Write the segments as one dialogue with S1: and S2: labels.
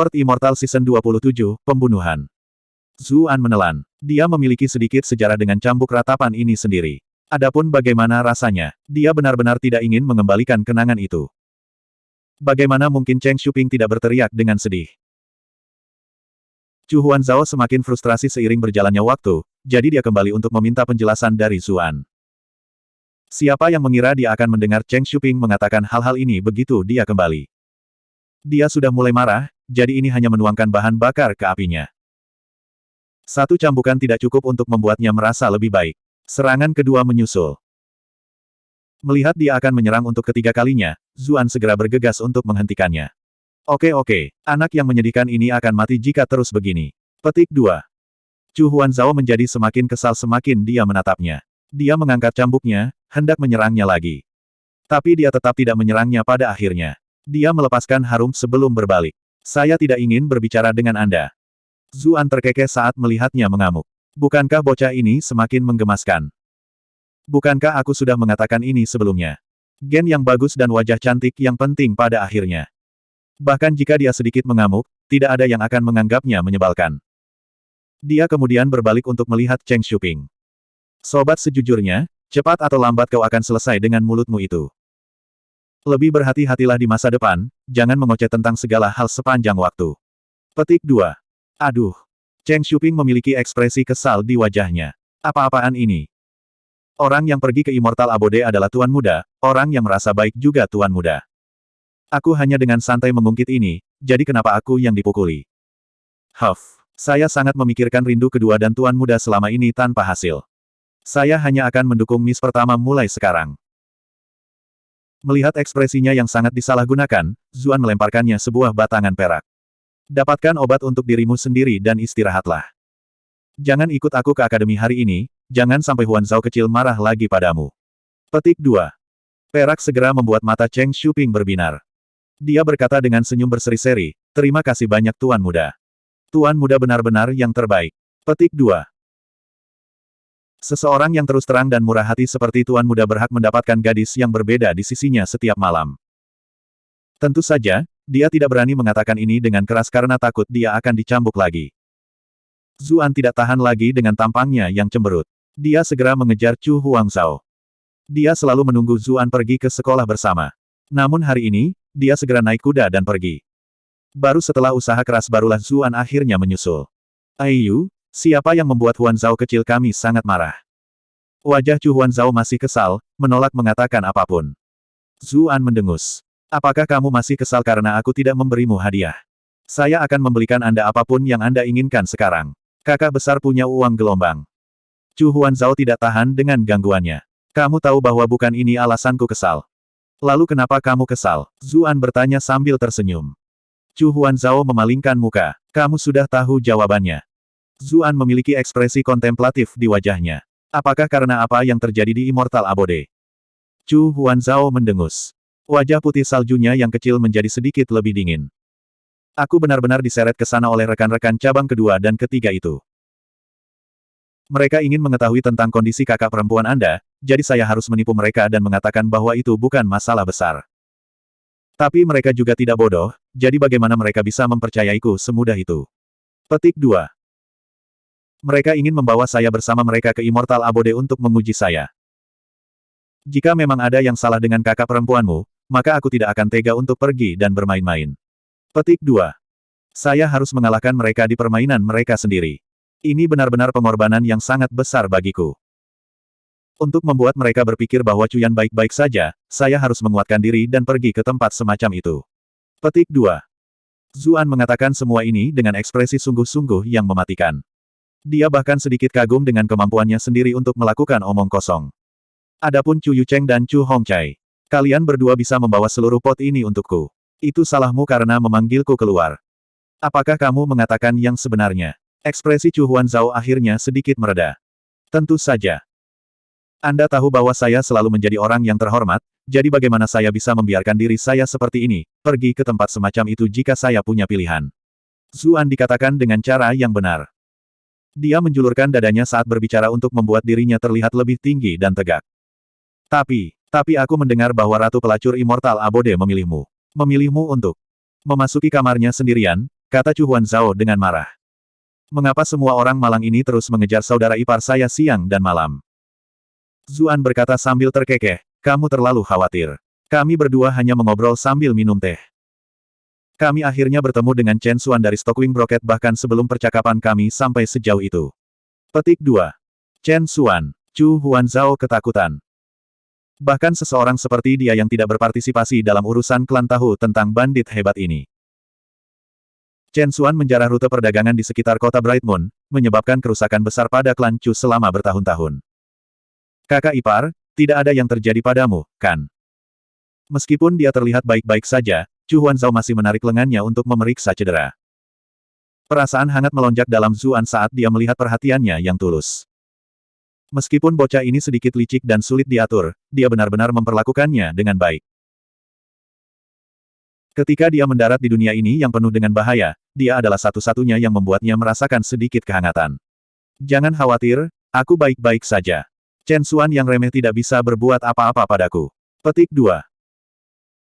S1: Sword Immortal Season 27, Pembunuhan. Zuan menelan. Dia memiliki sedikit sejarah dengan cambuk ratapan ini sendiri. Adapun bagaimana rasanya, dia benar-benar tidak ingin mengembalikan kenangan itu. Bagaimana mungkin Cheng Shuping tidak berteriak dengan sedih? Chu Huanzhao semakin frustrasi seiring berjalannya waktu, jadi dia kembali untuk meminta penjelasan dari Zuan. Siapa yang mengira dia akan mendengar Cheng Shuping mengatakan hal-hal ini begitu dia kembali. Dia sudah mulai marah, jadi ini hanya menuangkan bahan bakar ke apinya. Satu cambukan tidak cukup untuk membuatnya merasa lebih baik. Serangan kedua menyusul. Melihat dia akan menyerang untuk ketiga kalinya, Zuan segera bergegas untuk menghentikannya. Oke, anak yang menyedihkan ini akan mati jika terus begini. Petik 2. Chu Huanzhao menjadi semakin kesal semakin dia menatapnya. Dia mengangkat cambuknya, hendak menyerangnya lagi. Tapi dia tetap tidak menyerangnya pada akhirnya. Dia melepaskan harum sebelum berbalik. Saya tidak ingin berbicara dengan Anda. Zuan terkekeh saat melihatnya mengamuk. Bukankah bocah ini semakin menggemaskan? Bukankah aku sudah mengatakan ini sebelumnya? Gen yang bagus dan wajah cantik yang penting pada akhirnya. Bahkan jika dia sedikit mengamuk, tidak ada yang akan menganggapnya menyebalkan. Dia kemudian berbalik untuk melihat Cheng Shuping. Sobat sejujurnya, cepat atau lambat kau akan selesai dengan mulutmu itu. Lebih berhati-hatilah di masa depan, jangan mengoceh tentang segala hal sepanjang waktu. Petik 2. Aduh. Cheng Shuping memiliki ekspresi kesal di wajahnya. Apa-apaan ini? Orang yang pergi ke Immortal Abode adalah Tuan Muda, orang yang merasa baik juga Tuan Muda. Aku hanya dengan santai mengungkit ini, jadi kenapa aku yang dipukuli? Saya sangat memikirkan rindu kedua dan Tuan Muda selama ini tanpa hasil. Saya hanya akan mendukung Miss pertama mulai sekarang. Melihat ekspresinya yang sangat disalahgunakan, Zuan melemparkannya sebuah batangan perak. Dapatkan obat untuk dirimu sendiri dan istirahatlah. Jangan ikut aku ke akademi hari ini, jangan sampai Huanzhao kecil marah lagi padamu. Petik 2. Perak segera membuat mata Cheng Shuping berbinar. Dia berkata dengan senyum berseri-seri, terima kasih banyak Tuan Muda. Tuan Muda benar-benar yang terbaik. Petik 2. Seseorang yang terus terang dan murah hati seperti Tuan Muda berhak mendapatkan gadis yang berbeda di sisinya setiap malam. Tentu saja, dia tidak berani mengatakan ini dengan keras karena takut dia akan dicambuk lagi. Zuan tidak tahan lagi dengan tampangnya yang cemberut. Dia segera mengejar Chu Huangzhao. Dia selalu menunggu Zuan pergi ke sekolah bersama. Namun hari ini, dia segera naik kuda dan pergi. Baru setelah usaha keras barulah Zuan akhirnya menyusul. Aiyu, siapa yang membuat Huanzhao kecil kami sangat marah? Wajah Chu Huanzhao masih kesal, menolak mengatakan apapun. Zuan mendengus. Apakah kamu masih kesal karena aku tidak memberimu hadiah? Saya akan membelikan Anda apapun yang Anda inginkan sekarang. Kakak besar punya uang gelombang. Chu Huanzhao tidak tahan dengan gangguannya. Kamu tahu bahwa bukan ini alasanku kesal. Lalu kenapa kamu kesal? Zuan bertanya sambil tersenyum. Chu Huanzhao memalingkan muka. Kamu sudah tahu jawabannya. Zuan memiliki ekspresi kontemplatif di wajahnya. Apakah karena apa yang terjadi di Immortal Abode? Chu Huanzhao mendengus. Wajah putih saljunya yang kecil menjadi sedikit lebih dingin. Aku benar-benar diseret ke sana oleh rekan-rekan cabang kedua dan ketiga itu. Mereka ingin mengetahui tentang kondisi kakak perempuan Anda, jadi saya harus menipu mereka dan mengatakan bahwa itu bukan masalah besar. Tapi mereka juga tidak bodoh, jadi bagaimana mereka bisa mempercayaiku semudah itu? Petik 2. Mereka ingin membawa saya bersama mereka ke Immortal Abode untuk menguji saya. Jika memang ada yang salah dengan kakak perempuanmu, maka aku tidak akan tega untuk pergi dan bermain-main. Petik 2. Saya harus mengalahkan mereka di permainan mereka sendiri. Ini benar-benar pengorbanan yang sangat besar bagiku. Untuk membuat mereka berpikir bahwa Cuyan baik-baik saja, saya harus menguatkan diri dan pergi ke tempat semacam itu. Petik 2. Zuan mengatakan semua ini dengan ekspresi sungguh-sungguh yang mematikan. Dia bahkan sedikit kagum dengan kemampuannya sendiri untuk melakukan omong kosong. Adapun Chu Yucheng dan Chu Hongchai, kalian berdua bisa membawa seluruh pot ini untukku. Itu salahmu karena memanggilku keluar. Apakah kamu mengatakan yang sebenarnya? Ekspresi Chu Huanzhao akhirnya sedikit mereda. Tentu saja. Anda tahu bahwa saya selalu menjadi orang yang terhormat, jadi bagaimana saya bisa membiarkan diri saya seperti ini, pergi ke tempat semacam itu jika saya punya pilihan. Zuan dikatakan dengan cara yang benar. Dia menjulurkan dadanya saat berbicara untuk membuat dirinya terlihat lebih tinggi dan tegak. Tapi aku mendengar bahwa Ratu Pelacur Immortal Abode memilihmu. Memilihmu untuk memasuki kamarnya sendirian, kata Chu Huanzhao dengan marah. Mengapa semua orang malang ini terus mengejar saudara ipar saya siang dan malam? Zuan berkata sambil terkekeh, kamu terlalu khawatir. Kami berdua hanya mengobrol sambil minum teh. Kami akhirnya bertemu dengan Chen Xuan dari Stockwing Broket bahkan sebelum percakapan kami sampai sejauh itu. Petik 2. Chen Xuan. Chu Huanzhao ketakutan. Bahkan seseorang seperti dia yang tidak berpartisipasi dalam urusan klan tahu tentang bandit hebat ini. Chen Xuan menjarah rute perdagangan di sekitar kota Bright Moon, menyebabkan kerusakan besar pada klan Chu selama bertahun-tahun. Kakak ipar, tidak ada yang terjadi padamu, kan? Meskipun dia terlihat baik-baik saja, Chu Huanzhao masih menarik lengannya untuk memeriksa cedera. Perasaan hangat melonjak dalam Zuan saat dia melihat perhatiannya yang tulus. Meskipun bocah ini sedikit licik dan sulit diatur, dia benar-benar memperlakukannya dengan baik. Ketika dia mendarat di dunia ini yang penuh dengan bahaya, dia adalah satu-satunya yang membuatnya merasakan sedikit kehangatan. Jangan khawatir, aku baik-baik saja. Chen Xuan yang remeh tidak bisa berbuat apa-apa padaku. Petik 2.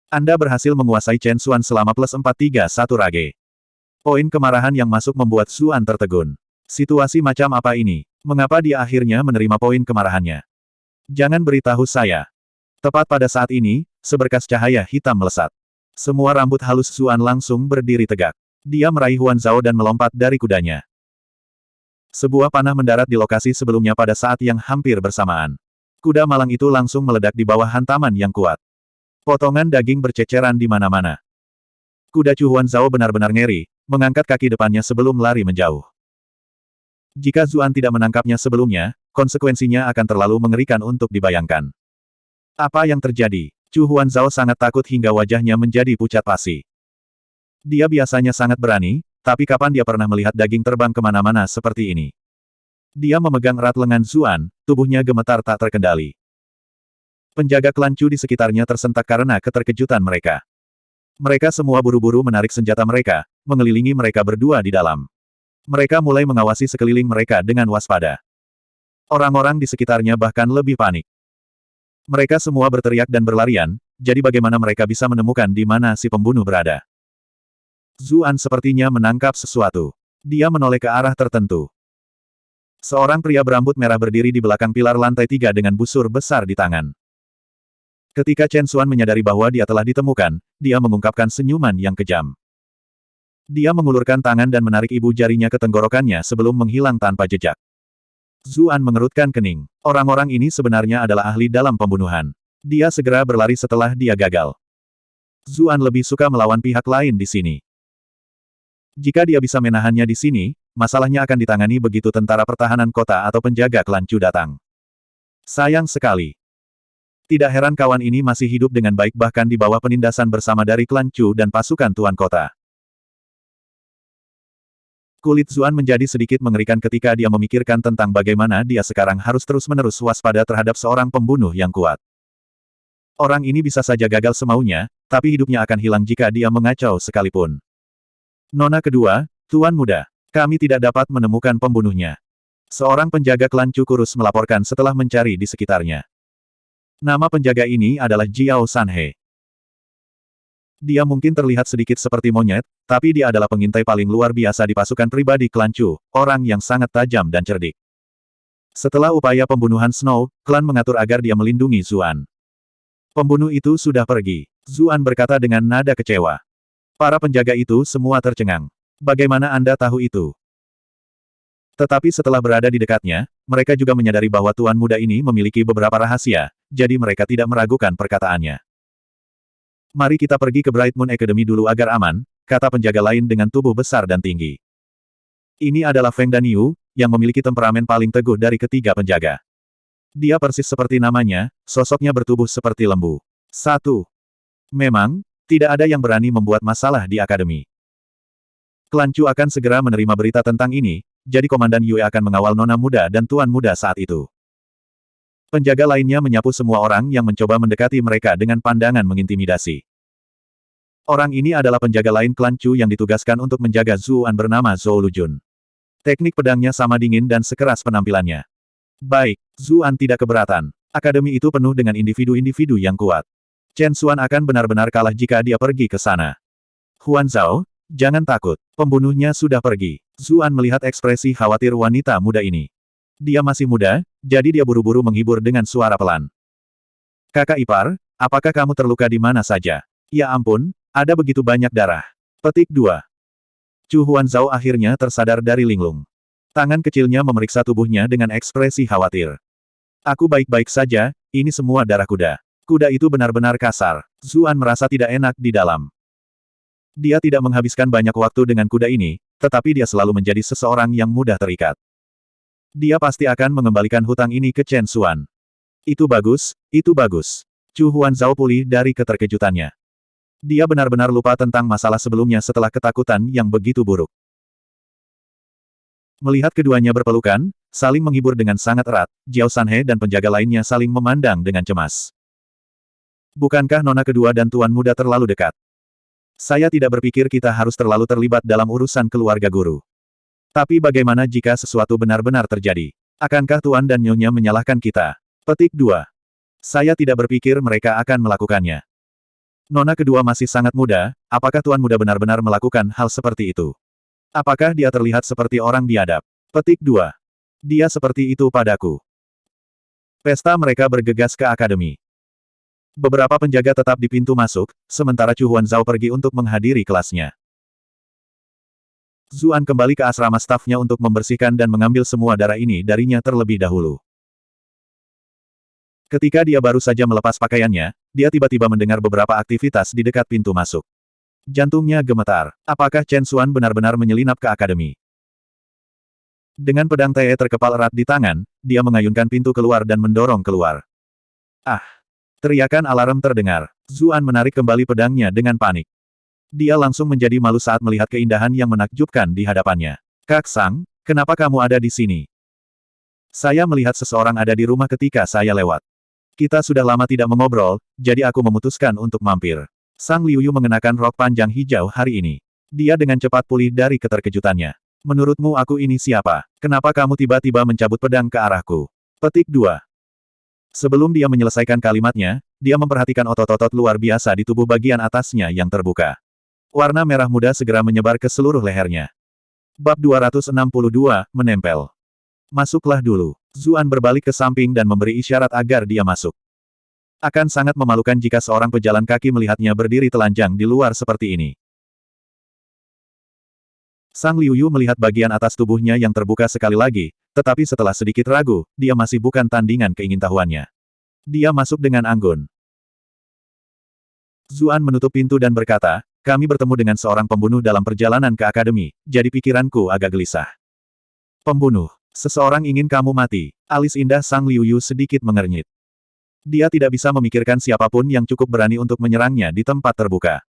S1: Anda berhasil menguasai Chen Xuan selama +431 rage. Poin kemarahan yang masuk membuat Zuan tertegun. Situasi macam apa ini? Mengapa dia akhirnya menerima poin kemarahannya? Jangan beritahu saya. Tepat pada saat ini, seberkas cahaya hitam melesat. Semua rambut halus Zuan langsung berdiri tegak. Dia meraih Huanzhao dan melompat dari kudanya. Sebuah panah mendarat di lokasi sebelumnya pada saat yang hampir bersamaan. Kuda malang itu langsung meledak di bawah hantaman yang kuat. Potongan daging berceceran di mana-mana. Kuda Chu Huanzhao benar-benar ngeri, mengangkat kaki depannya sebelum lari menjauh. Jika Zuan tidak menangkapnya sebelumnya, konsekuensinya akan terlalu mengerikan untuk dibayangkan. Apa yang terjadi? Chu Huanzhao sangat takut hingga wajahnya menjadi pucat pasi. Dia biasanya sangat berani, tapi kapan dia pernah melihat daging terbang kemana-mana seperti ini? Dia memegang erat lengan Zuan, tubuhnya gemetar tak terkendali. Penjaga klan Chu di sekitarnya tersentak karena keterkejutan mereka. Mereka semua buru-buru menarik senjata mereka, mengelilingi mereka berdua di dalam. Mereka mulai mengawasi sekeliling mereka dengan waspada. Orang-orang di sekitarnya bahkan lebih panik. Mereka semua berteriak dan berlarian, jadi bagaimana mereka bisa menemukan di mana si pembunuh berada? Zuan sepertinya menangkap sesuatu. Dia menoleh ke arah tertentu. Seorang pria berambut merah berdiri di belakang pilar lantai 3 dengan busur besar di tangan. Ketika Chen Xuan menyadari bahwa dia telah ditemukan, dia mengungkapkan senyuman yang kejam. Dia mengulurkan tangan dan menarik ibu jarinya ke tenggorokannya sebelum menghilang tanpa jejak. Zuan mengerutkan kening. Orang-orang ini sebenarnya adalah ahli dalam pembunuhan. Dia segera berlari setelah dia gagal. Zuan lebih suka melawan pihak lain di sini. Jika dia bisa menahannya di sini, masalahnya akan ditangani begitu tentara pertahanan kota atau penjaga klan Chu datang. Sayang sekali. Tidak heran kawan ini masih hidup dengan baik bahkan di bawah penindasan bersama dari klan Chu dan pasukan tuan kota. Kulit Zuan menjadi sedikit mengerikan ketika dia memikirkan tentang bagaimana dia sekarang harus terus-menerus waspada terhadap seorang pembunuh yang kuat. Orang ini bisa saja gagal semaunya, tapi hidupnya akan hilang jika dia mengacau sekalipun. Nona kedua, Tuan Muda, kami tidak dapat menemukan pembunuhnya. Seorang penjaga klan Chu kurus melaporkan setelah mencari di sekitarnya. Nama penjaga ini adalah Jiao Sanhe. Dia mungkin terlihat sedikit seperti monyet, tapi dia adalah pengintai paling luar biasa di pasukan pribadi klan Chu, orang yang sangat tajam dan cerdik. Setelah upaya pembunuhan Snow, klan mengatur agar dia melindungi Zuan. Pembunuh itu sudah pergi, Zuan berkata dengan nada kecewa. Para penjaga itu semua tercengang. Bagaimana Anda tahu itu? Tetapi setelah berada di dekatnya, mereka juga menyadari bahwa tuan muda ini memiliki beberapa rahasia, jadi mereka tidak meragukan perkataannya. Mari kita pergi ke Bright Moon Academy dulu agar aman, kata penjaga lain dengan tubuh besar dan tinggi. Ini adalah Feng Danyu, yang memiliki temperamen paling teguh dari ketiga penjaga. Dia persis seperti namanya, sosoknya bertubuh seperti lembu. 1. Memang, tidak ada yang berani membuat masalah di akademi. Klan Chu akan segera menerima berita tentang ini, jadi Komandan Yue akan mengawal Nona Muda dan Tuan Muda saat itu. Penjaga lainnya menyapu semua orang yang mencoba mendekati mereka dengan pandangan mengintimidasi. Orang ini adalah penjaga lain klan Chu yang ditugaskan untuk menjaga Zuan bernama Zhou Lujun. Teknik pedangnya sama dingin dan sekeras penampilannya. Baik, Zuan tidak keberatan. Akademi itu penuh dengan individu-individu yang kuat. Chen Xuan akan benar-benar kalah jika dia pergi ke sana. Huanzhao, Jangan takut, pembunuhnya sudah pergi. Zuan melihat ekspresi khawatir wanita muda ini. Dia masih muda, jadi dia buru-buru menghibur dengan suara pelan. Kakak ipar, apakah kamu terluka di mana saja? Ya ampun, ada begitu banyak darah. Petik 2. Chu Huanzhao akhirnya tersadar dari linglung. Tangan kecilnya memeriksa tubuhnya dengan ekspresi khawatir. Aku baik-baik saja, ini semua darah kuda. Kuda itu benar-benar kasar. Zuan merasa tidak enak di dalam. Dia tidak menghabiskan banyak waktu dengan kuda ini, tetapi dia selalu menjadi seseorang yang mudah terikat. Dia pasti akan mengembalikan hutang ini ke Chen Xuan. Itu bagus, itu bagus. Chu Huanzhao pulih dari keterkejutannya. Dia benar-benar lupa tentang masalah sebelumnya setelah ketakutan yang begitu buruk. Melihat keduanya berpelukan, saling menghibur dengan sangat erat, Jiao Sanhe dan penjaga lainnya saling memandang dengan cemas. Bukankah nona kedua dan tuan muda terlalu dekat? Saya tidak berpikir kita harus terlalu terlibat dalam urusan keluarga guru. Tapi bagaimana jika sesuatu benar-benar terjadi? Akankah tuan dan nyonya menyalahkan kita? Petik 2. Saya tidak berpikir mereka akan melakukannya. Nona kedua masih sangat muda, apakah tuan muda benar-benar melakukan hal seperti itu? Apakah dia terlihat seperti orang biadab? Petik 2. Dia seperti itu padaku. Pesta mereka bergegas ke akademi. Beberapa penjaga tetap di pintu masuk, sementara Chu Huanzhao pergi untuk menghadiri kelasnya. Zuan kembali ke asrama stafnya untuk membersihkan dan mengambil semua darah ini darinya terlebih dahulu. Ketika dia baru saja melepas pakaiannya, dia tiba-tiba mendengar beberapa aktivitas di dekat pintu masuk. Jantungnya gemetar. Apakah Chen Xuan benar-benar menyelinap ke akademi? Dengan pedang Teye terkepal erat di tangan, dia mengayunkan pintu keluar dan mendorong keluar. Ah! Teriakan alarm terdengar. Zuan menarik kembali pedangnya dengan panik. Dia langsung menjadi malu saat melihat keindahan yang menakjubkan di hadapannya. Kak Sang, kenapa kamu ada di sini? Saya melihat seseorang ada di rumah ketika saya lewat. Kita sudah lama tidak mengobrol, jadi aku memutuskan untuk mampir. Sang Liuyu mengenakan rok panjang hijau hari ini. Dia dengan cepat pulih dari keterkejutannya. Menurutmu aku ini siapa? Kenapa kamu tiba-tiba mencabut pedang ke arahku? Petik 2. Sebelum dia menyelesaikan kalimatnya, dia memperhatikan otot-otot luar biasa di tubuh bagian atasnya yang terbuka. Warna merah muda segera menyebar ke seluruh lehernya. Bab 262, menempel. Masuklah dulu. Zuan berbalik ke samping dan memberi isyarat agar dia masuk. Akan sangat memalukan jika seorang pejalan kaki melihatnya berdiri telanjang di luar seperti ini. Sang Liuyu melihat bagian atas tubuhnya yang terbuka sekali lagi, tetapi setelah sedikit ragu, dia masih bukan tandingan keingintahuannya. Dia masuk dengan anggun. Zuan menutup pintu dan berkata, kami bertemu dengan seorang pembunuh dalam perjalanan ke akademi, jadi pikiranku agak gelisah. Pembunuh. Seseorang ingin kamu mati. Alis indah Sang Liuyu sedikit mengernyit. Dia tidak bisa memikirkan siapapun yang cukup berani untuk menyerangnya di tempat terbuka.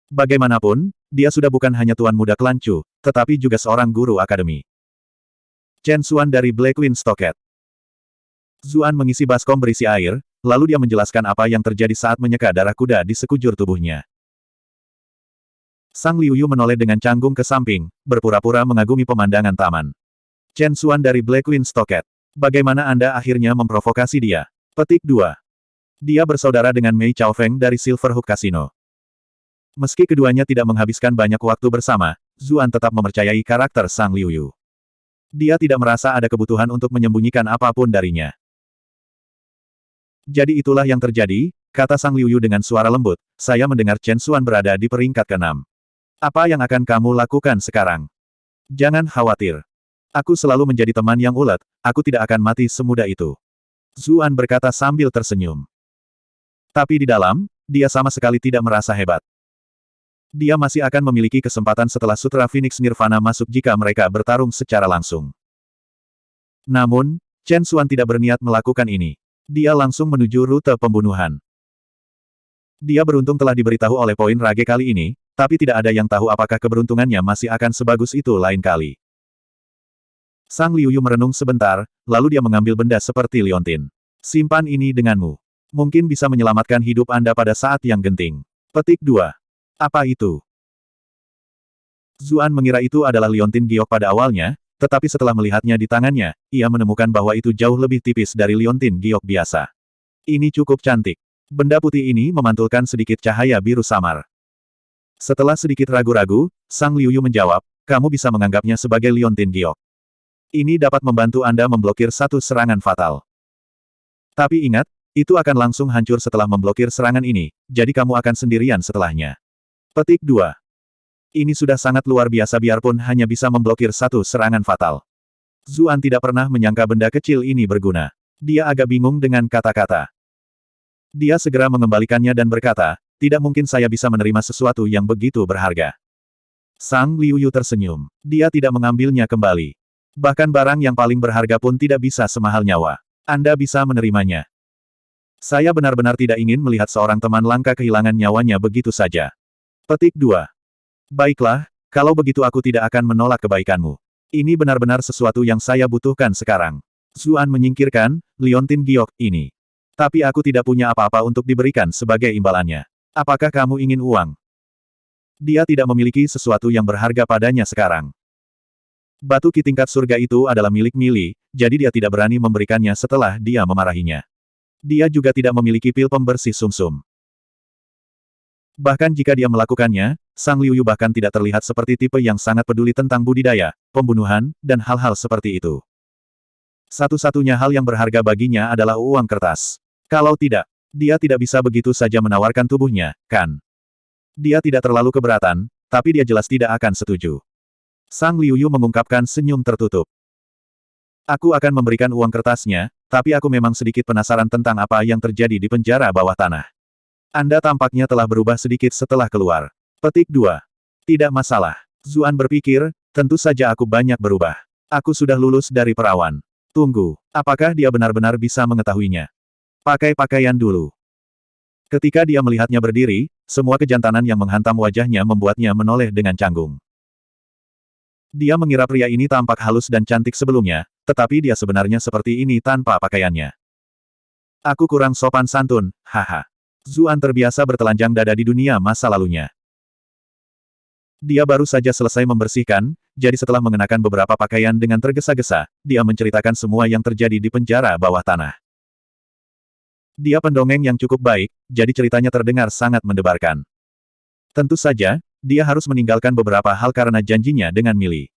S1: Bagaimanapun, dia sudah bukan hanya tuan muda klan Chu, tetapi juga seorang guru akademi. Chen Xuan dari Black Wind Stocket. Zuan mengisi baskom berisi air, lalu dia menjelaskan apa yang terjadi saat menyeka darah kuda di sekujur tubuhnya. Sang Liuyu menoleh dengan canggung ke samping, berpura-pura mengagumi pemandangan taman. Chen Xuan dari Black Wind Stocket. Bagaimana Anda akhirnya memprovokasi dia? Petik 2. Dia bersaudara dengan Mei Chaofeng dari Silverhook Casino. Meski keduanya tidak menghabiskan banyak waktu bersama, Zuan tetap mempercayai karakter Sang Liuyu. Dia tidak merasa ada kebutuhan untuk menyembunyikan apapun darinya. Jadi itulah yang terjadi, kata Sang Liuyu dengan suara lembut, saya mendengar Chen Xuan berada di peringkat ke-6. Apa yang akan kamu lakukan sekarang? Jangan khawatir. Aku selalu menjadi teman yang ulet, aku tidak akan mati semudah itu. Zuan berkata sambil tersenyum. Tapi di dalam, dia sama sekali tidak merasa hebat. Dia masih akan memiliki kesempatan setelah Sutra Phoenix Nirvana masuk jika mereka bertarung secara langsung. Namun, Chen Xuan tidak berniat melakukan ini. Dia langsung menuju rute pembunuhan. Dia beruntung telah diberitahu oleh poin rage kali ini, tapi tidak ada yang tahu apakah keberuntungannya masih akan sebagus itu lain kali. Sang Liuyu merenung sebentar, lalu dia mengambil benda seperti liontin. Simpan ini denganmu. Mungkin bisa menyelamatkan hidup Anda pada saat yang genting. Petik 2. Apa itu? Zuan mengira itu adalah liontin giok pada awalnya, tetapi setelah melihatnya di tangannya, ia menemukan bahwa itu jauh lebih tipis dari liontin giok biasa. Ini cukup cantik. Benda putih ini memantulkan sedikit cahaya biru samar. Setelah sedikit ragu-ragu, Sang Liuyu menjawab, kamu bisa menganggapnya sebagai liontin giok. Ini dapat membantu Anda memblokir satu serangan fatal. Tapi ingat, itu akan langsung hancur setelah memblokir serangan ini, jadi kamu akan sendirian setelahnya. Petik 2. Ini sudah sangat luar biasa biarpun hanya bisa memblokir satu serangan fatal. Zuan tidak pernah menyangka benda kecil ini berguna. Dia agak bingung dengan kata-kata. Dia segera mengembalikannya dan berkata, tidak mungkin saya bisa menerima sesuatu yang begitu berharga. Sang Liuyu tersenyum. Dia tidak mengambilnya kembali. Bahkan barang yang paling berharga pun tidak bisa semahal nyawa. Anda bisa menerimanya. Saya benar-benar tidak ingin melihat seorang teman langka kehilangan nyawanya begitu saja. Petik 2. Baiklah, kalau begitu aku tidak akan menolak kebaikanmu. Ini benar-benar sesuatu yang saya butuhkan sekarang. Zuan menyingkirkan liontin giok ini. Tapi aku tidak punya apa-apa untuk diberikan sebagai imbalannya. Apakah kamu ingin uang? Dia tidak memiliki sesuatu yang berharga padanya sekarang. Batu ki tingkat surga itu adalah milik Mili, jadi dia tidak berani memberikannya setelah dia memarahinya. Dia juga tidak memiliki pil pembersih sumsum. Bahkan jika dia melakukannya, Sang Liuyu bahkan tidak terlihat seperti tipe yang sangat peduli tentang budidaya, pembunuhan, dan hal-hal seperti itu. Satu-satunya hal yang berharga baginya adalah uang kertas. Kalau tidak, dia tidak bisa begitu saja menawarkan tubuhnya, kan? Dia tidak terlalu keberatan, tapi dia jelas tidak akan setuju. Sang Liuyu mengungkapkan senyum tertutup. Aku akan memberikan uang kertasnya, tapi aku memang sedikit penasaran tentang apa yang terjadi di penjara bawah tanah. Anda tampaknya telah berubah sedikit setelah keluar. Petik 2. Tidak masalah. Zuan berpikir, tentu saja aku banyak berubah. Aku sudah lulus dari perawan. Tunggu, apakah dia benar-benar bisa mengetahuinya? Pakai pakaian dulu. Ketika dia melihatnya berdiri, semua kejantanan yang menghantam wajahnya membuatnya menoleh dengan canggung. Dia mengira pria ini tampak halus dan cantik sebelumnya, tetapi dia sebenarnya seperti ini tanpa pakaiannya. Aku kurang sopan santun, haha. Zuan terbiasa bertelanjang dada di dunia masa lalunya. Dia baru saja selesai membersihkan, jadi setelah mengenakan beberapa pakaian dengan tergesa-gesa, dia menceritakan semua yang terjadi di penjara bawah tanah. Dia pendongeng yang cukup baik, jadi ceritanya terdengar sangat mendebarkan. Tentu saja, dia harus meninggalkan beberapa hal karena janjinya dengan Mili.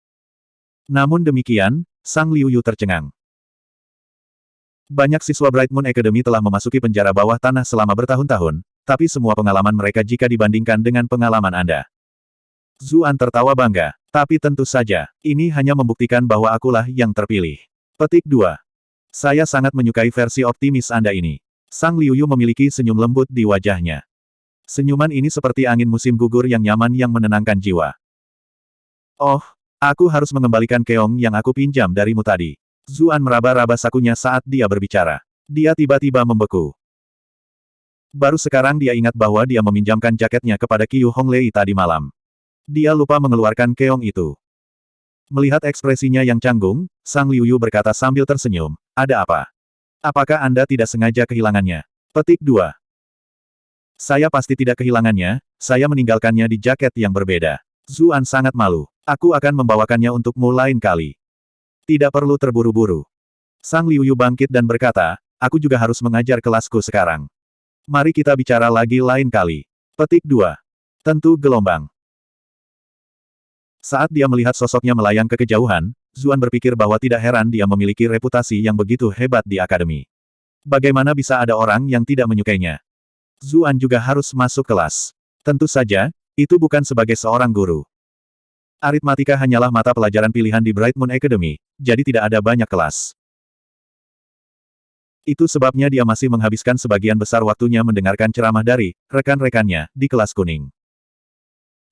S1: Namun demikian, Sang Liuyu tercengang. Banyak siswa Bright Moon Academy telah memasuki penjara bawah tanah selama bertahun-tahun, tapi semua pengalaman mereka jika dibandingkan dengan pengalaman Anda. Zuan tertawa bangga, tapi tentu saja, ini hanya membuktikan bahwa akulah yang terpilih. Petik 2. Saya sangat menyukai versi optimis Anda ini. Sang Liuyu memiliki senyum lembut di wajahnya. Senyuman ini seperti angin musim gugur yang nyaman yang menenangkan jiwa. Oh, aku harus mengembalikan keong yang aku pinjam darimu tadi. Zuan meraba-raba sakunya saat dia berbicara. Dia tiba-tiba membeku. Baru sekarang dia ingat bahwa dia meminjamkan jaketnya kepada Qiu Honglei tadi malam. Dia lupa mengeluarkan keong itu. Melihat ekspresinya yang canggung, Sang Liuyu berkata sambil tersenyum, ada apa? Apakah Anda tidak sengaja kehilangannya? Petik 2. Saya pasti tidak kehilangannya, saya meninggalkannya di jaket yang berbeda. Zuan sangat malu. Aku akan membawakannya untukmu lain kali. Tidak perlu terburu-buru. Sang Liuyu bangkit dan berkata, aku juga harus mengajar kelasku sekarang. Mari kita bicara lagi lain kali. Petik 2. Tentu gelombang. Saat dia melihat sosoknya melayang ke kejauhan, Zuan berpikir bahwa tidak heran dia memiliki reputasi yang begitu hebat di akademi. Bagaimana bisa ada orang yang tidak menyukainya? Zuan juga harus masuk kelas. Tentu saja, itu bukan sebagai seorang guru. Aritmatika hanyalah mata pelajaran pilihan di Bright Moon Academy, jadi tidak ada banyak kelas. Itu sebabnya dia masih menghabiskan sebagian besar waktunya mendengarkan ceramah dari rekan-rekannya di kelas kuning.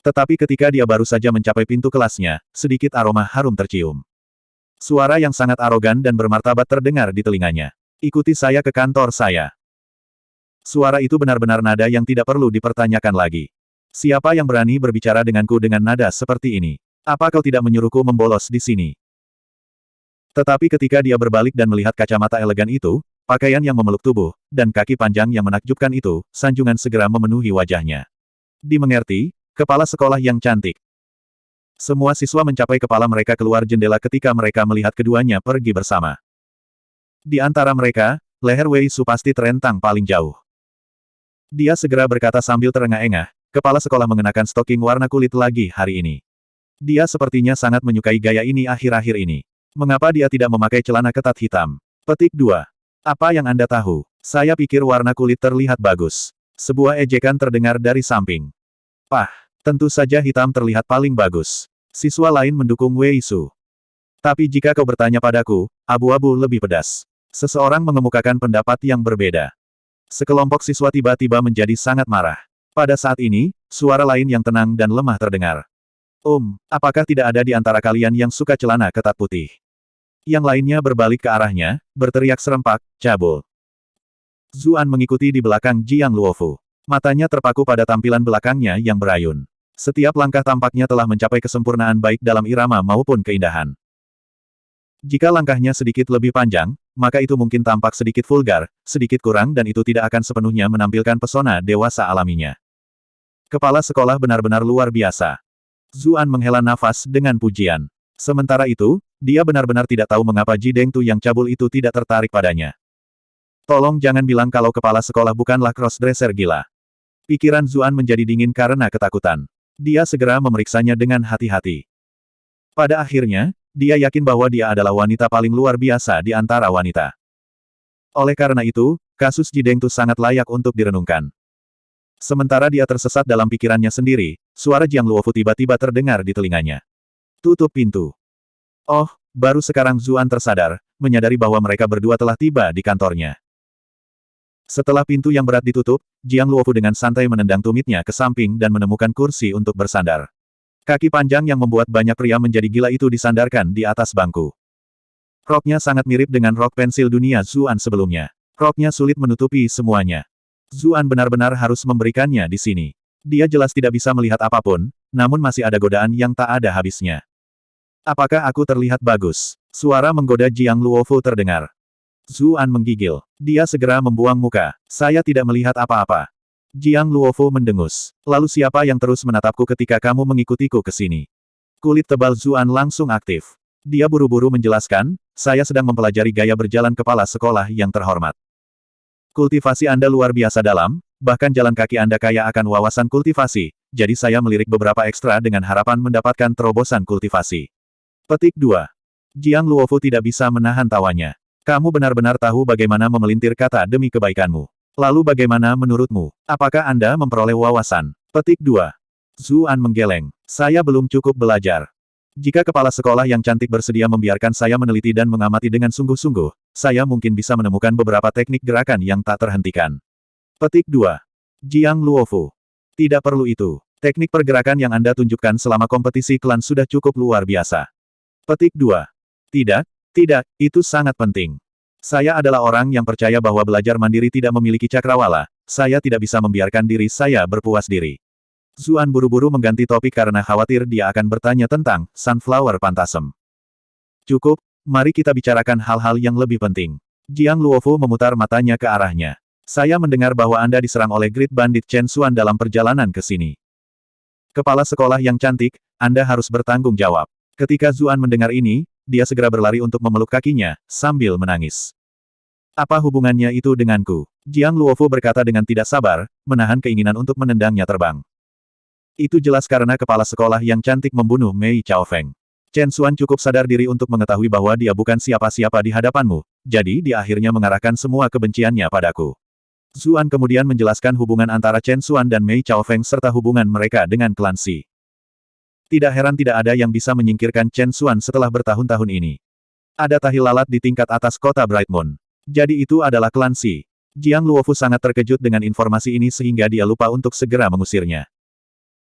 S1: Tetapi ketika dia baru saja mencapai pintu kelasnya, sedikit aroma harum tercium. Suara yang sangat arogan dan bermartabat terdengar di telinganya. Ikuti saya ke kantor saya. Suara itu benar-benar nada yang tidak perlu dipertanyakan lagi. Siapa yang berani berbicara denganku dengan nada seperti ini? Apa kau tidak menyuruhku membolos di sini? Tetapi ketika dia berbalik dan melihat kacamata elegan itu, pakaian yang memeluk tubuh, dan kaki panjang yang menakjubkan itu, sanjungan segera memenuhi wajahnya. Dimengerti, kepala sekolah yang cantik. Semua siswa mencapai kepala mereka keluar jendela ketika mereka melihat keduanya pergi bersama. Di antara mereka, leher Wei Su pasti terentang paling jauh. Dia segera berkata sambil terengah-engah, kepala sekolah mengenakan stoking warna kulit lagi hari ini. Dia sepertinya sangat menyukai gaya ini akhir-akhir ini. Mengapa dia tidak memakai celana ketat hitam? Petik 2. Apa yang Anda tahu? Saya pikir warna kulit terlihat bagus. Sebuah ejekan terdengar dari samping. Pah, tentu saja hitam terlihat paling bagus. Siswa lain mendukung Wei Su. Tapi jika kau bertanya padaku, abu-abu lebih pedas. Seseorang mengemukakan pendapat yang berbeda. Sekelompok siswa tiba-tiba menjadi sangat marah. Pada saat ini, suara lain yang tenang dan lemah terdengar. Apakah tidak ada di antara kalian yang suka celana ketat putih? Yang lainnya berbalik ke arahnya, berteriak serempak, cabul. Zuan mengikuti di belakang Jiang Luofu. Matanya terpaku pada tampilan belakangnya yang berayun. Setiap langkah tampaknya telah mencapai kesempurnaan baik dalam irama maupun keindahan. Jika langkahnya sedikit lebih panjang, maka itu mungkin tampak sedikit vulgar, sedikit kurang dan itu tidak akan sepenuhnya menampilkan pesona dewasa alaminya. Kepala sekolah benar-benar luar biasa. Zuan menghela nafas dengan pujian. Sementara itu, dia benar-benar tidak tahu mengapa Ji Dengtu yang cabul itu tidak tertarik padanya. Tolong jangan bilang kalau kepala sekolah bukanlah crossdresser gila. Pikiran Zuan menjadi dingin karena ketakutan. Dia segera memeriksanya dengan hati-hati. Pada akhirnya, dia yakin bahwa dia adalah wanita paling luar biasa di antara wanita. Oleh karena itu, kasus Ji Dengtu sangat layak untuk direnungkan. Sementara dia tersesat dalam pikirannya sendiri, suara Jiang Luofu tiba-tiba terdengar di telinganya. Tutup pintu. Oh, baru sekarang Zuan tersadar, menyadari bahwa mereka berdua telah tiba di kantornya. Setelah pintu yang berat ditutup, Jiang Luofu dengan santai menendang tumitnya ke samping dan menemukan kursi untuk bersandar. Kaki panjang yang membuat banyak pria menjadi gila itu disandarkan di atas bangku. Roknya sangat mirip dengan rok pensil dunia Zuan sebelumnya. Roknya sulit menutupi semuanya. Zuan benar-benar harus memberikannya di sini. Dia jelas tidak bisa melihat apapun, namun masih ada godaan yang tak ada habisnya. Apakah aku terlihat bagus? Suara menggoda Jiang Luofu terdengar. Zuan menggigil. Dia segera membuang muka. Saya tidak melihat apa-apa. Jiang Luofu mendengus. Lalu siapa yang terus menatapku ketika kamu mengikutiku ke sini? Kulit tebal Zuan langsung aktif. Dia buru-buru menjelaskan, saya sedang mempelajari gaya berjalan kepala sekolah yang terhormat. Kultivasi Anda luar biasa dalam, bahkan jalan kaki Anda kaya akan wawasan kultivasi, jadi saya melirik beberapa ekstra dengan harapan mendapatkan terobosan kultivasi. Petik 2. Jiang Luofu tidak bisa menahan tawanya. Kamu benar-benar tahu bagaimana memelintir kata demi kebaikanmu. Lalu bagaimana menurutmu? Apakah Anda memperoleh wawasan? Petik 2. Zuan menggeleng. Saya belum cukup belajar. Jika kepala sekolah yang cantik bersedia membiarkan saya meneliti dan mengamati dengan sungguh-sungguh, saya mungkin bisa menemukan beberapa teknik gerakan yang tak terhentikan. Petik 2. Jiang Luofu. Tidak perlu itu. Teknik pergerakan yang Anda tunjukkan selama kompetisi klan sudah cukup luar biasa. Petik 2. Tidak, itu sangat penting. Saya adalah orang yang percaya bahwa belajar mandiri tidak memiliki cakrawala, saya tidak bisa membiarkan diri saya berpuas diri. Zuan buru-buru mengganti topik karena khawatir dia akan bertanya tentang Sunflower Phantasm. Cukup, mari kita bicarakan hal-hal yang lebih penting. Jiang Luofu memutar matanya ke arahnya. Saya mendengar bahwa Anda diserang oleh Great Bandit Chen Xuan dalam perjalanan ke sini. Kepala sekolah yang cantik, Anda harus bertanggung jawab. Ketika Zuan mendengar ini, dia segera berlari untuk memeluk kakinya, sambil menangis. Apa hubungannya itu denganku? Jiang Luofu berkata dengan tidak sabar, menahan keinginan untuk menendangnya terbang. Itu jelas karena kepala sekolah yang cantik membunuh Mei Chaofeng. Chen Xuan cukup sadar diri untuk mengetahui bahwa dia bukan siapa-siapa di hadapanmu, jadi dia akhirnya mengarahkan semua kebenciannya padaku. Zuan kemudian menjelaskan hubungan antara Chen Xuan dan Mei Chaofeng serta hubungan mereka dengan klan Xi. Tidak heran tidak ada yang bisa menyingkirkan Chen Xuan setelah bertahun-tahun ini. Ada tahi lalat di tingkat atas kota Bright Moon. Jadi itu adalah klan Xi. Jiang Luofu sangat terkejut dengan informasi ini sehingga dia lupa untuk segera mengusirnya.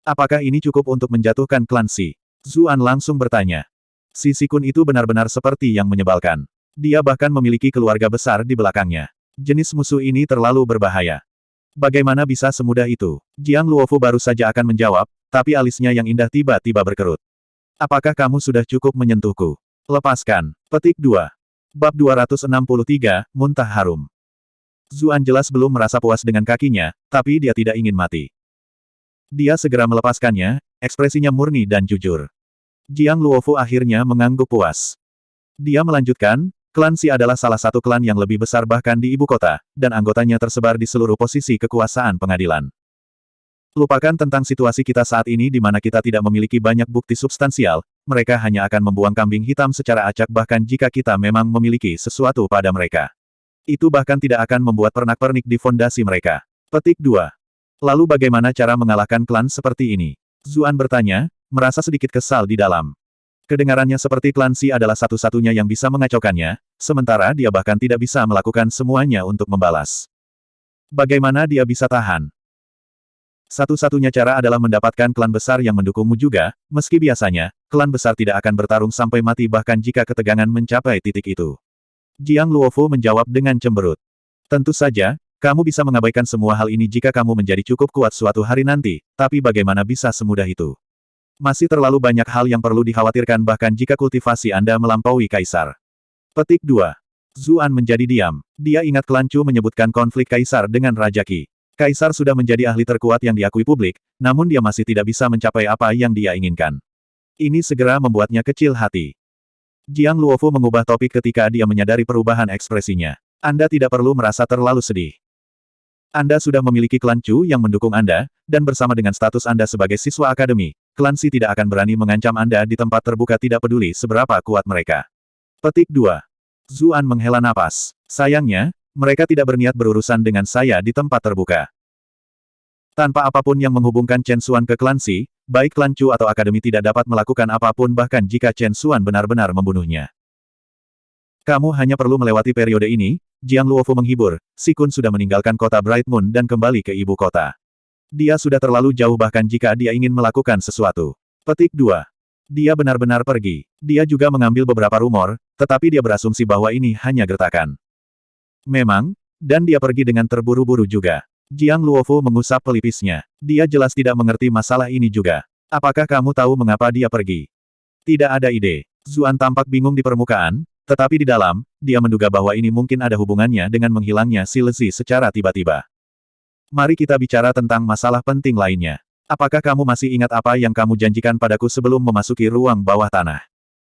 S1: Apakah ini cukup untuk menjatuhkan klan Xi? Zuan langsung bertanya. Si Sikun itu benar-benar seperti yang menyebalkan. Dia bahkan memiliki keluarga besar di belakangnya. Jenis musuh ini terlalu berbahaya. Bagaimana bisa semudah itu? Jiang Luofu baru saja akan menjawab, tapi alisnya yang indah tiba-tiba berkerut. Apakah kamu sudah cukup menyentuhku? Lepaskan. Petik 2. Bab 263, Muntah Harum. Zuan jelas belum merasa puas dengan kakinya, tapi dia tidak ingin mati. Dia segera melepaskannya, ekspresinya murni dan jujur. Jiang Luofu akhirnya mengangguk puas. Dia melanjutkan, klan Xi adalah salah satu klan yang lebih besar bahkan di ibu kota, dan anggotanya tersebar di seluruh posisi kekuasaan pengadilan. Lupakan tentang situasi kita saat ini di mana kita tidak memiliki banyak bukti substansial, mereka hanya akan membuang kambing hitam secara acak bahkan jika kita memang memiliki sesuatu pada mereka. Itu bahkan tidak akan membuat pernak-pernik di fondasi mereka. Petik 2. Lalu bagaimana cara mengalahkan klan seperti ini? Zuan bertanya, merasa sedikit kesal di dalam. Kedengarannya seperti klan Si adalah satu-satunya yang bisa mengacaukannya, sementara dia bahkan tidak bisa melakukan semuanya untuk membalas. Bagaimana dia bisa tahan? Satu-satunya cara adalah mendapatkan klan besar yang mendukungmu juga, meski biasanya, klan besar tidak akan bertarung sampai mati bahkan jika ketegangan mencapai titik itu. Jiang Luofu menjawab dengan cemberut. Tentu saja, kamu bisa mengabaikan semua hal ini jika kamu menjadi cukup kuat suatu hari nanti, tapi bagaimana bisa semudah itu? Masih terlalu banyak hal yang perlu dikhawatirkan bahkan jika kultivasi Anda melampaui Kaisar. Petik 2. Zuan menjadi diam. Dia ingat klan Chu menyebutkan konflik Kaisar dengan Raja Qi. Kaisar sudah menjadi ahli terkuat yang diakui publik, namun dia masih tidak bisa mencapai apa yang dia inginkan. Ini segera membuatnya kecil hati. Jiang Luofu mengubah topik ketika dia menyadari perubahan ekspresinya. Anda tidak perlu merasa terlalu sedih. Anda sudah memiliki klan Chu yang mendukung Anda, dan bersama dengan status Anda sebagai siswa akademi, klan Si tidak akan berani mengancam Anda di tempat terbuka tidak peduli seberapa kuat mereka. Petik 2. Zuan menghela napas. Sayangnya, mereka tidak berniat berurusan dengan saya di tempat terbuka. Tanpa apapun yang menghubungkan Chen Xuan ke klan Si, baik klan Chu atau akademi tidak dapat melakukan apapun bahkan jika Chen Xuan benar-benar membunuhnya. Kamu hanya perlu melewati periode ini, Jiang Luofu menghibur, Si Kun sudah meninggalkan kota Bright Moon dan kembali ke ibu kota. Dia sudah terlalu jauh bahkan jika dia ingin melakukan sesuatu. Petik 2. Dia benar-benar pergi. Dia juga mengambil beberapa rumor, tetapi dia berasumsi bahwa ini hanya gertakan. Memang, dan dia pergi dengan terburu-buru juga. Jiang Luofu mengusap pelipisnya. Dia jelas tidak mengerti masalah ini juga. Apakah kamu tahu mengapa dia pergi? Tidak ada ide. Zuan tampak bingung di permukaan, tetapi di dalam, dia menduga bahwa ini mungkin ada hubungannya dengan menghilangnya Si Lezi secara tiba-tiba. Mari kita bicara tentang masalah penting lainnya. Apakah kamu masih ingat apa yang kamu janjikan padaku sebelum memasuki ruang bawah tanah?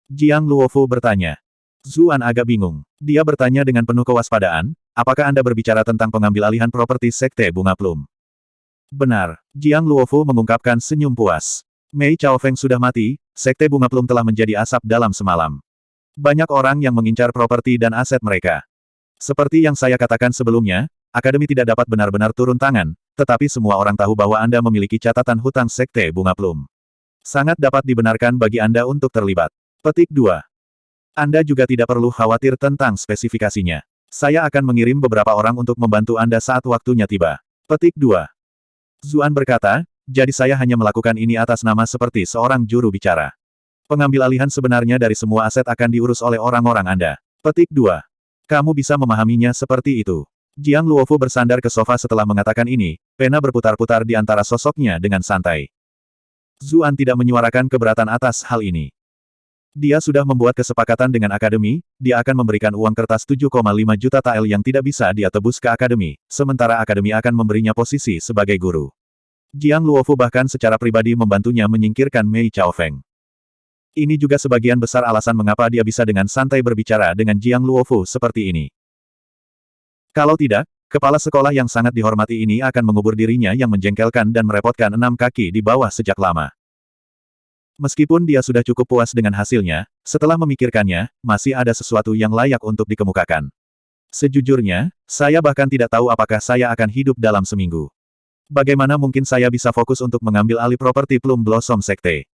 S1: Jiang Luofu bertanya. Zuan agak bingung. Dia bertanya dengan penuh kewaspadaan, apakah Anda berbicara tentang pengambil alihan properti Sekte Bunga Plum? Benar. Jiang Luofu mengungkapkan senyum puas. Mei Chaofeng sudah mati, Sekte Bunga Plum telah menjadi asap dalam semalam. Banyak orang yang mengincar properti dan aset mereka. Seperti yang saya katakan sebelumnya, Akademi tidak dapat benar-benar turun tangan, tetapi semua orang tahu bahwa Anda memiliki catatan hutang Sekte Bunga Plum. Sangat dapat dibenarkan bagi Anda untuk terlibat. Petik 2. Anda juga tidak perlu khawatir tentang spesifikasinya. Saya akan mengirim beberapa orang untuk membantu Anda saat waktunya tiba. Petik 2. Zuan berkata, jadi saya hanya melakukan ini atas nama seperti seorang juru bicara. Pengambil alihan sebenarnya dari semua aset akan diurus oleh orang-orang Anda. Petik 2. Kamu bisa memahaminya seperti itu. Jiang Luofu bersandar ke sofa setelah mengatakan ini, pena berputar-putar di antara sosoknya dengan santai. Zuan tidak menyuarakan keberatan atas hal ini. Dia sudah membuat kesepakatan dengan akademi, dia akan memberikan uang kertas 7,5 juta tael yang tidak bisa dia tebus ke akademi, sementara akademi akan memberinya posisi sebagai guru. Jiang Luofu bahkan secara pribadi membantunya menyingkirkan Mei Chaofeng. Ini juga sebagian besar alasan mengapa dia bisa dengan santai berbicara dengan Jiang Luofu seperti ini. Kalau tidak, kepala sekolah yang sangat dihormati ini akan mengubur dirinya yang menjengkelkan dan merepotkan 6 kaki di bawah sejak lama. Meskipun dia sudah cukup puas dengan hasilnya, setelah memikirkannya, masih ada sesuatu yang layak untuk dikemukakan. Sejujurnya, saya bahkan tidak tahu apakah saya akan hidup dalam seminggu. Bagaimana mungkin saya bisa fokus untuk mengambil alih properti Plum Blossom Sekte?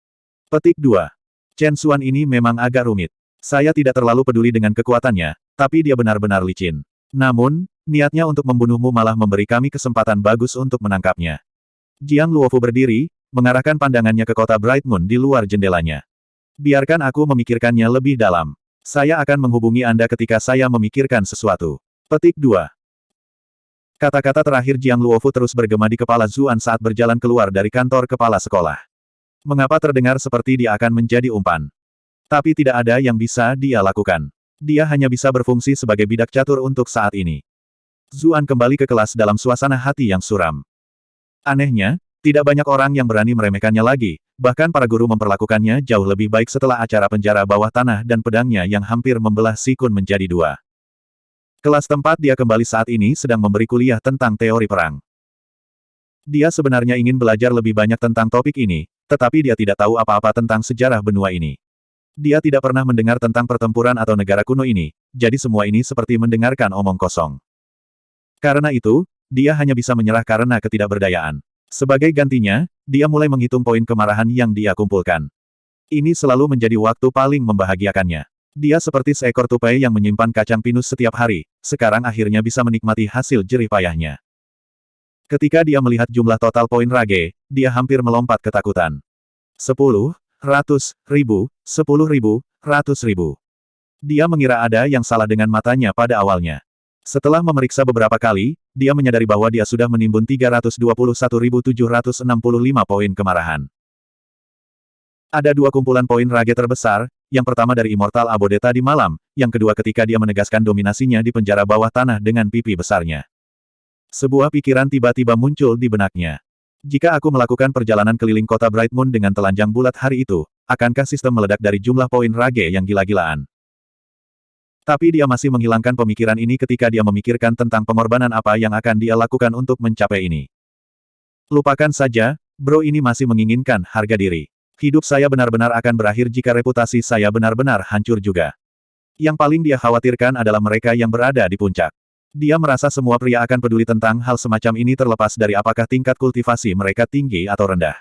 S1: Petik 2. Chen Xuan ini memang agak rumit. Saya tidak terlalu peduli dengan kekuatannya, tapi dia benar-benar licin. Namun, niatnya untuk membunuhmu malah memberi kami kesempatan bagus untuk menangkapnya. Jiang Luofu berdiri, mengarahkan pandangannya ke kota Bright Moon di luar jendelanya. Biarkan aku memikirkannya lebih dalam. Saya akan menghubungi Anda ketika saya memikirkan sesuatu. Petik 2. Kata-kata terakhir Jiang Luofu terus bergema di kepala Zuan saat berjalan keluar dari kantor kepala sekolah. Mengapa terdengar seperti dia akan menjadi umpan? Tapi tidak ada yang bisa dia lakukan. Dia hanya bisa berfungsi sebagai bidak catur untuk saat ini. Zuan kembali ke kelas dalam suasana hati yang suram. Anehnya, tidak banyak orang yang berani meremehkannya lagi, bahkan para guru memperlakukannya jauh lebih baik setelah acara penjara bawah tanah dan pedangnya yang hampir membelah Si Kun menjadi 2. Kelas tempat dia kembali saat ini sedang memberi kuliah tentang teori perang. Dia sebenarnya ingin belajar lebih banyak tentang topik ini, tetapi dia tidak tahu apa-apa tentang sejarah benua ini. Dia tidak pernah mendengar tentang pertempuran atau negara kuno ini, jadi semua ini seperti mendengarkan omong kosong. Karena itu, dia hanya bisa menyerah karena ketidakberdayaan. Sebagai gantinya, dia mulai menghitung poin kemarahan yang dia kumpulkan. Ini selalu menjadi waktu paling membahagiakannya. Dia seperti seekor tupai yang menyimpan kacang pinus setiap hari, sekarang akhirnya bisa menikmati hasil jerih payahnya. Ketika dia melihat jumlah total poin rage, dia hampir melompat ketakutan. 10, 100, 1000, 10.000, 100.000. Dia mengira ada yang salah dengan matanya pada awalnya. Setelah memeriksa beberapa kali, dia menyadari bahwa dia sudah menimbun 321.765 poin kemarahan. Ada dua kumpulan poin rage terbesar, yang pertama dari Immortal Abode tadi malam, yang kedua ketika dia menegaskan dominasinya di penjara bawah tanah dengan pipi besarnya. Sebuah pikiran tiba-tiba muncul di benaknya. Jika aku melakukan perjalanan keliling kota Bright Moon dengan telanjang bulat hari itu, akankah sistem meledak dari jumlah poin rage yang gila-gilaan? Tapi dia masih menghilangkan pemikiran ini ketika dia memikirkan tentang pengorbanan apa yang akan dia lakukan untuk mencapai ini. Lupakan saja, bro, ini masih menginginkan harga diri. Hidup saya benar-benar akan berakhir jika reputasi saya benar-benar hancur juga. Yang paling dia khawatirkan adalah mereka yang berada di puncak. Dia merasa semua pria akan peduli tentang hal semacam ini terlepas dari apakah tingkat kultivasi mereka tinggi atau rendah.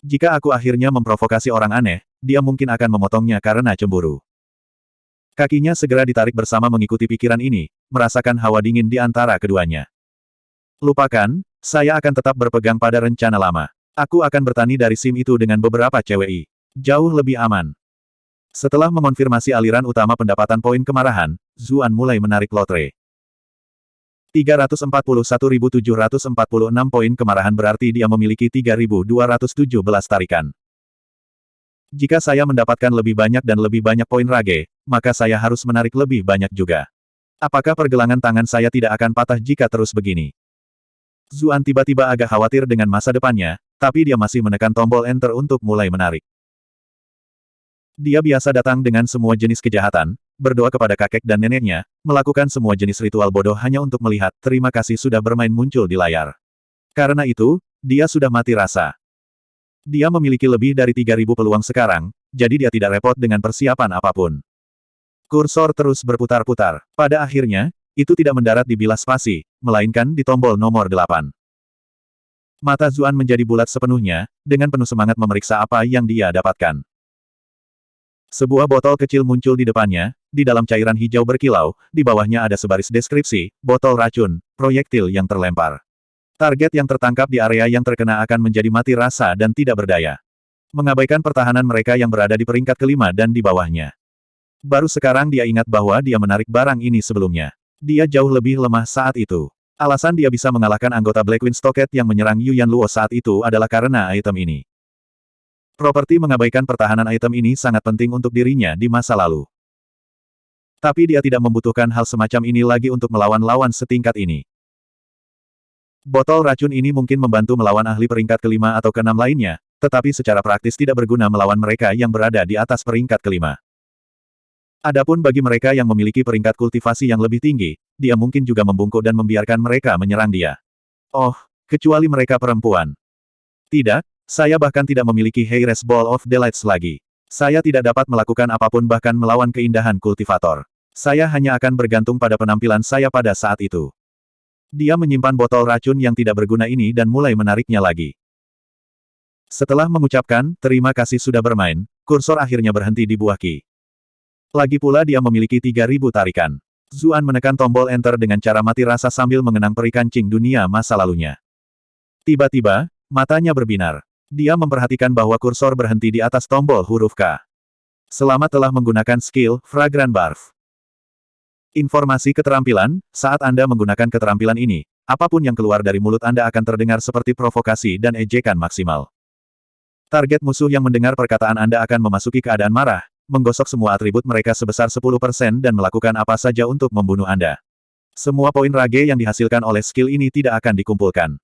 S1: Jika aku akhirnya memprovokasi orang aneh, dia mungkin akan memotongnya karena cemburu. Kakinya segera ditarik bersama mengikuti pikiran ini, merasakan hawa dingin di antara keduanya. Lupakan, saya akan tetap berpegang pada rencana lama. Aku akan bertani dari SIM itu dengan beberapa cewek. Jauh lebih aman. Setelah mengonfirmasi aliran utama pendapatan poin kemarahan, Zuan mulai menarik lotre. 341.746 poin kemarahan berarti dia memiliki 3.217 tarikan. Jika saya mendapatkan lebih banyak dan lebih banyak poin rage, maka saya harus menarik lebih banyak juga. Apakah pergelangan tangan saya tidak akan patah jika terus begini? Zuan tiba-tiba agak khawatir dengan masa depannya, tapi dia masih menekan tombol Enter untuk mulai menarik. Dia biasa datang dengan semua jenis kejahatan, berdoa kepada kakek dan neneknya, melakukan semua jenis ritual bodoh hanya untuk melihat terima kasih sudah bermain muncul di layar. Karena itu, dia sudah mati rasa. Dia memiliki lebih dari 3.000 peluang sekarang, jadi dia tidak repot dengan persiapan apapun. Kursor terus berputar-putar. Pada akhirnya, itu tidak mendarat di bilas spasi, melainkan di tombol nomor 8. Mata Zuan menjadi bulat sepenuhnya, dengan penuh semangat memeriksa apa yang dia dapatkan. Sebuah botol kecil muncul di depannya, di dalam cairan hijau berkilau, di bawahnya ada sebaris deskripsi, botol racun, proyektil yang terlempar. Target yang tertangkap di area yang terkena akan menjadi mati rasa dan tidak berdaya. Mengabaikan pertahanan mereka yang berada di peringkat kelima dan di bawahnya. Baru sekarang dia ingat bahwa dia menarik barang ini sebelumnya. Dia jauh lebih lemah saat itu. Alasan dia bisa mengalahkan anggota Blackwing Stockade yang menyerang Yu Yanluo saat itu adalah karena item ini. Properti mengabaikan pertahanan item ini sangat penting untuk dirinya di masa lalu. Tapi dia tidak membutuhkan hal semacam ini lagi untuk melawan lawan setingkat ini. Botol racun ini mungkin membantu melawan ahli peringkat kelima atau keenam lainnya, tetapi secara praktis tidak berguna melawan mereka yang berada di atas peringkat kelima. Adapun bagi mereka yang memiliki peringkat kultivasi yang lebih tinggi, dia mungkin juga membungkuk dan membiarkan mereka menyerang dia. Oh, kecuali mereka perempuan. Tidak. Saya bahkan tidak memiliki Heiress Ball of Delights lagi. Saya tidak dapat melakukan apapun bahkan melawan keindahan kultivator. Saya hanya akan bergantung pada penampilan saya pada saat itu. Dia menyimpan botol racun yang tidak berguna ini dan mulai menariknya lagi. Setelah mengucapkan, terima kasih sudah bermain, kursor akhirnya berhenti di buah ki. Lagi pula dia memiliki 3.000 tarikan. Zuan menekan tombol Enter dengan cara mati rasa sambil mengenang peri kancing dunia masa lalunya. Tiba-tiba, matanya berbinar. Dia memperhatikan bahwa kursor berhenti di atas tombol huruf K. Selamat telah menggunakan skill, Fragrant Barf. Informasi keterampilan, saat Anda menggunakan keterampilan ini, apapun yang keluar dari mulut Anda akan terdengar seperti provokasi dan ejekan maksimal. Target musuh yang mendengar perkataan Anda akan memasuki keadaan marah, menggosok semua atribut mereka sebesar 10% dan melakukan apa saja untuk membunuh Anda. Semua poin rage yang dihasilkan oleh skill ini tidak akan dikumpulkan.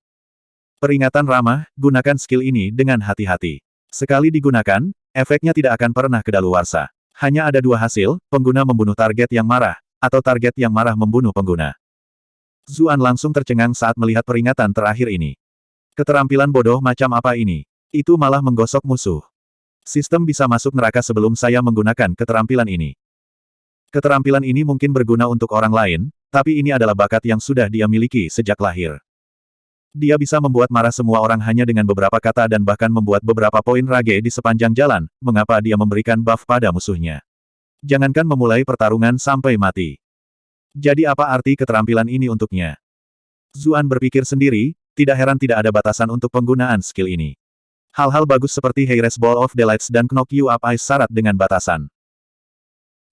S1: Peringatan ramah, gunakan skill ini dengan hati-hati. Sekali digunakan, efeknya tidak akan pernah kedaluarsa. Hanya ada dua hasil, pengguna membunuh target yang marah, atau target yang marah membunuh pengguna. Zuan langsung tercengang saat melihat peringatan terakhir ini. Keterampilan bodoh macam apa ini? Itu malah menggosok musuh. Sistem bisa masuk neraka sebelum saya menggunakan keterampilan ini. Keterampilan ini mungkin berguna untuk orang lain, tapi ini adalah bakat yang sudah dia miliki sejak lahir. Dia bisa membuat marah semua orang hanya dengan beberapa kata dan bahkan membuat beberapa poin rage di sepanjang jalan. Mengapa dia memberikan buff pada musuhnya? Jangankan memulai pertarungan sampai mati. Jadi apa arti keterampilan ini untuknya? Zuan berpikir sendiri, tidak heran tidak ada batasan untuk penggunaan skill ini. Hal-hal bagus seperti Heiress Ball of Delights dan Knock You Up Ice syarat dengan batasan.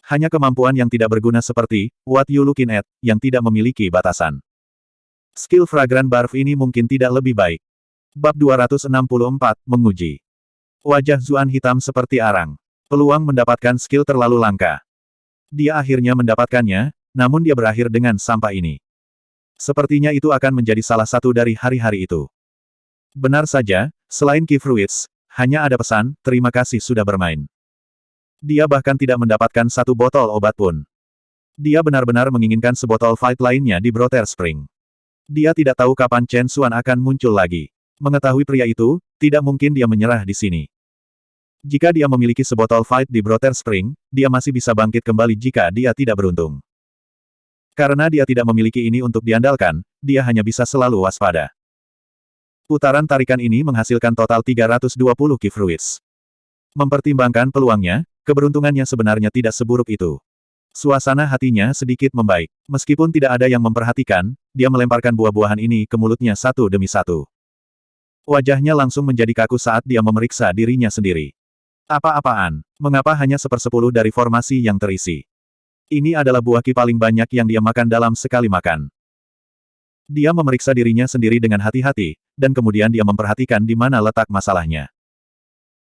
S1: Hanya kemampuan yang tidak berguna seperti What You Looking At, yang tidak memiliki batasan. Skill Fragrant Barf ini mungkin tidak lebih baik. Bab 264, menguji. Wajah Zuan hitam seperti arang. Peluang mendapatkan skill terlalu langka. Dia akhirnya mendapatkannya, namun dia berakhir dengan sampah ini. Sepertinya itu akan menjadi salah satu dari hari-hari itu. Benar saja, selain Key Fruits, hanya ada pesan, terima kasih sudah bermain. Dia bahkan tidak mendapatkan satu botol obat pun. Dia benar-benar menginginkan sebotol fight lainnya di Brother Spring. Dia tidak tahu kapan Chen Xuan akan muncul lagi. Mengetahui pria itu, tidak mungkin dia menyerah di sini. Jika dia memiliki sebotol fight di Brother Spring, dia masih bisa bangkit kembali jika dia tidak beruntung. Karena dia tidak memiliki ini untuk diandalkan, dia hanya bisa selalu waspada. Putaran tarikan ini menghasilkan total 320 Key Fruits. Mempertimbangkan peluangnya, keberuntungannya sebenarnya tidak seburuk itu. Suasana hatinya sedikit membaik. Meskipun tidak ada yang memperhatikan, dia melemparkan buah-buahan ini ke mulutnya satu demi satu. Wajahnya langsung menjadi kaku saat dia memeriksa dirinya sendiri. Apa-apaan? Mengapa hanya 1/10 dari formasi yang terisi? Ini adalah buah ki paling banyak yang dia makan dalam sekali makan. Dia memeriksa dirinya sendiri dengan hati-hati, dan kemudian dia memperhatikan di mana letak masalahnya.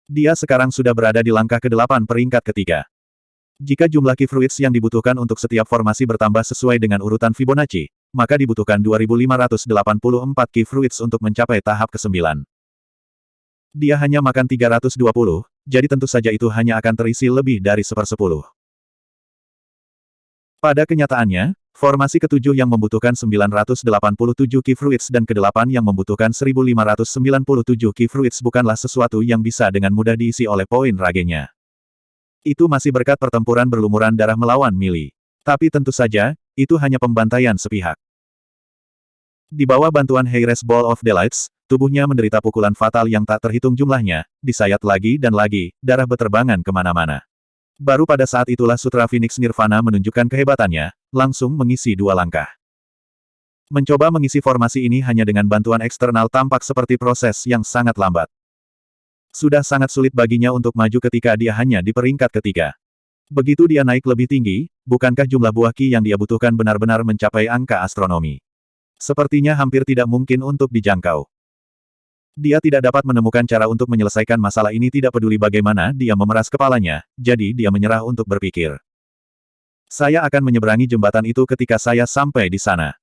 S1: Dia sekarang sudah berada di langkah ke-8 peringkat ketiga. Jika jumlah Key Fruits yang dibutuhkan untuk setiap formasi bertambah sesuai dengan urutan Fibonacci, maka dibutuhkan 2584 Key Fruits untuk mencapai tahap ke-9. Dia hanya makan 320, jadi tentu saja itu hanya akan terisi lebih dari 1/10. Pada kenyataannya, formasi ke-7 yang membutuhkan 987 Key Fruits dan ke-8 yang membutuhkan 1597 Key Fruits bukanlah sesuatu yang bisa dengan mudah diisi oleh poin ragenya. Itu masih berkat pertempuran berlumuran darah melawan Mili. Tapi tentu saja, itu hanya pembantaian sepihak. Di bawah bantuan Heiress Ball of Delights, tubuhnya menderita pukulan fatal yang tak terhitung jumlahnya, disayat lagi dan lagi, darah beterbangan kemana-mana. Baru pada saat itulah Sutra Phoenix Nirvana menunjukkan kehebatannya, langsung mengisi 2 langkah. Mencoba mengisi formasi ini hanya dengan bantuan eksternal tampak seperti proses yang sangat lambat. Sudah sangat sulit baginya untuk maju ketika dia hanya di peringkat ketiga. Begitu dia naik lebih tinggi, bukankah jumlah buah ki yang dia butuhkan benar-benar mencapai angka astronomi? Sepertinya hampir tidak mungkin untuk dijangkau. Dia tidak dapat menemukan cara untuk menyelesaikan masalah ini tidak peduli bagaimana dia memeras kepalanya, jadi dia menyerah untuk berpikir. Saya akan menyeberangi jembatan itu ketika saya sampai di sana.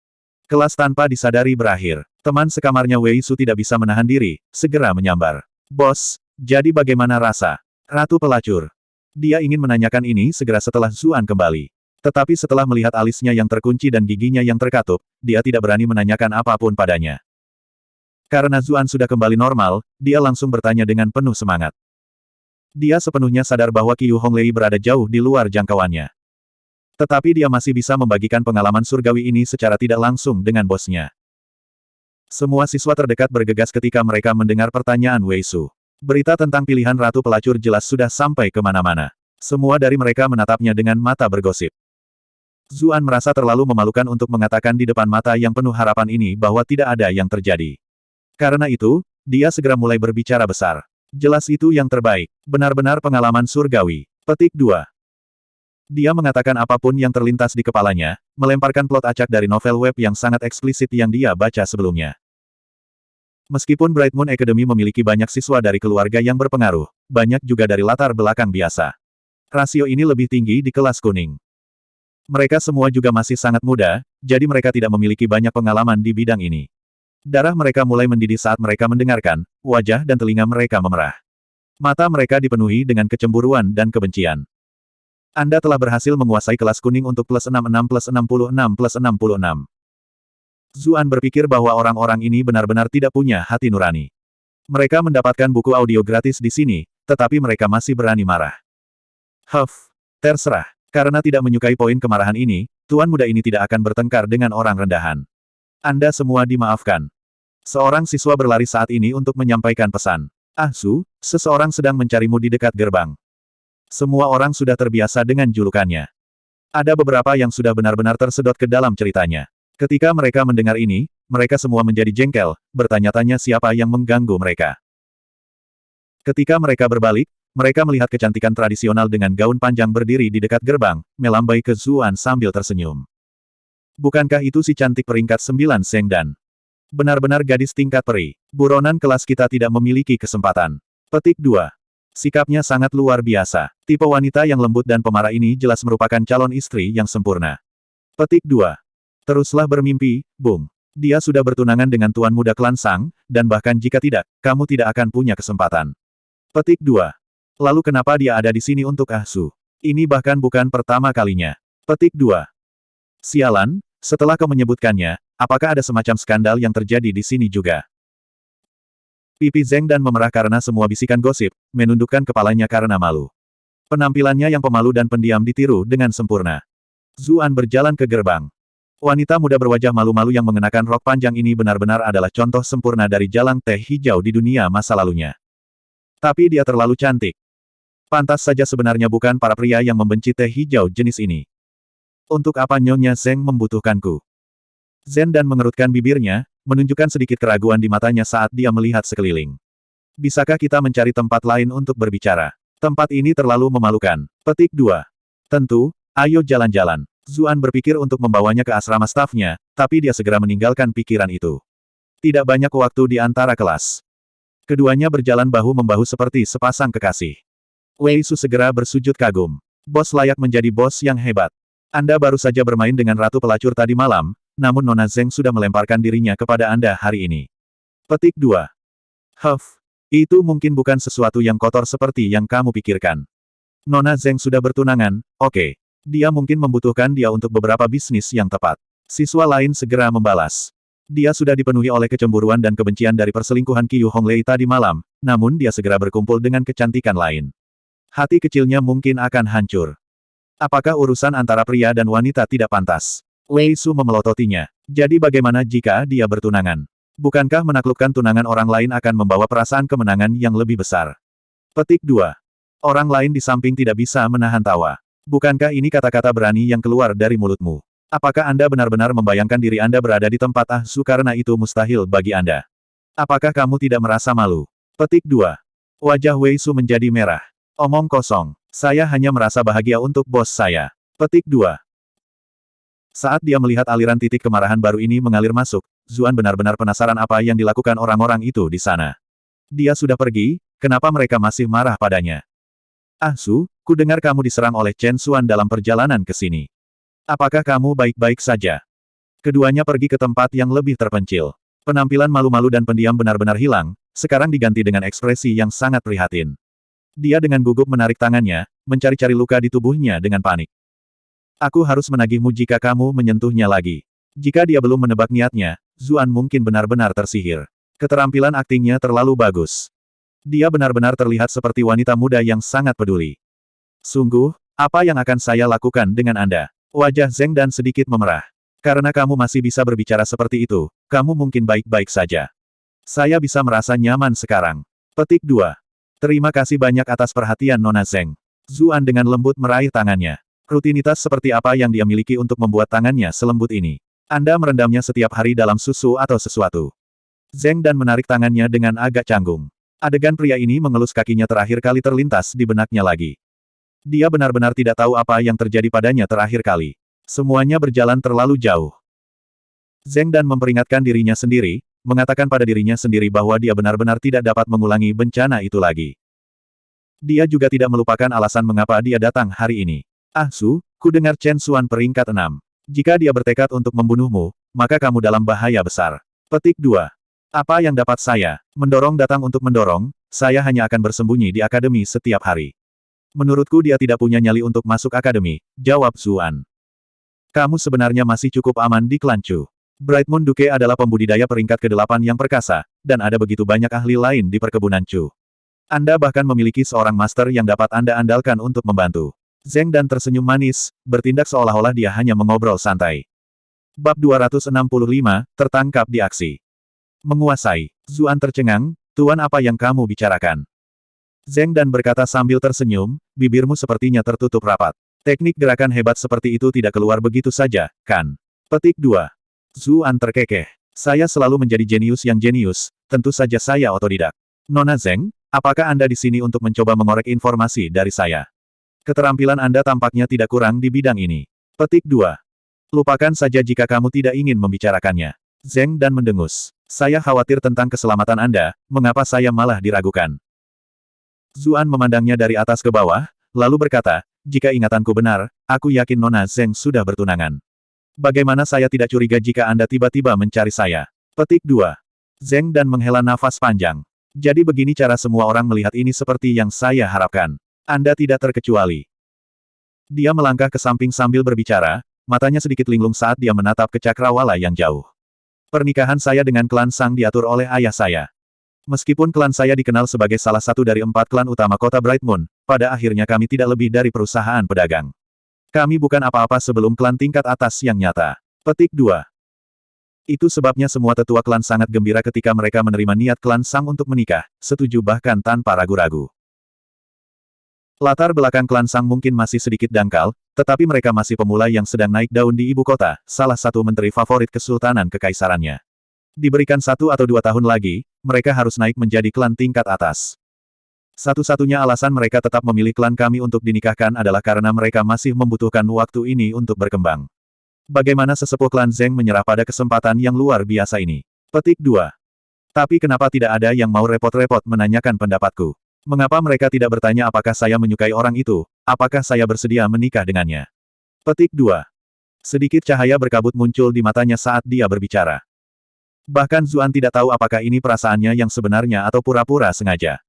S1: Kelas tanpa disadari berakhir. Teman sekamarnya Wei Su tidak bisa menahan diri, segera menyambar. Bos, jadi bagaimana rasa? Ratu pelacur. Dia ingin menanyakan ini segera setelah Zuan kembali. Tetapi setelah melihat alisnya yang terkunci dan giginya yang terkatup, dia tidak berani menanyakan apapun padanya. Karena Zuan sudah kembali normal, dia langsung bertanya dengan penuh semangat. Dia sepenuhnya sadar bahwa Qiu Honglei berada jauh di luar jangkauannya. Tetapi dia masih bisa membagikan pengalaman surgawi ini secara tidak langsung dengan bosnya. Semua siswa terdekat bergegas ketika mereka mendengar pertanyaan Wei Su. Berita tentang pilihan Ratu Pelacur jelas sudah sampai kemana-mana. Semua dari mereka menatapnya dengan mata bergosip. Zuan merasa terlalu memalukan untuk mengatakan di depan mata yang penuh harapan ini bahwa tidak ada yang terjadi. Karena itu, dia segera mulai berbicara besar. Jelas itu yang terbaik. Benar-benar pengalaman surgawi. Petik 2. Dia mengatakan apapun yang terlintas di kepalanya, melemparkan plot acak dari novel web yang sangat eksplisit yang dia baca sebelumnya. Meskipun Bright Moon Academy memiliki banyak siswa dari keluarga yang berpengaruh, banyak juga dari latar belakang biasa. Rasio ini lebih tinggi di kelas kuning. Mereka semua juga masih sangat muda, jadi mereka tidak memiliki banyak pengalaman di bidang ini. Darah mereka mulai mendidih saat mereka mendengarkan, wajah dan telinga mereka memerah. Mata mereka dipenuhi dengan kecemburuan dan kebencian. Anda telah berhasil menguasai kelas kuning untuk +66 +66 +66. Zuan berpikir bahwa orang-orang ini benar-benar tidak punya hati nurani. Mereka mendapatkan buku audio gratis di sini, tetapi mereka masih berani marah. Terserah. Karena tidak menyukai poin kemarahan ini, tuan muda ini tidak akan bertengkar dengan orang rendahan. Anda semua dimaafkan. Seorang siswa berlari saat ini untuk menyampaikan pesan. Su, seseorang sedang mencarimu di dekat gerbang. Semua orang sudah terbiasa dengan julukannya. Ada beberapa yang sudah benar-benar tersedot ke dalam ceritanya. Ketika mereka mendengar ini, mereka semua menjadi jengkel, bertanya-tanya siapa yang mengganggu mereka. Ketika mereka berbalik, mereka melihat kecantikan tradisional dengan gaun panjang berdiri di dekat gerbang, melambai ke Zuan sambil tersenyum. Bukankah itu si cantik peringkat 9 Zhengdan? Benar-benar gadis tingkat peri. Buronan kelas kita tidak memiliki kesempatan. Petik 2. Sikapnya sangat luar biasa. Tipe wanita yang lembut dan pemarah ini jelas merupakan calon istri yang sempurna. Petik 2. Teruslah bermimpi, Bung. Dia sudah bertunangan dengan tuan muda klan Sang, dan bahkan jika tidak, kamu tidak akan punya kesempatan. Petik 2. Lalu kenapa dia ada di sini untuk Su? Ini bahkan bukan pertama kalinya. Petik 2. Sialan, setelah kau menyebutkannya, apakah ada semacam skandal yang terjadi di sini juga? Pipi Zhengdan memerah karena semua bisikan gosip, menundukkan kepalanya karena malu. Penampilannya yang pemalu dan pendiam ditiru dengan sempurna. Zuan berjalan ke gerbang. Wanita muda berwajah malu-malu yang mengenakan rok panjang ini benar-benar adalah contoh sempurna dari jalang teh hijau di dunia masa lalunya. Tapi dia terlalu cantik. Pantas saja sebenarnya bukan para pria yang membenci teh hijau jenis ini. Untuk apa Nyonya Zheng membutuhkanku? Zhengdan mengerutkan bibirnya, menunjukkan sedikit keraguan di matanya saat dia melihat sekeliling. Bisakah kita mencari tempat lain untuk berbicara? Tempat ini terlalu memalukan. Petik 2. Tentu, ayo jalan-jalan. Zuan berpikir untuk membawanya ke asrama stafnya, tapi dia segera meninggalkan pikiran itu. Tidak banyak waktu di antara kelas. Keduanya berjalan bahu-membahu seperti sepasang kekasih. Wei Su segera bersujud kagum. Bos layak menjadi bos yang hebat. Anda baru saja bermain dengan ratu pelacur tadi malam, namun Nona Zheng sudah melemparkan dirinya kepada Anda hari ini. Petik 2. Itu mungkin bukan sesuatu yang kotor seperti yang kamu pikirkan. Nona Zheng sudah bertunangan, oke. Dia mungkin membutuhkan dia untuk beberapa bisnis yang tepat. Siswa lain segera membalas. Dia sudah dipenuhi oleh kecemburuan dan kebencian dari perselingkuhan Qiu Honglei tadi malam, namun dia segera berkumpul dengan kecantikan lain. Hati kecilnya mungkin akan hancur. Apakah urusan antara pria dan wanita tidak pantas? Wei Su memelototinya. Jadi bagaimana jika dia bertunangan? Bukankah menaklukkan tunangan orang lain akan membawa perasaan kemenangan yang lebih besar? Petik 2. Orang lain di samping tidak bisa menahan tawa. Bukankah ini kata-kata berani yang keluar dari mulutmu? Apakah Anda benar-benar membayangkan diri Anda berada di tempat Su karena itu mustahil bagi Anda? Apakah kamu tidak merasa malu? Petik 2. Wajah Wei Su menjadi merah. Omong kosong. Saya hanya merasa bahagia untuk bos saya. Petik 2. Saat dia melihat aliran titik kemarahan baru ini mengalir masuk, Zuan benar-benar penasaran apa yang dilakukan orang-orang itu di sana. Dia sudah pergi, kenapa mereka masih marah padanya? Su, ku dengar kamu diserang oleh Chen Xuan dalam perjalanan ke sini. Apakah kamu baik-baik saja? Keduanya pergi ke tempat yang lebih terpencil. Penampilan malu-malu dan pendiam benar-benar hilang, sekarang diganti dengan ekspresi yang sangat prihatin. Dia dengan gugup menarik tangannya, mencari-cari luka di tubuhnya dengan panik. Aku harus menagihmu jika kamu menyentuhnya lagi. Jika dia belum menebak niatnya, Zuan mungkin benar-benar tersihir. Keterampilan aktingnya terlalu bagus. Dia benar-benar terlihat seperti wanita muda yang sangat peduli. Sungguh, apa yang akan saya lakukan dengan Anda? Wajah Zhengdan sedikit memerah. Karena kamu masih bisa berbicara seperti itu, kamu mungkin baik-baik saja. Saya bisa merasa nyaman sekarang. Petik 2. Terima kasih banyak atas perhatian Nona Zheng. Zuan dengan lembut meraih tangannya. Rutinitas seperti apa yang dia miliki untuk membuat tangannya selembut ini? Anda merendamnya setiap hari dalam susu atau sesuatu? Zhengdan menarik tangannya dengan agak canggung. Adegan pria ini mengelus kakinya terakhir kali terlintas di benaknya lagi. Dia benar-benar tidak tahu apa yang terjadi padanya terakhir kali. Semuanya berjalan terlalu jauh. Zhengdan memperingatkan dirinya sendiri, mengatakan pada dirinya sendiri bahwa dia benar-benar tidak dapat mengulangi bencana itu lagi. Dia juga tidak melupakan alasan mengapa dia datang hari ini. Su, ku dengar Chen Xuan peringkat 6. Jika dia bertekad untuk membunuhmu, maka kamu dalam bahaya besar. Petik 2. Apa yang dapat saya? Mendorong datang untuk mendorong, saya hanya akan bersembunyi di akademi setiap hari. Menurutku dia tidak punya nyali untuk masuk akademi, jawab Zuan. Kamu sebenarnya masih cukup aman di klan Chu. Brightmoon Duke adalah pembudidaya peringkat ke-8 yang perkasa, dan ada begitu banyak ahli lain di perkebunan Chu. Anda bahkan memiliki seorang master yang dapat Anda andalkan untuk membantu. Zheng Dan tersenyum manis, bertindak seolah-olah dia hanya mengobrol santai. Bab 265, tertangkap di aksi. Menguasai. Zuan tercengang, Tuan apa yang kamu bicarakan? Zheng Dan berkata sambil tersenyum, bibirmu sepertinya tertutup rapat. Teknik gerakan hebat seperti itu tidak keluar begitu saja, kan? Petik 2. Zuan terkekeh. Saya selalu menjadi jenius yang jenius, tentu saja saya otodidak. Nona Zheng, apakah Anda di sini untuk mencoba mengorek informasi dari saya? Keterampilan Anda tampaknya tidak kurang di bidang ini. Petik 2. Lupakan saja jika kamu tidak ingin membicarakannya. Zheng Dan mendengus. Saya khawatir tentang keselamatan Anda, mengapa saya malah diragukan? Zuan memandangnya dari atas ke bawah, lalu berkata, jika ingatanku benar, aku yakin Nona Zheng sudah bertunangan. Bagaimana saya tidak curiga jika Anda tiba-tiba mencari saya? Petik 2. Zheng Dan menghela nafas panjang. Jadi begini cara semua orang melihat ini seperti yang saya harapkan. Anda tidak terkecuali. Dia melangkah ke samping sambil berbicara, matanya sedikit linglung saat dia menatap ke cakrawala yang jauh. Pernikahan saya dengan klan Sang diatur oleh ayah saya. Meskipun klan saya dikenal sebagai salah satu dari 4 klan utama kota Brightmoon, pada akhirnya kami tidak lebih dari perusahaan pedagang. Kami bukan apa-apa sebelum klan tingkat atas yang nyata. Petik 2. Itu sebabnya semua tetua klan sangat gembira ketika mereka menerima niat klan Sang untuk menikah, setuju bahkan tanpa ragu-ragu. Latar belakang klan Sang mungkin masih sedikit dangkal, tetapi mereka masih pemula yang sedang naik daun di ibu kota, salah satu menteri favorit Kesultanan Kekaisarannya. Diberikan 1 atau 2 tahun lagi, mereka harus naik menjadi klan tingkat atas. Satu-satunya alasan mereka tetap memilih klan kami untuk dinikahkan adalah karena mereka masih membutuhkan waktu ini untuk berkembang. Bagaimana sesepuh klan Zheng menyerah pada kesempatan yang luar biasa ini? Petik 2. Tapi kenapa tidak ada yang mau repot-repot menanyakan pendapatku? Mengapa mereka tidak bertanya apakah saya menyukai orang itu, apakah saya bersedia menikah dengannya? Petik 2. Sedikit cahaya berkabut muncul di matanya saat dia berbicara. Bahkan Zuan tidak tahu apakah ini perasaannya yang sebenarnya atau pura-pura sengaja.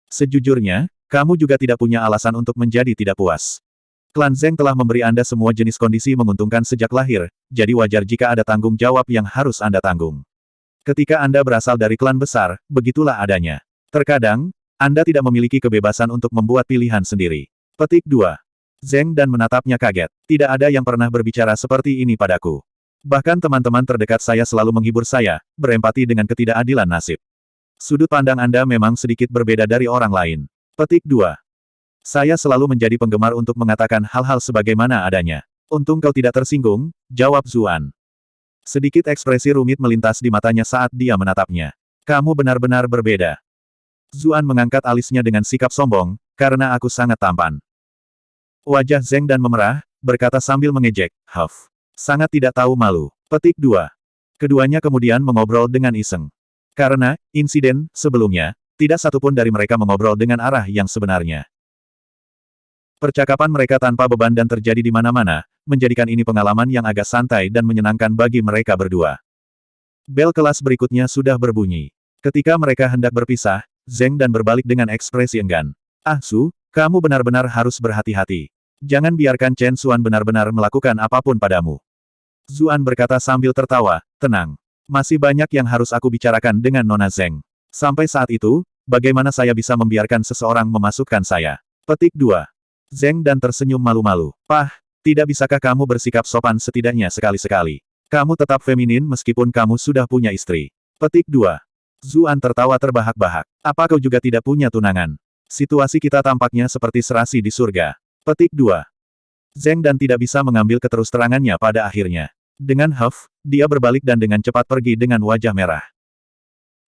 S1: Sejujurnya, kamu juga tidak punya alasan untuk menjadi tidak puas. Klan Zheng telah memberi Anda semua jenis kondisi menguntungkan sejak lahir, jadi wajar jika ada tanggung jawab yang harus Anda tanggung. Ketika Anda berasal dari klan besar, begitulah adanya. Terkadang, Anda tidak memiliki kebebasan untuk membuat pilihan sendiri. Petik 2. Zheng Dan menatapnya kaget. Tidak ada yang pernah berbicara seperti ini padaku. Bahkan teman-teman terdekat saya selalu menghibur saya, berempati dengan ketidakadilan nasib. Sudut pandang Anda memang sedikit berbeda dari orang lain. Petik 2. Saya selalu menjadi penggemar untuk mengatakan hal-hal sebagaimana adanya. Untung kau tidak tersinggung, jawab Zuan. Sedikit ekspresi rumit melintas di matanya saat dia menatapnya. Kamu benar-benar berbeda. Zuan mengangkat alisnya dengan sikap sombong, karena aku sangat tampan. Wajah Zheng Dan memerah, berkata sambil mengejek, Huff. Sangat tidak tahu malu. Petik 2. Keduanya kemudian mengobrol dengan iseng. Karena, insiden, sebelumnya, tidak satupun dari mereka mengobrol dengan arah yang sebenarnya. Percakapan mereka tanpa beban dan terjadi di mana-mana, menjadikan ini pengalaman yang agak santai dan menyenangkan bagi mereka berdua. Bel kelas berikutnya sudah berbunyi. Ketika mereka hendak berpisah, Zheng Dan berbalik dengan ekspresi enggan. Ah Su, kamu benar-benar harus berhati-hati. Jangan biarkan Chen Xuan benar-benar melakukan apapun padamu. Zuan berkata sambil tertawa, tenang. Masih banyak yang harus aku bicarakan dengan Nona Zheng. Sampai saat itu, bagaimana saya bisa membiarkan seseorang memasukkan saya? Petik 2. Zheng Dan tersenyum malu-malu. Pah, tidak bisakah kamu bersikap sopan setidaknya sekali-sekali? Kamu tetap feminin meskipun kamu sudah punya istri. Petik 2. Zuan tertawa terbahak-bahak. Apa kau juga tidak punya tunangan? Situasi kita tampaknya seperti serasi di surga. Petik 2. Zheng Dan tidak bisa mengambil keterus-terangannya pada akhirnya. Dengan huff, dia berbalik dan dengan cepat pergi dengan wajah merah.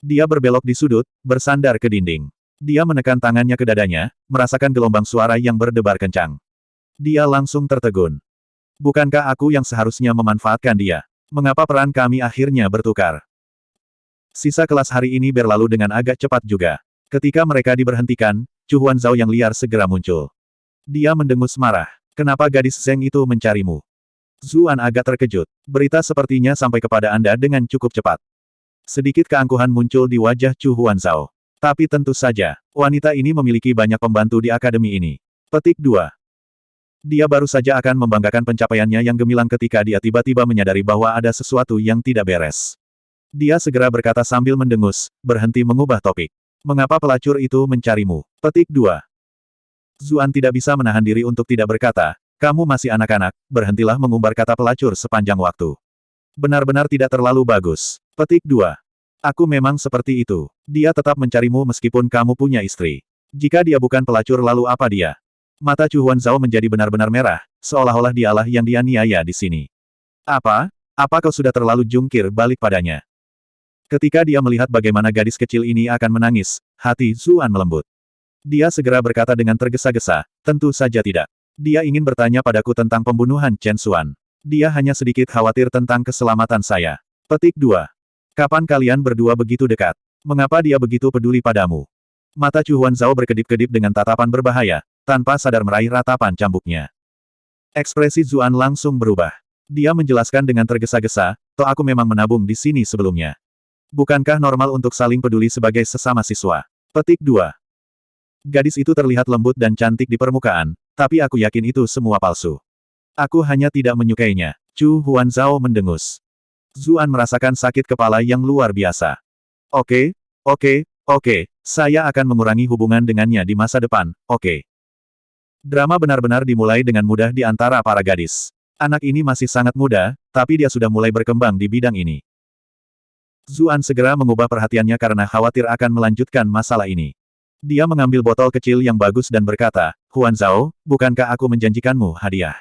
S1: Dia berbelok di sudut, bersandar ke dinding. Dia menekan tangannya ke dadanya, merasakan gelombang suara yang berdebar kencang. Dia langsung tertegun. Bukankah aku yang seharusnya memanfaatkan dia? Mengapa peran kami akhirnya bertukar? Sisa kelas hari ini berlalu dengan agak cepat juga. Ketika mereka diberhentikan, Chu Huanzhao yang liar segera muncul. Dia mendengus marah. Kenapa gadis Zheng itu mencarimu? Zuan agak terkejut. Berita sepertinya sampai kepada Anda dengan cukup cepat. Sedikit keangkuhan muncul di wajah Chu Huanzhao. Tapi tentu saja, wanita ini memiliki banyak pembantu di akademi ini. Petik 2. Dia baru saja akan membanggakan pencapaiannya yang gemilang ketika dia tiba-tiba menyadari bahwa ada sesuatu yang tidak beres. Dia segera berkata sambil mendengus, berhenti mengubah topik. Mengapa pelacur itu mencarimu? Petik 2. Zuan tidak bisa menahan diri untuk tidak berkata, kamu masih anak-anak, berhentilah mengumbar kata pelacur sepanjang waktu. Benar-benar tidak terlalu bagus. Petik 2. Aku memang seperti itu. Dia tetap mencarimu meskipun kamu punya istri. Jika dia bukan pelacur lalu apa dia? Mata Chu Huanzhao menjadi benar-benar merah, seolah-olah dialah yang dianiaya di sini. Apa? Apa kau sudah terlalu jungkir balik padanya? Ketika dia melihat bagaimana gadis kecil ini akan menangis, hati Zuan melembut. Dia segera berkata dengan tergesa-gesa, tentu saja tidak. Dia ingin bertanya padaku tentang pembunuhan Chen Xuan. Dia hanya sedikit khawatir tentang keselamatan saya. Petik 2. Kapan kalian berdua begitu dekat? Mengapa dia begitu peduli padamu? Mata Chu Huanzhao berkedip-kedip dengan tatapan berbahaya, tanpa sadar meraih ratapan cambuknya. Ekspresi Zuan langsung berubah. Dia menjelaskan dengan tergesa-gesa, toh aku memang menabung di sini sebelumnya. Bukankah normal untuk saling peduli sebagai sesama siswa? Petik 2. Gadis itu terlihat lembut dan cantik di permukaan, tapi aku yakin itu semua palsu. Aku hanya tidak menyukainya. Chu Huanzhao mendengus. Zuan merasakan sakit kepala yang luar biasa. Oke, saya akan mengurangi hubungan dengannya di masa depan, oke. Drama benar-benar dimulai dengan mudah di antara para gadis. Anak ini masih sangat muda, tapi dia sudah mulai berkembang di bidang ini. Zuan segera mengubah perhatiannya karena khawatir akan melanjutkan masalah ini. Dia mengambil botol kecil yang bagus dan berkata, Huanzhao, bukankah aku menjanjikanmu hadiah?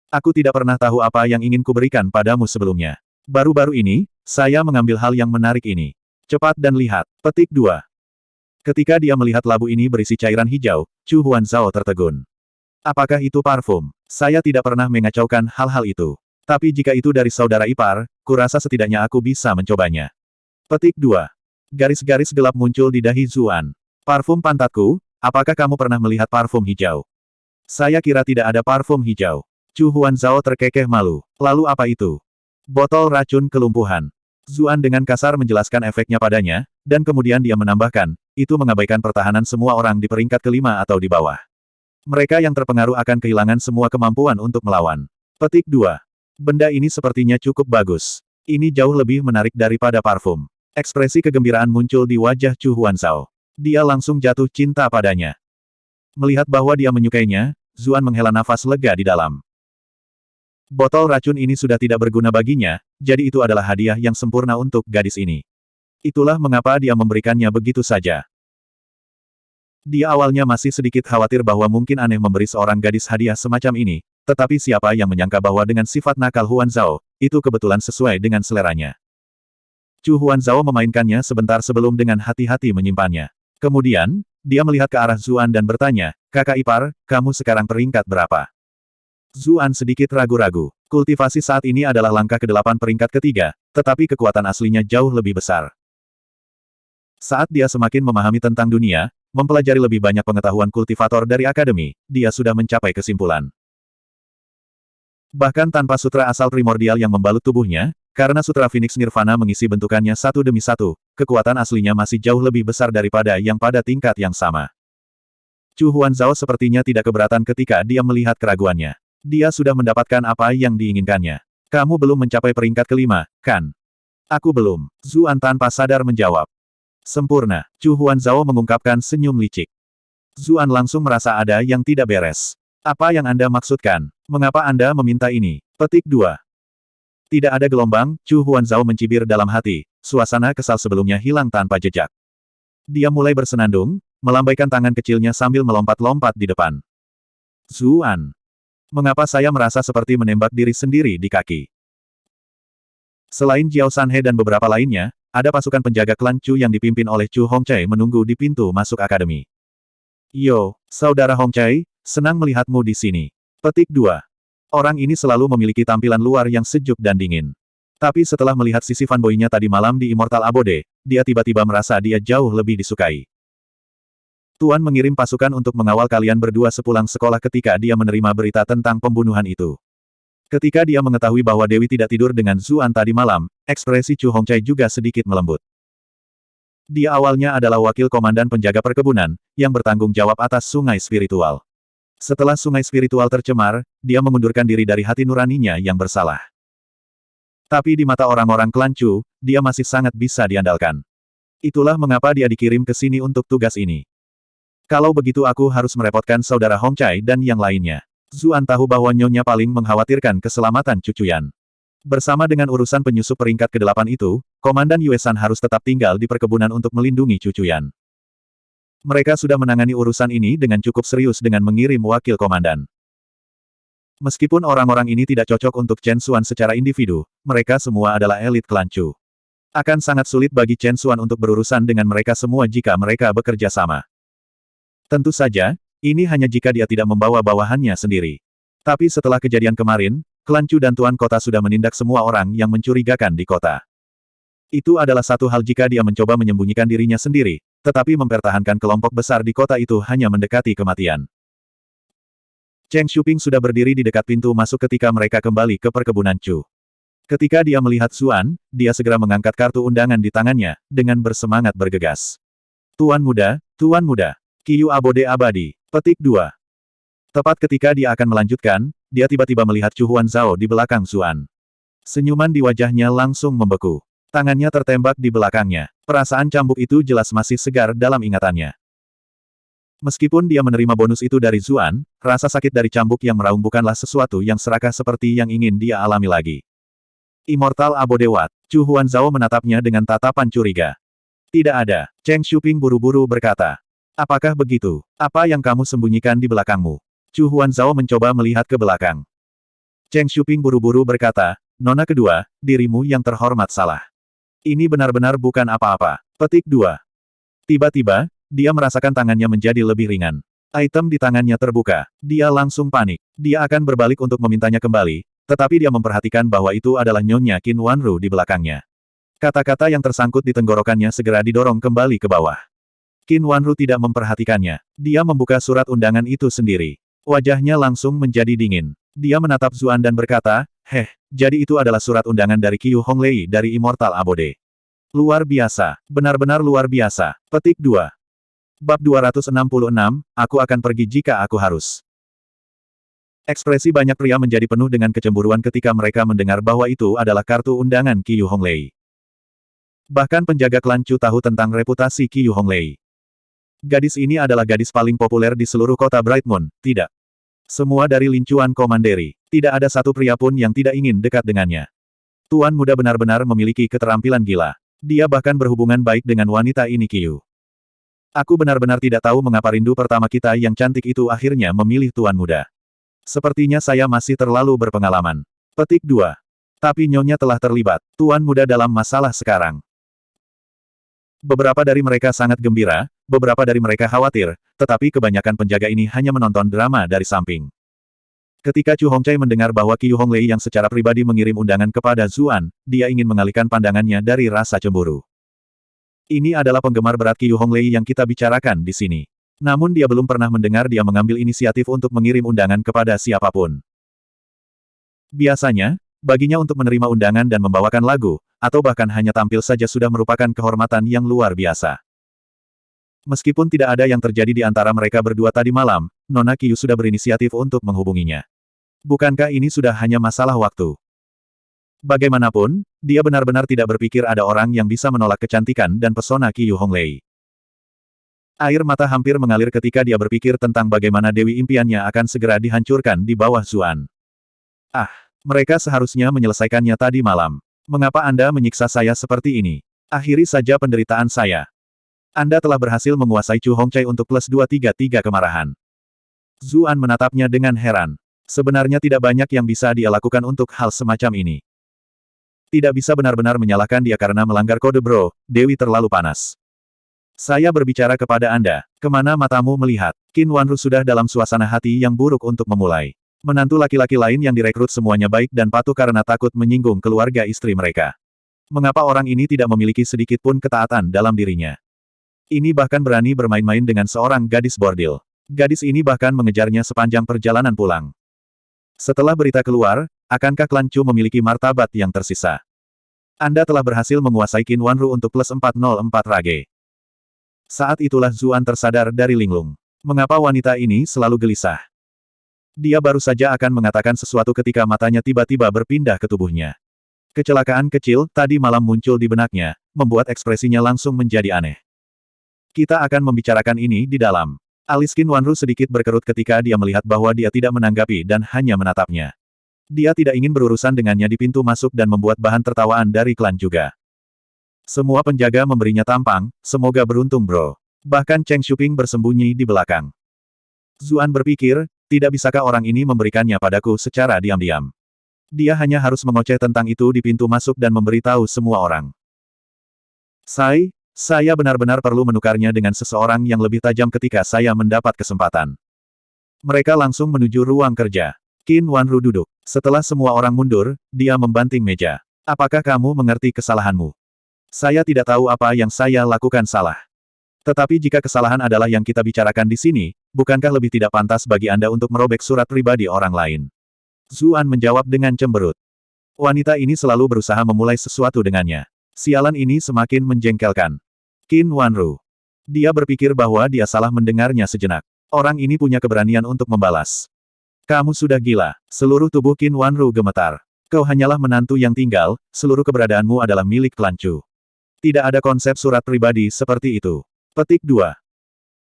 S1: Aku tidak pernah tahu apa yang ingin kuberikan padamu sebelumnya. Baru-baru ini, saya mengambil hal yang menarik ini. Cepat dan lihat. Petik 2. Ketika dia melihat labu ini berisi cairan hijau, Chu Huanzhao tertegun. Apakah itu parfum? Saya tidak pernah mengacaukan hal-hal itu. Tapi jika itu dari saudara ipar, kurasa setidaknya aku bisa mencobanya. Petik 2. Garis-garis gelap muncul di dahi Zuan. Parfum pantatku, apakah kamu pernah melihat parfum hijau? Saya kira tidak ada parfum hijau. Chu Huanzhao terkekeh malu. Lalu apa itu? Botol racun kelumpuhan. Zuan dengan kasar menjelaskan efeknya padanya, dan kemudian dia menambahkan, itu mengabaikan pertahanan semua orang di peringkat kelima atau di bawah. Mereka yang terpengaruh akan kehilangan semua kemampuan untuk melawan. Petik 2. Benda ini sepertinya cukup bagus. Ini jauh lebih menarik daripada parfum. Ekspresi kegembiraan muncul di wajah Chu Huanzhao. Dia langsung jatuh cinta padanya. Melihat bahwa dia menyukainya, Zuan menghela nafas lega di dalam. Botol racun ini sudah tidak berguna baginya, jadi itu adalah hadiah yang sempurna untuk gadis ini. Itulah mengapa dia memberikannya begitu saja. Dia awalnya masih sedikit khawatir bahwa mungkin aneh memberi seorang gadis hadiah semacam ini, tetapi siapa yang menyangka bahwa dengan sifat nakal Huanzhao, itu kebetulan sesuai dengan seleranya. Chu Huanzhao memainkannya sebentar sebelum dengan hati-hati menyimpannya. Kemudian, dia melihat ke arah Zuan dan bertanya, kakak ipar, kamu sekarang peringkat berapa? Zuan sedikit ragu-ragu. Kultivasi saat ini adalah langkah ke-8 peringkat ketiga, tetapi kekuatan aslinya jauh lebih besar. Saat dia semakin memahami tentang dunia, mempelajari lebih banyak pengetahuan kultivator dari akademi, dia sudah mencapai kesimpulan. Bahkan tanpa sutra asal primordial yang membalut tubuhnya, karena sutra Phoenix Nirvana mengisi bentukannya satu demi satu, kekuatan aslinya masih jauh lebih besar daripada yang pada tingkat yang sama. Chu Huanzhao sepertinya tidak keberatan ketika dia melihat keraguannya. Dia sudah mendapatkan apa yang diinginkannya. Kamu belum mencapai peringkat kelima, kan? Aku belum. Zuan tanpa sadar menjawab. Sempurna. Chu Huanzhao mengungkapkan senyum licik. Zuan langsung merasa ada yang tidak beres. Apa yang Anda maksudkan? Mengapa Anda meminta ini? Petik 2. Tidak ada gelombang, Chu Huanzhao mencibir dalam hati, suasana kesal sebelumnya hilang tanpa jejak. Dia mulai bersenandung, melambaikan tangan kecilnya sambil melompat-lompat di depan. Zuan. Mengapa saya merasa seperti menembak diri sendiri di kaki? Selain Jiao Sanhe dan beberapa lainnya, ada pasukan penjaga klan Chu yang dipimpin oleh Chu Hongchai menunggu di pintu masuk akademi. Yo, saudara Hongchai, senang melihatmu di sini. Petik 2. Orang ini selalu memiliki tampilan luar yang sejuk dan dingin. Tapi setelah melihat sisi fanboy-nya tadi malam di Immortal Abode, dia tiba-tiba merasa dia jauh lebih disukai. Tuan mengirim pasukan untuk mengawal kalian berdua sepulang sekolah ketika dia menerima berita tentang pembunuhan itu. Ketika dia mengetahui bahwa Dewi tidak tidur dengan Zuan tadi malam, ekspresi Chu Hongchai juga sedikit melembut. Dia awalnya adalah wakil komandan penjaga perkebunan, yang bertanggung jawab atas sungai spiritual. Setelah sungai spiritual tercemar, dia mengundurkan diri dari hati nuraninya yang bersalah. Tapi di mata orang-orang klan Chu, dia masih sangat bisa diandalkan. Itulah mengapa dia dikirim ke sini untuk tugas ini. Kalau begitu aku harus merepotkan saudara Hong Chai dan yang lainnya. Zuan tahu bahwa nyonya paling mengkhawatirkan keselamatan Cucuyan. Bersama dengan urusan penyusup peringkat ke-8 itu, Komandan Yue San harus tetap tinggal di perkebunan untuk melindungi Cucuyan. Mereka sudah menangani urusan ini dengan cukup serius dengan mengirim wakil komandan. Meskipun orang-orang ini tidak cocok untuk Chen Xuan secara individu, mereka semua adalah elit klan Chu. Akan sangat sulit bagi Chen Xuan untuk berurusan dengan mereka semua jika mereka bekerja sama. Tentu saja, ini hanya jika dia tidak membawa bawahannya sendiri. Tapi setelah kejadian kemarin, klan Chu dan Tuan Kota sudah menindak semua orang yang mencurigakan di kota. Itu adalah satu hal jika dia mencoba menyembunyikan dirinya sendiri, tetapi mempertahankan kelompok besar di kota itu hanya mendekati kematian. Cheng Shuping sudah berdiri di dekat pintu masuk ketika mereka kembali ke perkebunan Chu. Ketika dia melihat Zuan, dia segera mengangkat kartu undangan di tangannya, dengan bersemangat bergegas. Tuan Muda, Qiyu Abode Abadi, petik 2. Tepat ketika dia akan melanjutkan, dia tiba-tiba melihat Chu Huan Zhao di belakang Zuan. Senyuman di wajahnya langsung membeku. Tangannya tertembak di belakangnya. Perasaan cambuk itu jelas masih segar dalam ingatannya. Meskipun dia menerima bonus itu dari Zuan, rasa sakit dari cambuk yang meraung bukanlah sesuatu yang serakah seperti yang ingin dia alami lagi. Immortal Abodewat, Chu Huan Zhao menatapnya dengan tatapan curiga. Tidak ada, Cheng Shuping buru-buru berkata. Apakah begitu? Apa yang kamu sembunyikan di belakangmu? Chu Huan Zhao mencoba melihat ke belakang. Cheng Shuping buru-buru berkata, Nona kedua, dirimu yang terhormat salah. Ini benar-benar bukan apa-apa. Petik 2. Tiba-tiba, dia merasakan tangannya menjadi lebih ringan. Item di tangannya terbuka. Dia langsung panik. Dia akan berbalik untuk memintanya kembali, tetapi dia memperhatikan bahwa itu adalah Nyonya Qin Wanru di belakangnya. Kata-kata yang tersangkut di tenggorokannya segera didorong kembali ke bawah. Qin Wanru tidak memperhatikannya. Dia membuka surat undangan itu sendiri. Wajahnya langsung menjadi dingin. Dia menatap Zuan dan berkata, jadi itu adalah surat undangan dari Qiyu Honglei dari Immortal Abode. Luar biasa, benar-benar luar biasa. Petik 2. Bab 266, aku akan pergi jika aku harus. Ekspresi banyak pria menjadi penuh dengan kecemburuan ketika mereka mendengar bahwa itu adalah kartu undangan Qiyu Honglei. Bahkan penjaga klan Chu tahu tentang reputasi Qiyu Honglei. Gadis ini adalah gadis paling populer di seluruh kota Brightmoon, tidak? Semua dari lincuan komanderi. Tidak ada satu pria pun yang tidak ingin dekat dengannya. Tuan muda benar-benar memiliki keterampilan gila. Dia bahkan berhubungan baik dengan wanita ini Qiyu. Aku benar-benar tidak tahu mengapa rindu pertama kita yang cantik itu akhirnya memilih Tuan muda. Sepertinya saya masih terlalu berpengalaman. Petik 2. Tapi Nyonya telah terlibat, Tuan muda dalam masalah sekarang. Beberapa dari mereka sangat gembira, beberapa dari mereka khawatir, tetapi kebanyakan penjaga ini hanya menonton drama dari samping. Ketika Chu Hongchai mendengar bahwa Qiyu Honglei yang secara pribadi mengirim undangan kepada Zuan, dia ingin mengalihkan pandangannya dari rasa cemburu. Ini adalah penggemar berat Qiyu Honglei yang kita bicarakan di sini. Namun dia belum pernah mendengar dia mengambil inisiatif untuk mengirim undangan kepada siapapun. Biasanya, baginya untuk menerima undangan dan membawakan lagu, atau bahkan hanya tampil saja sudah merupakan kehormatan yang luar biasa. Meskipun tidak ada yang terjadi di antara mereka berdua tadi malam, Nona Qiyu sudah berinisiatif untuk menghubunginya. Bukankah ini sudah hanya masalah waktu? Bagaimanapun, dia benar-benar tidak berpikir ada orang yang bisa menolak kecantikan dan pesona Qiyu Honglei. Air mata hampir mengalir ketika dia berpikir tentang bagaimana Dewi impiannya akan segera dihancurkan di bawah Zuan. Mereka seharusnya menyelesaikannya tadi malam. Mengapa Anda menyiksa saya seperti ini? Akhiri saja penderitaan saya. Anda telah berhasil menguasai Chu Hongchai untuk plus 233 kemarahan. Zuan menatapnya dengan heran. Sebenarnya tidak banyak yang bisa dia lakukan untuk hal semacam ini. Tidak bisa benar-benar menyalahkan dia karena melanggar kode bro, Dewi terlalu panas. Saya berbicara kepada Anda, kemana matamu melihat? Qin Wanru sudah dalam suasana hati yang buruk untuk memulai. Menantu laki-laki lain yang direkrut semuanya baik dan patuh karena takut menyinggung keluarga istri mereka. Mengapa orang ini tidak memiliki sedikit pun ketaatan dalam dirinya? Ini bahkan berani bermain-main dengan seorang gadis bordil. Gadis ini bahkan mengejarnya sepanjang perjalanan pulang. Setelah berita keluar, akankah klan Chu memiliki martabat yang tersisa? Anda telah berhasil menguasai Qin Wanru untuk plus 404 rage. Saat itulah Zuan tersadar dari linglung. Mengapa wanita ini selalu gelisah? Dia baru saja akan mengatakan sesuatu ketika matanya tiba-tiba berpindah ke tubuhnya. Kecelakaan kecil tadi malam muncul di benaknya, membuat ekspresinya langsung menjadi aneh. Kita akan membicarakan ini di dalam. Alis Qin Wanru sedikit berkerut ketika dia melihat bahwa dia tidak menanggapi dan hanya menatapnya. Dia tidak ingin berurusan dengannya di pintu masuk dan membuat bahan tertawaan dari klan juga. Semua penjaga memberinya tampang, semoga beruntung bro. Bahkan Cheng Shuping bersembunyi di belakang. Zuan berpikir, tidak bisakah orang ini memberikannya padaku secara diam-diam. Dia hanya harus mengoceh tentang itu di pintu masuk dan memberitahu semua orang. Saya benar-benar perlu menukarnya dengan seseorang yang lebih tajam ketika saya mendapat kesempatan. Mereka langsung menuju ruang kerja. Qin Wanru duduk. Setelah semua orang mundur, dia membanting meja. Apakah kamu mengerti kesalahanmu? Saya tidak tahu apa yang saya lakukan salah. Tetapi jika kesalahan adalah yang kita bicarakan di sini, bukankah lebih tidak pantas bagi Anda untuk merobek surat pribadi orang lain? Zuan menjawab dengan cemberut. Wanita ini selalu berusaha memulai sesuatu dengannya. Sialan ini semakin menjengkelkan. Qin Wanru. Dia berpikir bahwa dia salah mendengarnya sejenak. Orang ini punya keberanian untuk membalas. Kamu sudah gila. Seluruh tubuh Qin Wanru gemetar. Kau hanyalah menantu yang tinggal, seluruh keberadaanmu adalah milik klan Chu. Tidak ada konsep surat pribadi seperti itu. Petik 2.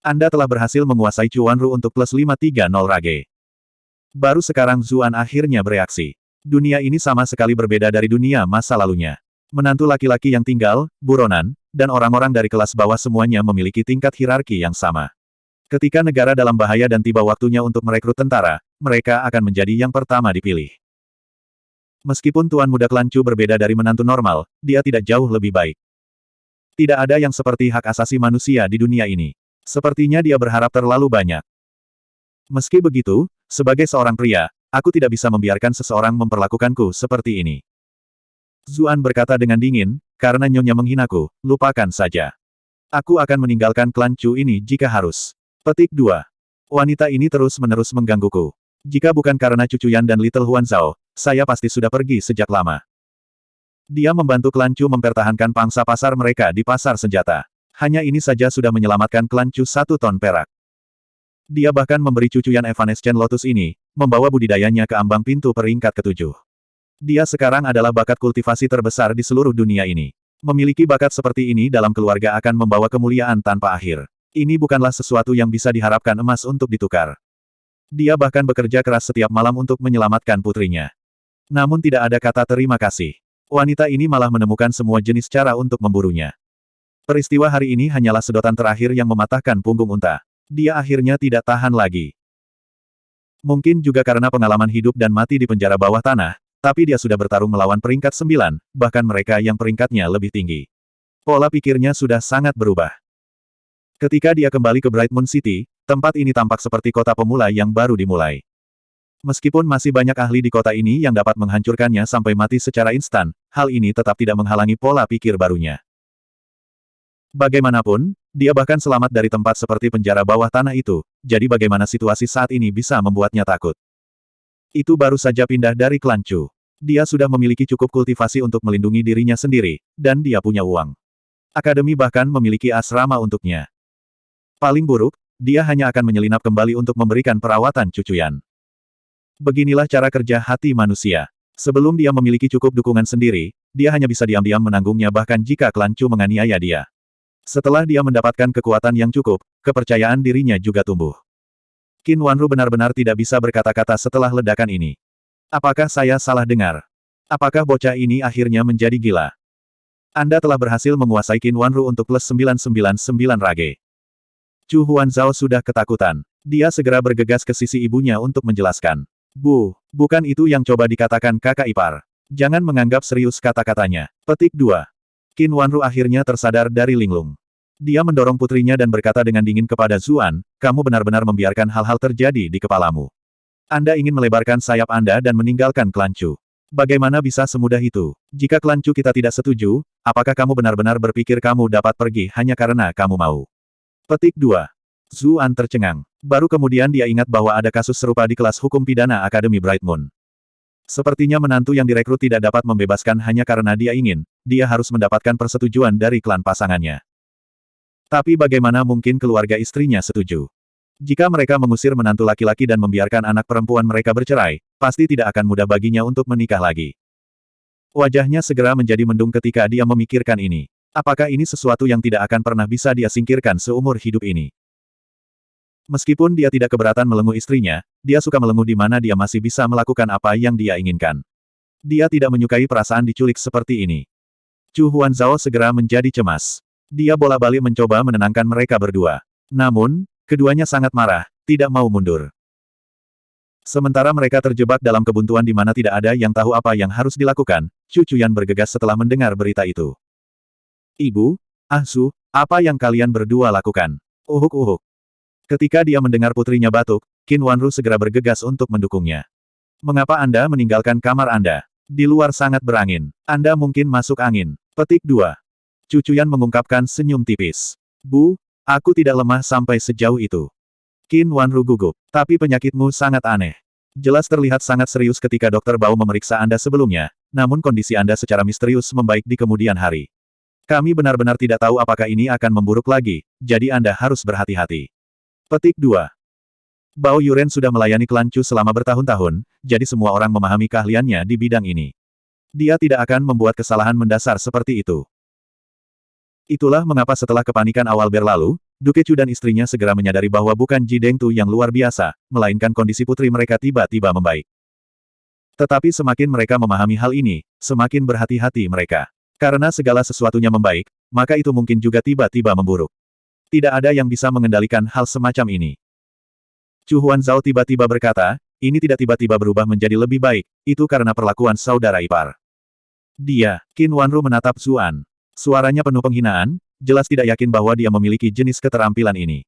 S1: Anda telah berhasil menguasai Chu Wanru untuk plus 530 rage. Baru sekarang Zuan akhirnya bereaksi. Dunia ini sama sekali berbeda dari dunia masa lalunya. Menantu laki-laki yang tinggal, buronan, dan orang-orang dari kelas bawah semuanya memiliki tingkat hierarki yang sama. Ketika negara dalam bahaya dan tiba waktunya untuk merekrut tentara, mereka akan menjadi yang pertama dipilih. Meskipun tuan muda klan Chu berbeda dari menantu normal, dia tidak jauh lebih baik. Tidak ada yang seperti hak asasi manusia di dunia ini. Sepertinya dia berharap terlalu banyak. Meski begitu, sebagai seorang pria, aku tidak bisa membiarkan seseorang memperlakukanku seperti ini. Zuan berkata dengan dingin, karena nyonya menghinaku, lupakan saja. Aku akan meninggalkan klan Chu ini jika harus. Petik 2. Wanita ini terus-menerus menggangguku. Jika bukan karena Cucu Yan dan Little Huan Zhao, saya pasti sudah pergi sejak lama. Dia membantu klan Chu mempertahankan pangsa pasar mereka di pasar senjata. Hanya ini saja sudah menyelamatkan klan Chu 1 ton perak. Dia bahkan memberi Cucu Yan Evanescent Lotus ini, membawa budidayanya ke ambang pintu peringkat ke-7. Dia sekarang adalah bakat kultivasi terbesar di seluruh dunia ini. Memiliki bakat seperti ini dalam keluarga akan membawa kemuliaan tanpa akhir. Ini bukanlah sesuatu yang bisa diharapkan emas untuk ditukar. Dia bahkan bekerja keras setiap malam untuk menyelamatkan putrinya. Namun tidak ada kata terima kasih. Wanita ini malah menemukan semua jenis cara untuk memburunya. Peristiwa hari ini hanyalah sedotan terakhir yang mematahkan punggung unta. Dia akhirnya tidak tahan lagi. Mungkin juga karena pengalaman hidup dan mati di penjara bawah tanah, tapi dia sudah bertarung melawan peringkat 9, bahkan mereka yang peringkatnya lebih tinggi. Pola pikirnya sudah sangat berubah. Ketika dia kembali ke Bright Moon City, tempat ini tampak seperti kota pemula yang baru dimulai. Meskipun masih banyak ahli di kota ini yang dapat menghancurkannya sampai mati secara instan, hal ini tetap tidak menghalangi pola pikir barunya. Bagaimanapun, dia bahkan selamat dari tempat seperti penjara bawah tanah itu, jadi bagaimana situasi saat ini bisa membuatnya takut. Itu baru saja pindah dari klan Chu. Dia sudah memiliki cukup kultivasi untuk melindungi dirinya sendiri, dan dia punya uang. Akademi bahkan memiliki asrama untuknya. Paling buruk, dia hanya akan menyelinap kembali untuk memberikan perawatan Cucu Yan. Beginilah cara kerja hati manusia. Sebelum dia memiliki cukup dukungan sendiri, dia hanya bisa diam-diam menanggungnya bahkan jika klan Chu menganiaya dia. Setelah dia mendapatkan kekuatan yang cukup, kepercayaan dirinya juga tumbuh. Qin Wanru benar-benar tidak bisa berkata-kata setelah ledakan ini. Apakah saya salah dengar? Apakah bocah ini akhirnya menjadi gila? Anda telah berhasil menguasai Qin Wanru untuk plus 999 rage. Chu Huan Zhao sudah ketakutan. Dia segera bergegas ke sisi ibunya untuk menjelaskan. Bukan itu yang coba dikatakan kakak ipar. Jangan menganggap serius kata-katanya. Petik 2. Qin Wanru akhirnya tersadar dari linglung. Dia mendorong putrinya dan berkata dengan dingin kepada Zuan, kamu benar-benar membiarkan hal-hal terjadi di kepalamu. Anda ingin melebarkan sayap Anda dan meninggalkan klan Chu. Bagaimana bisa semudah itu? Jika klan Chu kita tidak setuju, apakah kamu benar-benar berpikir kamu dapat pergi hanya karena kamu mau? Petik 2. Zuan tercengang. Baru kemudian dia ingat bahwa ada kasus serupa di kelas hukum pidana Akademi Bright Moon. Sepertinya menantu yang direkrut tidak dapat membebaskan hanya karena dia ingin, dia harus mendapatkan persetujuan dari klan pasangannya. Tapi bagaimana mungkin keluarga istrinya setuju? Jika mereka mengusir menantu laki-laki dan membiarkan anak perempuan mereka bercerai, pasti tidak akan mudah baginya untuk menikah lagi. Wajahnya segera menjadi mendung ketika dia memikirkan ini. Apakah ini sesuatu yang tidak akan pernah bisa dia singkirkan seumur hidup ini? Meskipun dia tidak keberatan melenguh istrinya, dia suka melenguh di mana dia masih bisa melakukan apa yang dia inginkan. Dia tidak menyukai perasaan diculik seperti ini. Chu Huanzhao segera menjadi cemas. Dia bola-balik mencoba menenangkan mereka berdua. Namun, keduanya sangat marah, tidak mau mundur. Sementara mereka terjebak dalam kebuntuan di mana tidak ada yang tahu apa yang harus dilakukan, Chu Chuyan bergegas setelah mendengar berita itu. Ibu, Ahsu, apa yang kalian berdua lakukan? Uhuk-uhuk. Ketika dia mendengar putrinya batuk, Qin Wanru segera bergegas untuk mendukungnya. Mengapa Anda meninggalkan kamar Anda? Di luar sangat berangin. Anda mungkin masuk angin. Petik 2. Chu Chuyan mengungkapkan senyum tipis. Bu, aku tidak lemah sampai sejauh itu. Qin Wanru gugup. Tapi penyakitmu sangat aneh. Jelas terlihat sangat serius ketika dokter Bao memeriksa Anda sebelumnya, namun kondisi Anda secara misterius membaik di kemudian hari. Kami benar-benar tidak tahu apakah ini akan memburuk lagi, jadi Anda harus berhati-hati. Petik 2. Bao Yuren sudah melayani klan Chu selama bertahun-tahun, jadi semua orang memahami keahliannya di bidang ini. Dia tidak akan membuat kesalahan mendasar seperti itu. Itulah mengapa setelah kepanikan awal berlalu, Duke Chu dan istrinya segera menyadari bahwa bukan Ji Dengtu yang luar biasa, melainkan kondisi putri mereka tiba-tiba membaik. Tetapi semakin mereka memahami hal ini, semakin berhati-hati mereka. Karena segala sesuatunya membaik, maka itu mungkin juga tiba-tiba memburuk. Tidak ada yang bisa mengendalikan hal semacam ini. Chu Huanzhao tiba-tiba berkata, ini tidak tiba-tiba berubah menjadi lebih baik, itu karena perlakuan saudara ipar. Dia, Qin Wanru menatap Zuan. Suaranya penuh penghinaan, jelas tidak yakin bahwa dia memiliki jenis keterampilan ini.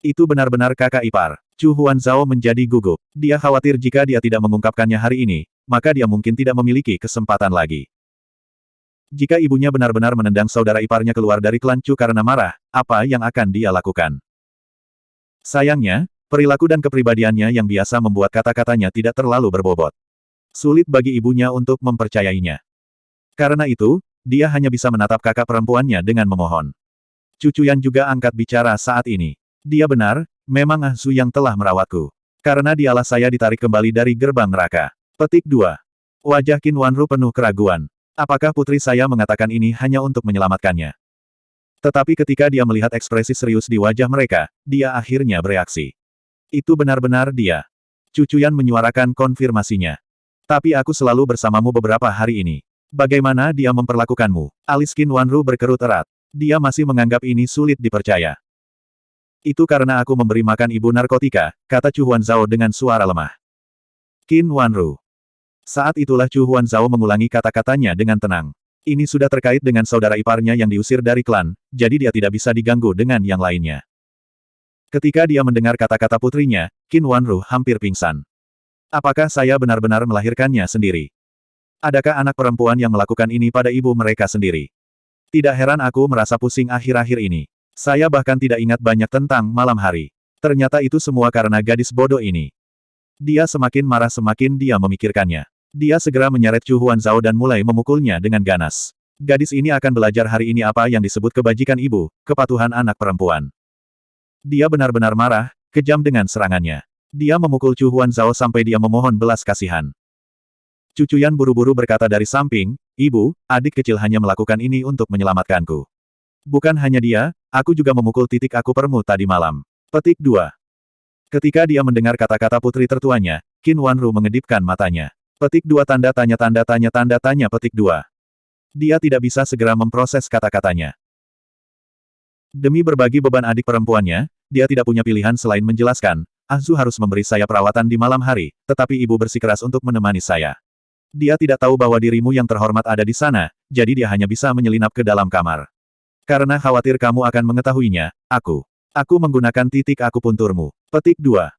S1: Itu benar-benar kakak ipar. Chu Huanzhao menjadi gugup. Dia khawatir jika dia tidak mengungkapkannya hari ini, maka dia mungkin tidak memiliki kesempatan lagi. Jika ibunya benar-benar menendang saudara iparnya keluar dari klan Chu karena marah, apa yang akan dia lakukan? Sayangnya, perilaku dan kepribadiannya yang biasa membuat kata-katanya tidak terlalu berbobot. Sulit bagi ibunya untuk mempercayainya. Karena itu, dia hanya bisa menatap kakak perempuannya dengan memohon. Chu Chuyan juga angkat bicara saat ini. Dia benar, memang Ahsu yang telah merawatku. Karena dialah saya ditarik kembali dari gerbang neraka. Petik 2. Wajah Qin Wanru penuh keraguan. Apakah putri saya mengatakan ini hanya untuk menyelamatkannya? Tetapi ketika dia melihat ekspresi serius di wajah mereka, dia akhirnya bereaksi. Itu benar-benar dia. Chu Chuyan menyuarakan konfirmasinya. Tapi aku selalu bersamamu beberapa hari ini. Bagaimana dia memperlakukanmu? Alis Qin Wanru berkerut erat. Dia masih menganggap ini sulit dipercaya. Itu karena aku memberi makan ibu narkotika, kata Chu Huanzhao dengan suara lemah. Qin Wanru. Saat itulah Chu Huanzhao mengulangi kata-katanya dengan tenang. Ini sudah terkait dengan saudara iparnya yang diusir dari klan, jadi dia tidak bisa diganggu dengan yang lainnya. Ketika dia mendengar kata-kata putrinya, Qin Wanru hampir pingsan. Apakah saya benar-benar melahirkannya sendiri? Adakah anak perempuan yang melakukan ini pada ibu mereka sendiri? Tidak heran aku merasa pusing akhir-akhir ini. Saya bahkan tidak ingat banyak tentang malam hari. Ternyata itu semua karena gadis bodoh ini. Dia semakin marah semakin dia memikirkannya. Dia segera menyeret Chu Huanzhao dan mulai memukulnya dengan ganas. Gadis ini akan belajar hari ini apa yang disebut kebajikan ibu, kepatuhan anak perempuan. Dia benar-benar marah, kejam dengan serangannya. Dia memukul Chu Huanzhao sampai dia memohon belas kasihan. Chu Chuyan buru-buru berkata dari samping, Ibu, adik kecil hanya melakukan ini untuk menyelamatkanku. Bukan hanya dia, aku juga memukul titik aku permu tadi malam. Petik 2. Ketika dia mendengar kata-kata putri tertuanya, Qin Wanru mengedipkan matanya. Petik 2 tanda tanya petik 2. Dia tidak bisa segera memproses kata-katanya. Demi berbagi beban adik perempuannya, dia tidak punya pilihan selain menjelaskan, Ahzu harus memberi saya perawatan di malam hari, tetapi ibu bersikeras untuk menemani saya. Dia tidak tahu bahwa dirimu yang terhormat ada di sana, jadi dia hanya bisa menyelinap ke dalam kamar. Karena khawatir kamu akan mengetahuinya, aku menggunakan titik akupunturmu. Petik 2.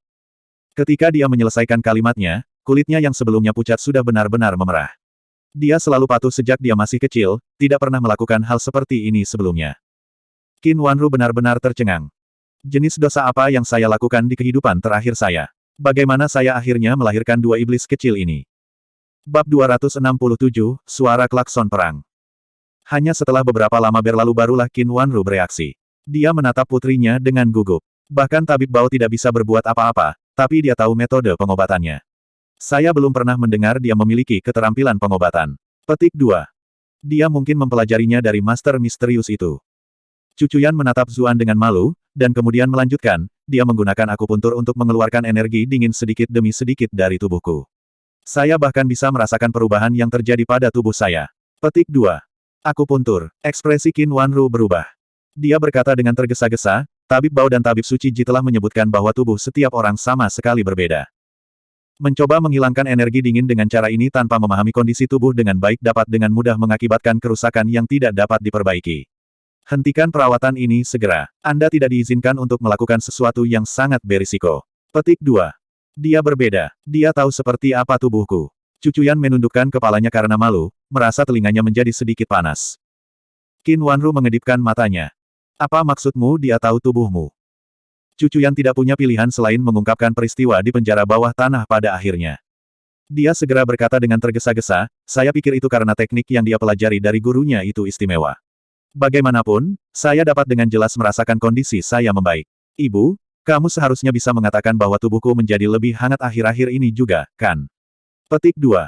S1: Ketika dia menyelesaikan kalimatnya, kulitnya yang sebelumnya pucat sudah benar-benar memerah. Dia selalu patuh sejak dia masih kecil, tidak pernah melakukan hal seperti ini sebelumnya. Qin Wanru benar-benar tercengang. Jenis dosa apa yang saya lakukan di kehidupan terakhir saya? Bagaimana saya akhirnya melahirkan dua iblis kecil ini? Bab 267, Suara Klakson Perang. Hanya setelah beberapa lama berlalu barulah Qin Wanru bereaksi. Dia menatap putrinya dengan gugup. Bahkan tabib Bao tidak bisa berbuat apa-apa, tapi dia tahu metode pengobatannya. Saya belum pernah mendengar dia memiliki keterampilan pengobatan. Petik 2. Dia mungkin mempelajarinya dari master misterius itu. Cucuyan menatap Zuan dengan malu, dan kemudian melanjutkan, dia menggunakan akupuntur untuk mengeluarkan energi dingin sedikit demi sedikit dari tubuhku. Saya bahkan bisa merasakan perubahan yang terjadi pada tubuh saya. Petik 2. Akupuntur. Ekspresi Qin Wanru berubah. Dia berkata dengan tergesa-gesa, Tabib Bao dan Tabib Suci Ji telah menyebutkan bahwa tubuh setiap orang sama sekali berbeda. Mencoba menghilangkan energi dingin dengan cara ini tanpa memahami kondisi tubuh dengan baik dapat dengan mudah mengakibatkan kerusakan yang tidak dapat diperbaiki. Hentikan perawatan ini segera. Anda tidak diizinkan untuk melakukan sesuatu yang sangat berisiko. Petik 2. Dia berbeda. Dia tahu seperti apa tubuhku. Cucuyan menundukkan kepalanya karena malu, merasa telinganya menjadi sedikit panas. Qin Wanru mengedipkan matanya. Apa maksudmu dia tahu tubuhmu? Cucuyan tidak punya pilihan selain mengungkapkan peristiwa di penjara bawah tanah pada akhirnya. Dia segera berkata dengan tergesa-gesa, saya pikir itu karena teknik yang dia pelajari dari gurunya itu istimewa. Bagaimanapun, saya dapat dengan jelas merasakan kondisi saya membaik. Ibu, kamu seharusnya bisa mengatakan bahwa tubuhku menjadi lebih hangat akhir-akhir ini juga, kan? Petik 2.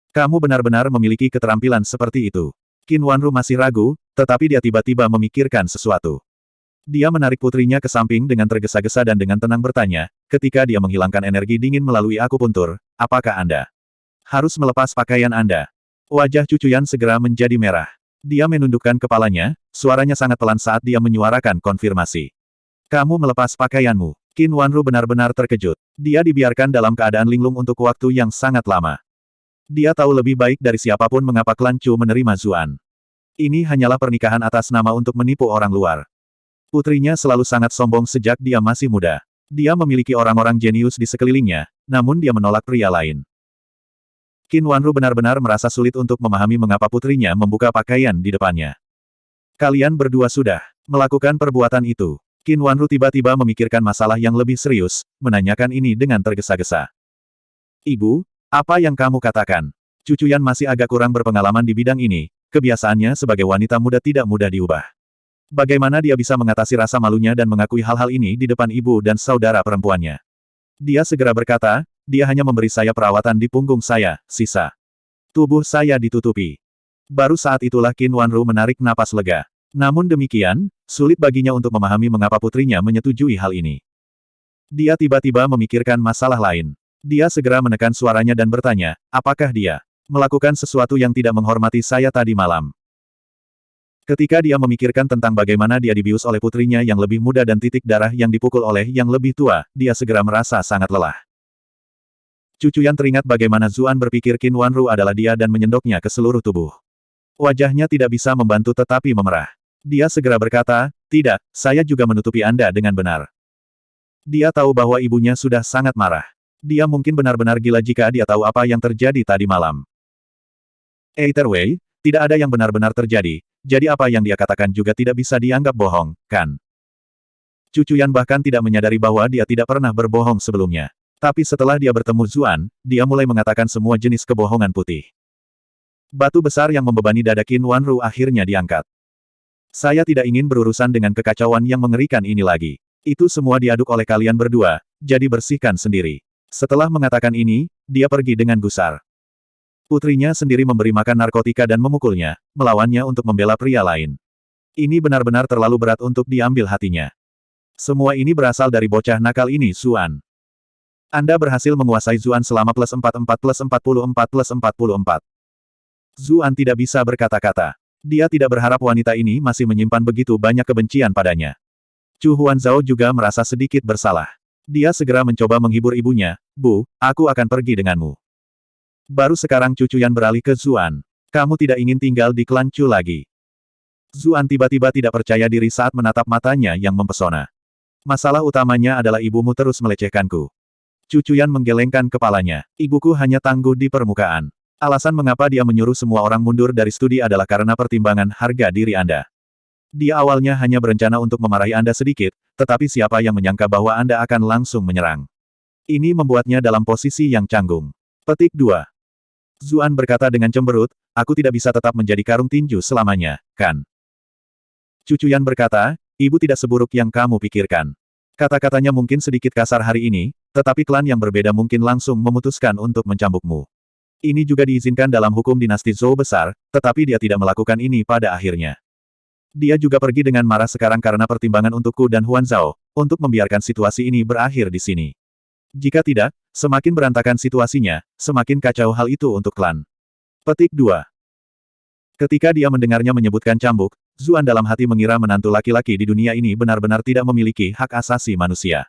S1: Kamu benar-benar memiliki keterampilan seperti itu. Qin Wanru masih ragu, tetapi dia tiba-tiba memikirkan sesuatu. Dia menarik putrinya ke samping dengan tergesa-gesa dan dengan tenang bertanya, ketika dia menghilangkan energi dingin melalui akupuntur, apakah Anda harus melepas pakaian Anda? Wajah Cucuyan segera menjadi merah. Dia menundukkan kepalanya, suaranya sangat pelan saat dia menyuarakan konfirmasi. Kamu melepas pakaianmu. Qin Wanru benar-benar terkejut. Dia dibiarkan dalam keadaan linglung untuk waktu yang sangat lama. Dia tahu lebih baik dari siapapun mengapa klan Chu menerima Zuan. Ini hanyalah pernikahan atas nama untuk menipu orang luar. Putrinya selalu sangat sombong sejak dia masih muda. Dia memiliki orang-orang jenius di sekelilingnya, namun dia menolak pria lain. Qin Wanru benar-benar merasa sulit untuk memahami mengapa putrinya membuka pakaian di depannya. Kalian berdua sudah melakukan perbuatan itu. Qin Wanru tiba-tiba memikirkan masalah yang lebih serius, menanyakan ini dengan tergesa-gesa. Ibu, apa yang kamu katakan? Cucuyan masih agak kurang berpengalaman di bidang ini, kebiasaannya sebagai wanita muda tidak mudah diubah. Bagaimana dia bisa mengatasi rasa malunya dan mengakui hal-hal ini di depan ibu dan saudara perempuannya? Dia segera berkata, dia hanya memberi saya perawatan di punggung saya, sisa tubuh saya ditutupi. Baru saat itulah Qin Wanru menarik napas lega. Namun demikian, sulit baginya untuk memahami mengapa putrinya menyetujui hal ini. Dia tiba-tiba memikirkan masalah lain. Dia segera menekan suaranya dan bertanya, apakah dia melakukan sesuatu yang tidak menghormati saya tadi malam? Ketika dia memikirkan tentang bagaimana dia dibius oleh putrinya yang lebih muda dan titik darah yang dipukul oleh yang lebih tua, dia segera merasa sangat lelah. Cucuyan teringat bagaimana Zuan berpikir Qin Wanru adalah dia dan menyendoknya ke seluruh tubuh. Wajahnya tidak bisa membantu tetapi memerah. Dia segera berkata, tidak, saya juga menutupi Anda dengan benar. Dia tahu bahwa ibunya sudah sangat marah. Dia mungkin benar-benar gila jika dia tahu apa yang terjadi tadi malam. Either way, tidak ada yang benar-benar terjadi, jadi apa yang dia katakan juga tidak bisa dianggap bohong, kan? Cucuyan bahkan tidak menyadari bahwa dia tidak pernah berbohong sebelumnya. Tapi setelah dia bertemu Zuan, dia mulai mengatakan semua jenis kebohongan putih. Batu besar yang membebani dada Qin Wanru akhirnya diangkat. Saya tidak ingin berurusan dengan kekacauan yang mengerikan ini lagi. Itu semua diaduk oleh kalian berdua, jadi bersihkan sendiri. Setelah mengatakan ini, dia pergi dengan gusar. Putrinya sendiri memberi makan narkotika dan memukulnya, melawannya untuk membela pria lain. Ini benar-benar terlalu berat untuk diambil hatinya. Semua ini berasal dari bocah nakal ini Zuan. Anda berhasil menguasai Zuan selama +44+44+44. Zuan tidak bisa berkata-kata. Dia tidak berharap wanita ini masih menyimpan begitu banyak kebencian padanya. Chu Huanzhao juga merasa sedikit bersalah. Dia segera mencoba menghibur ibunya, Bu, aku akan pergi denganmu. Baru sekarang Cucuyan beralih ke Zuan. Kamu tidak ingin tinggal di klan Chu lagi. Zuan tiba-tiba tidak percaya diri saat menatap matanya yang mempesona. Masalah utamanya adalah ibumu terus melecehkanku. Cucuyan menggelengkan kepalanya. Ibuku hanya tangguh di permukaan. Alasan mengapa dia menyuruh semua orang mundur dari studi adalah karena pertimbangan harga diri Anda. Dia awalnya hanya berencana untuk memarahi Anda sedikit, tetapi siapa yang menyangka bahwa Anda akan langsung menyerang. Ini membuatnya dalam posisi yang canggung. Petik 2. Zuan berkata dengan cemberut, aku tidak bisa tetap menjadi karung tinju selamanya, kan? Cucuyan berkata, ibu tidak seburuk yang kamu pikirkan. Kata-katanya mungkin sedikit kasar hari ini, tetapi klan yang berbeda mungkin langsung memutuskan untuk mencambukmu. Ini juga diizinkan dalam hukum dinasti Zhou besar, tetapi dia tidak melakukan ini pada akhirnya. Dia juga pergi dengan marah sekarang karena pertimbangan untukku dan Huan Zhao, untuk membiarkan situasi ini berakhir di sini. Jika tidak, semakin berantakan situasinya, semakin kacau hal itu untuk klan. Petik 2. Ketika dia mendengarnya menyebutkan cambuk, Zuan dalam hati mengira menantu laki-laki di dunia ini benar-benar tidak memiliki hak asasi manusia.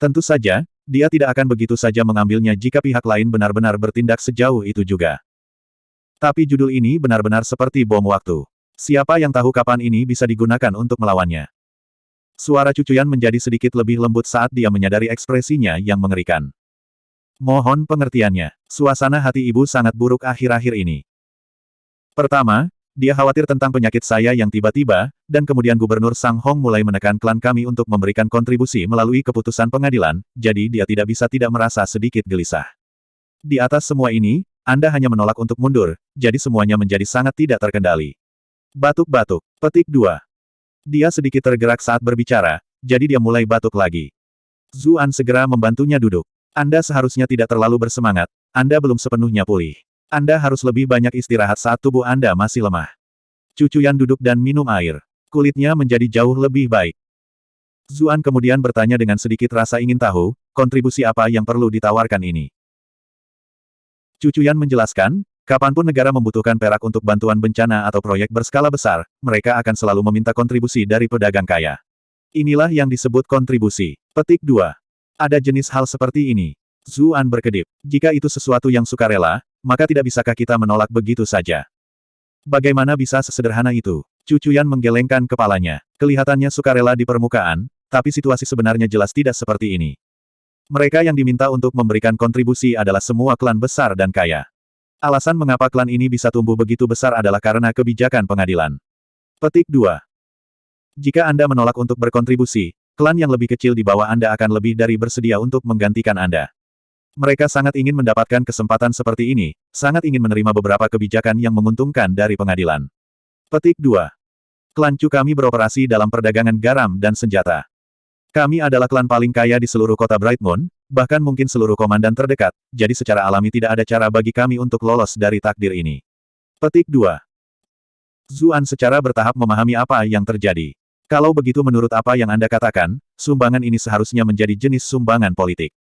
S1: Tentu saja, dia tidak akan begitu saja mengambilnya jika pihak lain benar-benar bertindak sejauh itu juga. Tapi judul ini benar-benar seperti bom waktu. Siapa yang tahu kapan ini bisa digunakan untuk melawannya? Suara Cucuyan menjadi sedikit lebih lembut saat dia menyadari ekspresinya yang mengerikan. Mohon pengertiannya, suasana hati ibu sangat buruk akhir-akhir ini. Pertama, dia khawatir tentang penyakit saya yang tiba-tiba, dan kemudian Gubernur Sang Hong mulai menekan klan kami untuk memberikan kontribusi melalui keputusan pengadilan, jadi dia tidak bisa tidak merasa sedikit gelisah. Di atas semua ini, Anda hanya menolak untuk mundur, jadi semuanya menjadi sangat tidak terkendali. Batuk-batuk. Petik 2. Dia sedikit tergerak saat berbicara, jadi dia mulai batuk lagi. Zuan segera membantunya duduk. Anda seharusnya tidak terlalu bersemangat, Anda belum sepenuhnya pulih. Anda harus lebih banyak istirahat saat tubuh Anda masih lemah. Cucuyan duduk dan minum air. Kulitnya menjadi jauh lebih baik. Zuan kemudian bertanya dengan sedikit rasa ingin tahu, kontribusi apa yang perlu ditawarkan ini. Cucuyan menjelaskan, kapanpun negara membutuhkan perak untuk bantuan bencana atau proyek berskala besar, mereka akan selalu meminta kontribusi dari pedagang kaya. Inilah yang disebut kontribusi. Petik 2. Ada jenis hal seperti ini. Zuan berkedip. Jika itu sesuatu yang sukarela, maka tidak bisakah kita menolak begitu saja? Bagaimana bisa sesederhana itu? Cucuyan menggelengkan kepalanya. Kelihatannya sukarela di permukaan, tapi situasi sebenarnya jelas tidak seperti ini. Mereka yang diminta untuk memberikan kontribusi adalah semua klan besar dan kaya. Alasan mengapa klan ini bisa tumbuh begitu besar adalah karena kebijakan pengadilan. Petik 2. Jika Anda menolak untuk berkontribusi, klan yang lebih kecil di bawah Anda akan lebih dari bersedia untuk menggantikan Anda. Mereka sangat ingin mendapatkan kesempatan seperti ini, sangat ingin menerima beberapa kebijakan yang menguntungkan dari pengadilan. Petik 2. Klan Chu kami beroperasi dalam perdagangan garam dan senjata. Kami adalah klan paling kaya di seluruh kota Bright Moon, bahkan mungkin seluruh komandan terdekat, jadi secara alami tidak ada cara bagi kami untuk lolos dari takdir ini. Petik 2. Zuan secara bertahap memahami apa yang terjadi. Kalau begitu menurut apa yang Anda katakan, sumbangan ini seharusnya menjadi jenis sumbangan politik.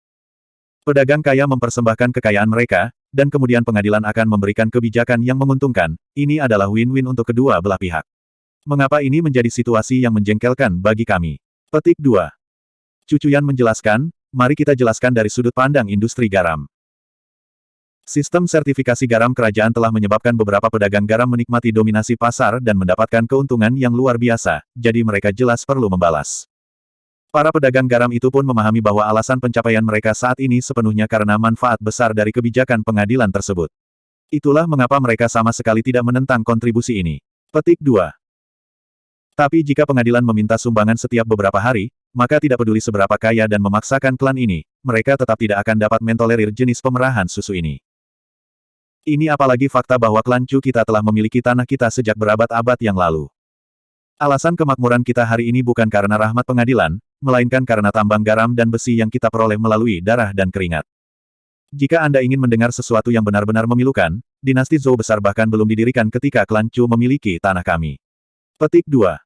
S1: Pedagang kaya mempersembahkan kekayaan mereka, dan kemudian pengadilan akan memberikan kebijakan yang menguntungkan. Ini adalah win-win untuk kedua belah pihak. Mengapa ini menjadi situasi yang menjengkelkan bagi kami? Petik 2. Cucuyan menjelaskan, mari kita jelaskan dari sudut pandang industri garam. Sistem sertifikasi garam kerajaan telah menyebabkan beberapa pedagang garam menikmati dominasi pasar dan mendapatkan keuntungan yang luar biasa, jadi mereka jelas perlu membalas. Para pedagang garam itu pun memahami bahwa alasan pencapaian mereka saat ini sepenuhnya karena manfaat besar dari kebijakan pengadilan tersebut. Itulah mengapa mereka sama sekali tidak menentang kontribusi ini. Petik 2. Tapi jika pengadilan meminta sumbangan setiap beberapa hari, maka tidak peduli seberapa kaya dan memaksakan klan ini, mereka tetap tidak akan dapat mentolerir jenis pemerahan susu ini. Ini apalagi fakta bahwa klan Chu kita telah memiliki tanah kita sejak berabad-abad yang lalu. Alasan kemakmuran kita hari ini bukan karena rahmat pengadilan, melainkan karena tambang garam dan besi yang kita peroleh melalui darah dan keringat. Jika Anda ingin mendengar sesuatu yang benar-benar memilukan, dinasti Zhou besar bahkan belum didirikan ketika klan Chu memiliki tanah kami. Petik 2.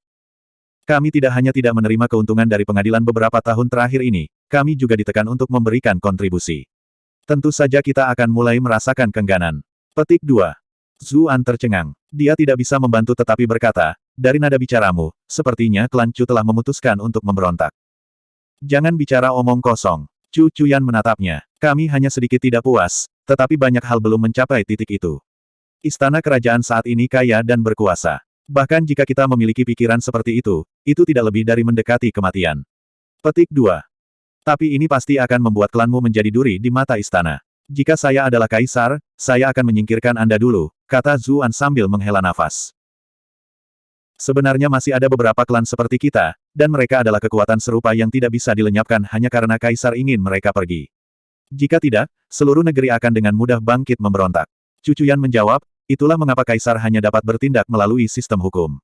S1: Kami tidak hanya tidak menerima keuntungan dari pengadilan beberapa tahun terakhir ini, kami juga ditekan untuk memberikan kontribusi. Tentu saja kita akan mulai merasakan kengganan. Petik 2. Zuan tercengang. Dia tidak bisa membantu tetapi berkata, dari nada bicaramu, sepertinya klan Chu telah memutuskan untuk memberontak. Jangan bicara omong kosong. Cucuyan menatapnya. Kami hanya sedikit tidak puas, tetapi banyak hal belum mencapai titik itu. Istana kerajaan saat ini kaya dan berkuasa. Bahkan jika kita memiliki pikiran seperti itu tidak lebih dari mendekati kematian. Petik 2. Tapi ini pasti akan membuat klanmu menjadi duri di mata istana. Jika saya adalah kaisar, saya akan menyingkirkan Anda dulu, kata Zuan sambil menghela nafas. Sebenarnya masih ada beberapa klan seperti kita, dan mereka adalah kekuatan serupa yang tidak bisa dilenyapkan hanya karena kaisar ingin mereka pergi. Jika tidak, seluruh negeri akan dengan mudah bangkit memberontak. Cucuyan menjawab, itulah mengapa kaisar hanya dapat bertindak melalui sistem hukum.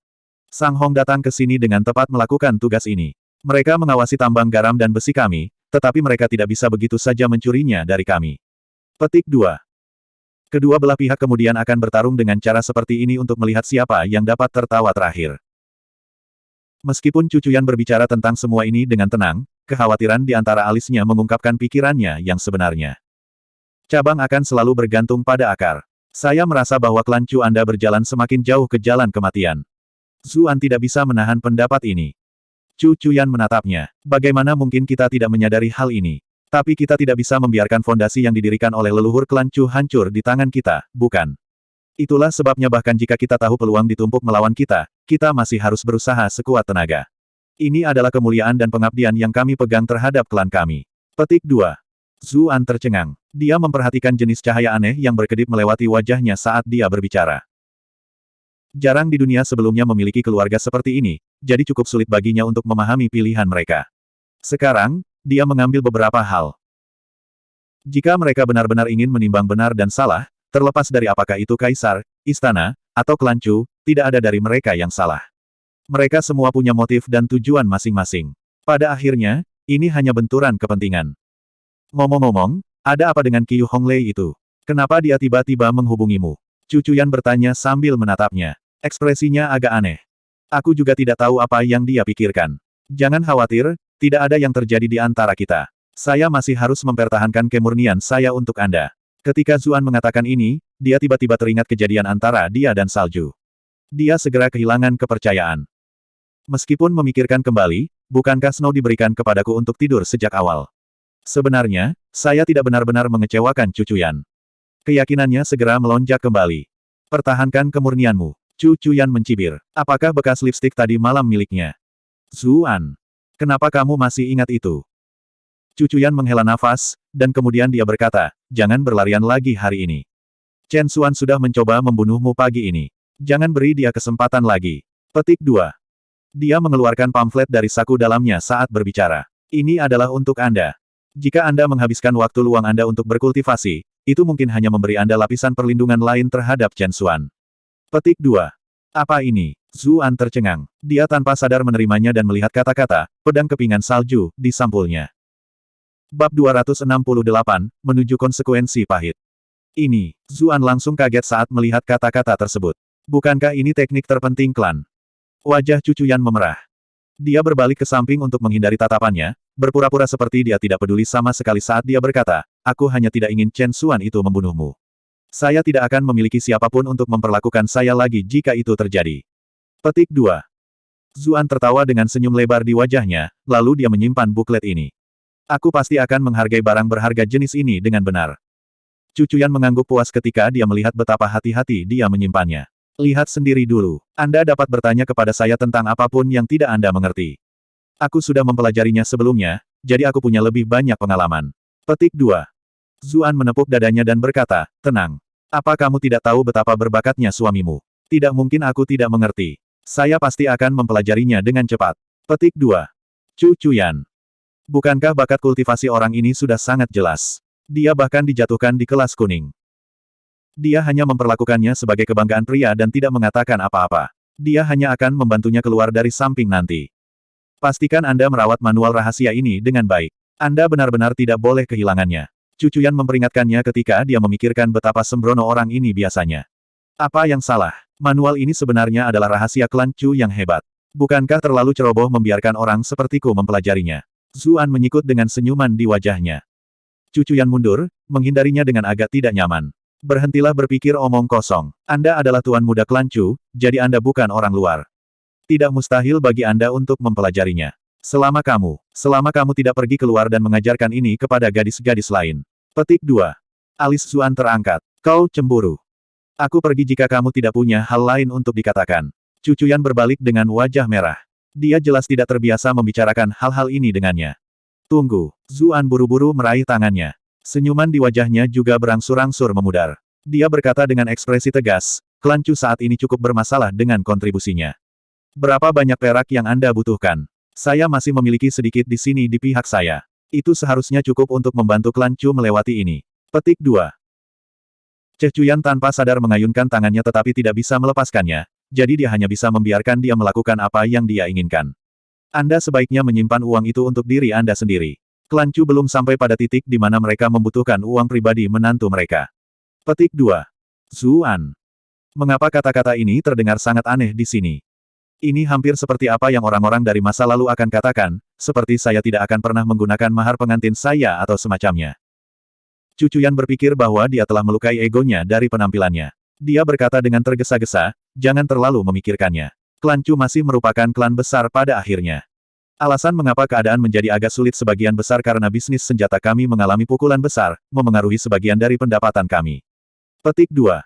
S1: Sang Hong datang ke sini dengan tepat melakukan tugas ini. Mereka mengawasi tambang garam dan besi kami, tetapi mereka tidak bisa begitu saja mencurinya dari kami. Petik 2. Kedua belah pihak kemudian akan bertarung dengan cara seperti ini untuk melihat siapa yang dapat tertawa terakhir. Meskipun Cucuyan berbicara tentang semua ini dengan tenang, kekhawatiran di antara alisnya mengungkapkan pikirannya yang sebenarnya. Cabang akan selalu bergantung pada akar. Saya merasa bahwa klan Chu Anda berjalan semakin jauh ke jalan kematian. Zuan tidak bisa menahan pendapat ini. Cucuyan menatapnya. Bagaimana mungkin kita tidak menyadari hal ini? Tapi kita tidak bisa membiarkan fondasi yang didirikan oleh leluhur klan Chu hancur di tangan kita, bukan? Itulah sebabnya bahkan jika kita tahu peluang ditumpuk melawan kita, kita masih harus berusaha sekuat tenaga. Ini adalah kemuliaan dan pengabdian yang kami pegang terhadap klan kami. Petik 2. Zuan tercengang. Dia memperhatikan jenis cahaya aneh yang berkedip melewati wajahnya saat dia berbicara. Jarang di dunia sebelumnya memiliki keluarga seperti ini, jadi cukup sulit baginya untuk memahami pilihan mereka. Sekarang, dia mengambil beberapa hal. Jika mereka benar-benar ingin menimbang benar dan salah, terlepas dari apakah itu kaisar, istana, atau klan Chu, tidak ada dari mereka yang salah. Mereka semua punya motif dan tujuan masing-masing. Pada akhirnya, ini hanya benturan kepentingan. Ngomong-ngomong, ada apa dengan Qiu Honglei itu? Kenapa dia tiba-tiba menghubungimu? Cucuyan bertanya sambil menatapnya. Ekspresinya agak aneh. Aku juga tidak tahu apa yang dia pikirkan. Jangan khawatir, tidak ada yang terjadi di antara kita. Saya masih harus mempertahankan kemurnian saya untuk Anda. Ketika Zuan mengatakan ini, dia tiba-tiba teringat kejadian antara dia dan salju. Dia segera kehilangan kepercayaan. Meskipun memikirkan kembali, bukankah Snow diberikan kepadaku untuk tidur sejak awal? Sebenarnya, saya tidak benar-benar mengecewakan Cucuyan. Keyakinannya segera melonjak kembali. Pertahankan kemurnianmu. Cucuyan mencibir. Apakah bekas lipstik tadi malam miliknya? Zuan. Kenapa kamu masih ingat itu? Cucuyan menghela nafas, dan kemudian dia berkata, jangan berlarian lagi hari ini. Chen Xuan sudah mencoba membunuhmu pagi ini. Jangan beri dia kesempatan lagi. Petik 2. Dia mengeluarkan pamflet dari saku dalamnya saat berbicara. Ini adalah untuk Anda. Jika Anda menghabiskan waktu luang Anda untuk berkultivasi, itu mungkin hanya memberi Anda lapisan perlindungan lain terhadap Chen Xuan. Petik 2. Apa ini? Zuan tercengang. Dia tanpa sadar menerimanya dan melihat kata-kata, pedang kepingan salju, di sampulnya. Bab 268, menuju konsekuensi pahit. Ini, Zuan langsung kaget saat melihat kata-kata tersebut. Bukankah ini teknik terpenting klan? Wajah Cucuyan memerah. Dia berbalik ke samping untuk menghindari tatapannya, berpura-pura seperti dia tidak peduli sama sekali saat dia berkata, aku hanya tidak ingin Chen Xuan itu membunuhmu. Saya tidak akan memiliki siapapun untuk memperlakukan saya lagi jika itu terjadi. Petik 2. Zuan tertawa dengan senyum lebar di wajahnya, lalu dia menyimpan buklet ini. Aku pasti akan menghargai barang berharga jenis ini dengan benar. Cucuyan mengangguk puas ketika dia melihat betapa hati-hati dia menyimpannya. Lihat sendiri dulu. Anda dapat bertanya kepada saya tentang apapun yang tidak Anda mengerti. Aku sudah mempelajarinya sebelumnya, jadi aku punya lebih banyak pengalaman. Petik 2. Zuan menepuk dadanya dan berkata, tenang. Apa kamu tidak tahu betapa berbakatnya suamimu? Tidak mungkin aku tidak mengerti. Saya pasti akan mempelajarinya dengan cepat. Petik 2. Cucuyan. Bukankah bakat kultivasi orang ini sudah sangat jelas? Dia bahkan dijatuhkan di kelas kuning. Dia hanya memperlakukannya sebagai kebanggaan pria dan tidak mengatakan apa-apa. Dia hanya akan membantunya keluar dari samping nanti. Pastikan Anda merawat manual rahasia ini dengan baik. Anda benar-benar tidak boleh kehilangannya. Cucuyan memperingatkannya ketika dia memikirkan betapa sembrono orang ini biasanya. Apa yang salah? Manual ini sebenarnya adalah rahasia klan Chu yang hebat. Bukankah terlalu ceroboh membiarkan orang sepertiku mempelajarinya? Zuan menyikut dengan senyuman di wajahnya. Cucuyan mundur, menghindarinya dengan agak tidak nyaman. Berhentilah berpikir omong kosong. Anda adalah tuan muda klan Chu, jadi Anda bukan orang luar. Tidak mustahil bagi Anda untuk mempelajarinya. Selama kamu tidak pergi keluar dan mengajarkan ini kepada gadis-gadis lain. Petik 2. Alis Zuan terangkat. Kau cemburu. Aku pergi jika kamu tidak punya hal lain untuk dikatakan. Cucuyan berbalik dengan wajah merah. Dia jelas tidak terbiasa membicarakan hal-hal ini dengannya. Tunggu. Zuan buru-buru meraih tangannya. Senyuman di wajahnya juga berangsur-angsur memudar. Dia berkata dengan ekspresi tegas, klan Chu saat ini cukup bermasalah dengan kontribusinya. Berapa banyak perak yang Anda butuhkan? Saya masih memiliki sedikit di sini di pihak saya. Itu seharusnya cukup untuk membantu klan Chu melewati ini. Petik 2. Cucuyan tanpa sadar mengayunkan tangannya tetapi tidak bisa melepaskannya, jadi dia hanya bisa membiarkan dia melakukan apa yang dia inginkan. Anda sebaiknya menyimpan uang itu untuk diri Anda sendiri. Klan Chu belum sampai pada titik di mana mereka membutuhkan uang pribadi menantu mereka. Petik 2. Zuan. Mengapa kata-kata ini terdengar sangat aneh di sini? Ini hampir seperti apa yang orang-orang dari masa lalu akan katakan, seperti saya tidak akan pernah menggunakan mahar pengantin saya atau semacamnya. Cucuyan berpikir bahwa dia telah melukai egonya dari penampilannya. Dia berkata dengan tergesa-gesa, jangan terlalu memikirkannya. Klan Chu masih merupakan klan besar pada akhirnya. Alasan mengapa keadaan menjadi agak sulit sebagian besar karena bisnis senjata kami mengalami pukulan besar, memengaruhi sebagian dari pendapatan kami. Petik 2.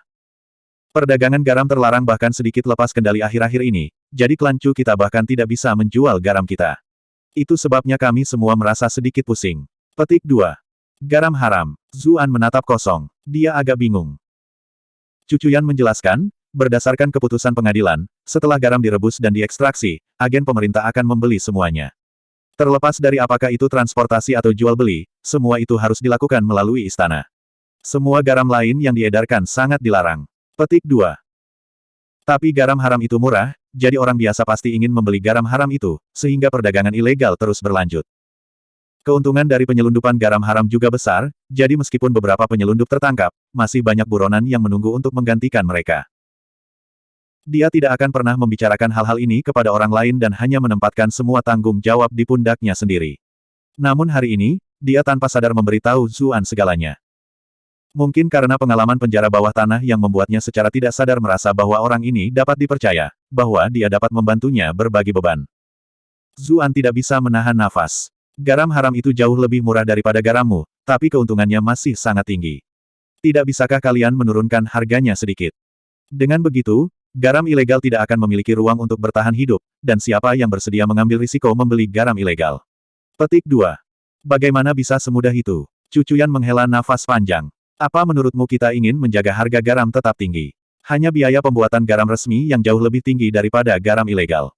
S1: Perdagangan garam terlarang bahkan sedikit lepas kendali akhir-akhir ini, jadi klan Chu kita bahkan tidak bisa menjual garam kita. Itu sebabnya kami semua merasa sedikit pusing. Petik 2. Garam haram. Zuan menatap kosong. Dia agak bingung. Cucuyan menjelaskan, berdasarkan keputusan pengadilan, setelah garam direbus dan diekstraksi, agen pemerintah akan membeli semuanya. Terlepas dari apakah itu transportasi atau jual beli, semua itu harus dilakukan melalui istana. Semua garam lain yang diedarkan sangat dilarang. Petik 2. Tapi garam haram itu murah, jadi orang biasa pasti ingin membeli garam haram itu, sehingga perdagangan ilegal terus berlanjut. Keuntungan dari penyelundupan garam haram juga besar, jadi meskipun beberapa penyelundup tertangkap, masih banyak buronan yang menunggu untuk menggantikan mereka. Dia tidak akan pernah membicarakan hal-hal ini kepada orang lain dan hanya menempatkan semua tanggung jawab di pundaknya sendiri. Namun hari ini, dia tanpa sadar memberitahu Zuan segalanya. Mungkin karena pengalaman penjara bawah tanah yang membuatnya secara tidak sadar merasa bahwa orang ini dapat dipercaya, bahwa dia dapat membantunya berbagi beban. Zuan tidak bisa menahan nafas. Garam haram itu jauh lebih murah daripada garammu, tapi keuntungannya masih sangat tinggi. Tidak bisakah kalian menurunkan harganya sedikit? Dengan begitu, garam ilegal tidak akan memiliki ruang untuk bertahan hidup, dan siapa yang bersedia mengambil risiko membeli garam ilegal? Petik 2. Bagaimana bisa semudah itu? Cucuyan menghela nafas panjang. Apa menurutmu kita ingin menjaga harga garam tetap tinggi? Hanya biaya pembuatan garam resmi yang jauh lebih tinggi daripada garam ilegal.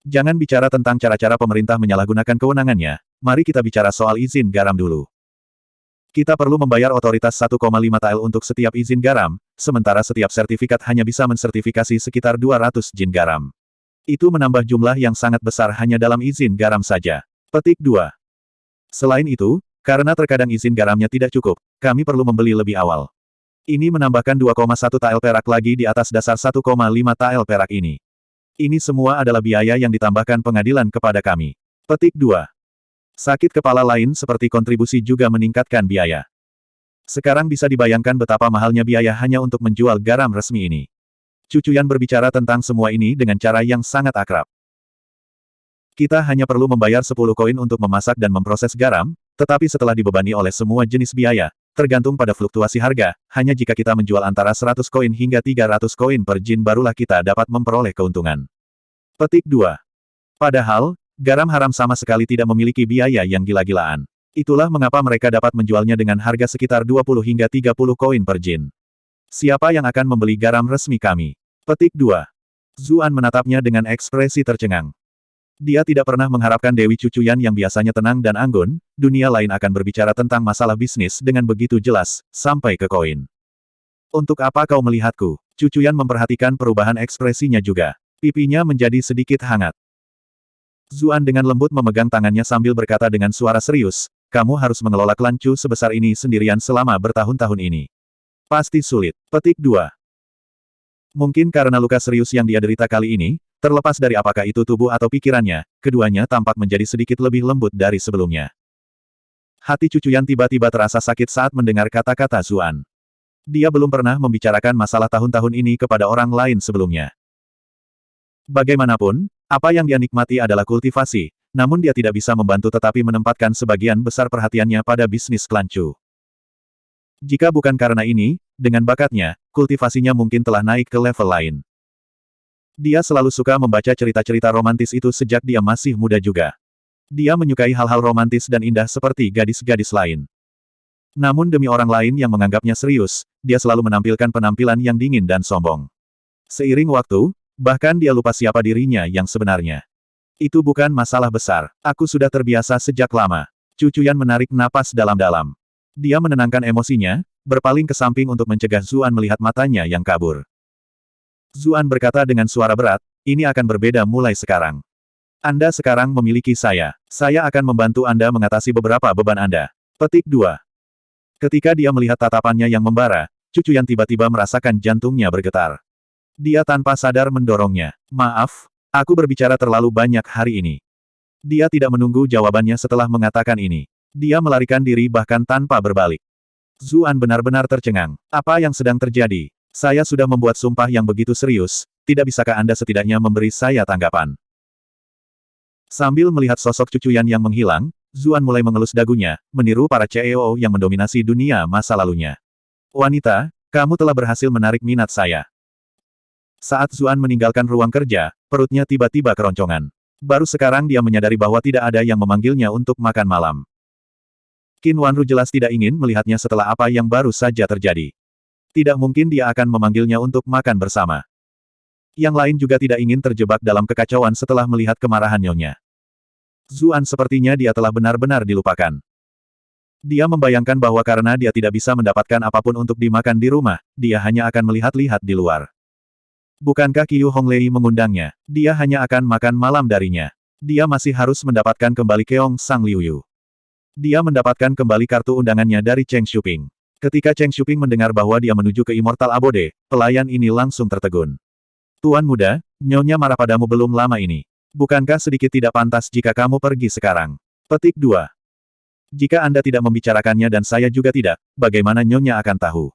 S1: Jangan bicara tentang cara-cara pemerintah menyalahgunakan kewenangannya, mari kita bicara soal izin garam dulu. Kita perlu membayar otoritas 1,5 tael untuk setiap izin garam, sementara setiap sertifikat hanya bisa mensertifikasi sekitar 200 jin garam. Itu menambah jumlah yang sangat besar hanya dalam izin garam saja. Petik 2. Selain itu, karena terkadang izin garamnya tidak cukup, kami perlu membeli lebih awal. Ini menambahkan 2,1 tael perak lagi di atas dasar 1,5 tael perak ini. Ini semua adalah biaya yang ditambahkan pengadilan kepada kami. Petik 2. Sakit kepala lain seperti kontribusi juga meningkatkan biaya. Sekarang bisa dibayangkan betapa mahalnya biaya hanya untuk menjual garam resmi ini. Cucuyan berbicara tentang semua ini dengan cara yang sangat akrab. Kita hanya perlu membayar 10 koin untuk memasak dan memproses garam, tetapi setelah dibebani oleh semua jenis biaya, tergantung pada fluktuasi harga, hanya jika kita menjual antara 100 koin hingga 300 koin per jin barulah kita dapat memperoleh keuntungan. Petik 2. Padahal, garam haram sama sekali tidak memiliki biaya yang gila-gilaan. Itulah mengapa mereka dapat menjualnya dengan harga sekitar 20 hingga 30 koin per jin. Siapa yang akan membeli garam resmi kami? Petik 2. Zuan menatapnya dengan ekspresi tercengang. Dia tidak pernah mengharapkan Dewi Cucuyan yang biasanya tenang dan anggun, dunia lain akan berbicara tentang masalah bisnis dengan begitu jelas, sampai ke koin. Untuk apa kau melihatku? Cucuyan memperhatikan perubahan ekspresinya juga. Pipinya menjadi sedikit hangat. Zuan dengan lembut memegang tangannya sambil berkata dengan suara serius, kamu harus mengelola klan Chu sebesar ini sendirian selama bertahun-tahun ini. Pasti sulit. Petik 2. Mungkin karena luka serius yang dia derita kali ini, terlepas dari apakah itu tubuh atau pikirannya, keduanya tampak menjadi sedikit lebih lembut dari sebelumnya. Hati Cucuyan tiba-tiba terasa sakit saat mendengar kata-kata Zuan. Dia belum pernah membicarakan masalah tahun-tahun ini kepada orang lain sebelumnya. Bagaimanapun, apa yang dia nikmati adalah kultivasi, namun dia tidak bisa membantu tetapi menempatkan sebagian besar perhatiannya pada bisnis klan Chu. Jika bukan karena ini, dengan bakatnya, kultivasinya mungkin telah naik ke level lain. Dia selalu suka membaca cerita-cerita romantis itu sejak dia masih muda juga. Dia menyukai hal-hal romantis dan indah seperti gadis-gadis lain. Namun demi orang lain yang menganggapnya serius, dia selalu menampilkan penampilan yang dingin dan sombong. Seiring waktu, bahkan dia lupa siapa dirinya yang sebenarnya. Itu bukan masalah besar. Aku sudah terbiasa sejak lama. Cucuyan menarik napas dalam-dalam. Dia menenangkan emosinya, berpaling ke samping untuk mencegah Zuan melihat matanya yang kabur. Zuan berkata dengan suara berat, ini akan berbeda mulai sekarang. Anda sekarang memiliki saya. Saya akan membantu Anda mengatasi beberapa beban Anda. Petik 2. Ketika dia melihat tatapannya yang membara, Cucuyan tiba-tiba merasakan jantungnya bergetar. Dia tanpa sadar mendorongnya. Maaf, aku berbicara terlalu banyak hari ini. Dia tidak menunggu jawabannya setelah mengatakan ini. Dia melarikan diri bahkan tanpa berbalik. Zuan benar-benar tercengang. Apa yang sedang terjadi? Saya sudah membuat sumpah yang begitu serius, tidak bisakah Anda setidaknya memberi saya tanggapan? Sambil melihat sosok Cucuyan yang menghilang, Zuan mulai mengelus dagunya, meniru para CEO yang mendominasi dunia masa lalunya. Wanita, kamu telah berhasil menarik minat saya. Saat Zuan meninggalkan ruang kerja, perutnya tiba-tiba keroncongan. Baru sekarang dia menyadari bahwa tidak ada yang memanggilnya untuk makan malam. Qin Wanru jelas tidak ingin melihatnya setelah apa yang baru saja terjadi. Tidak mungkin dia akan memanggilnya untuk makan bersama. Yang lain juga tidak ingin terjebak dalam kekacauan setelah melihat kemarahan nyonya. Zuan sepertinya dia telah benar-benar dilupakan. Dia membayangkan bahwa karena dia tidak bisa mendapatkan apapun untuk dimakan di rumah, dia hanya akan melihat-lihat di luar. Bukankah Qiu Honglei mengundangnya? Dia hanya akan makan malam darinya. Dia masih harus mendapatkan kembali keong Sang Liuyu. Dia mendapatkan kembali kartu undangannya dari Cheng Shuping. Ketika Cheng Shuping mendengar bahwa dia menuju ke Immortal Abode, pelayan ini langsung tertegun. Tuan muda, Nyonya marah padamu belum lama ini. Bukankah sedikit tidak pantas jika kamu pergi sekarang? Petik 2. Jika Anda tidak membicarakannya dan saya juga tidak, bagaimana Nyonya akan tahu?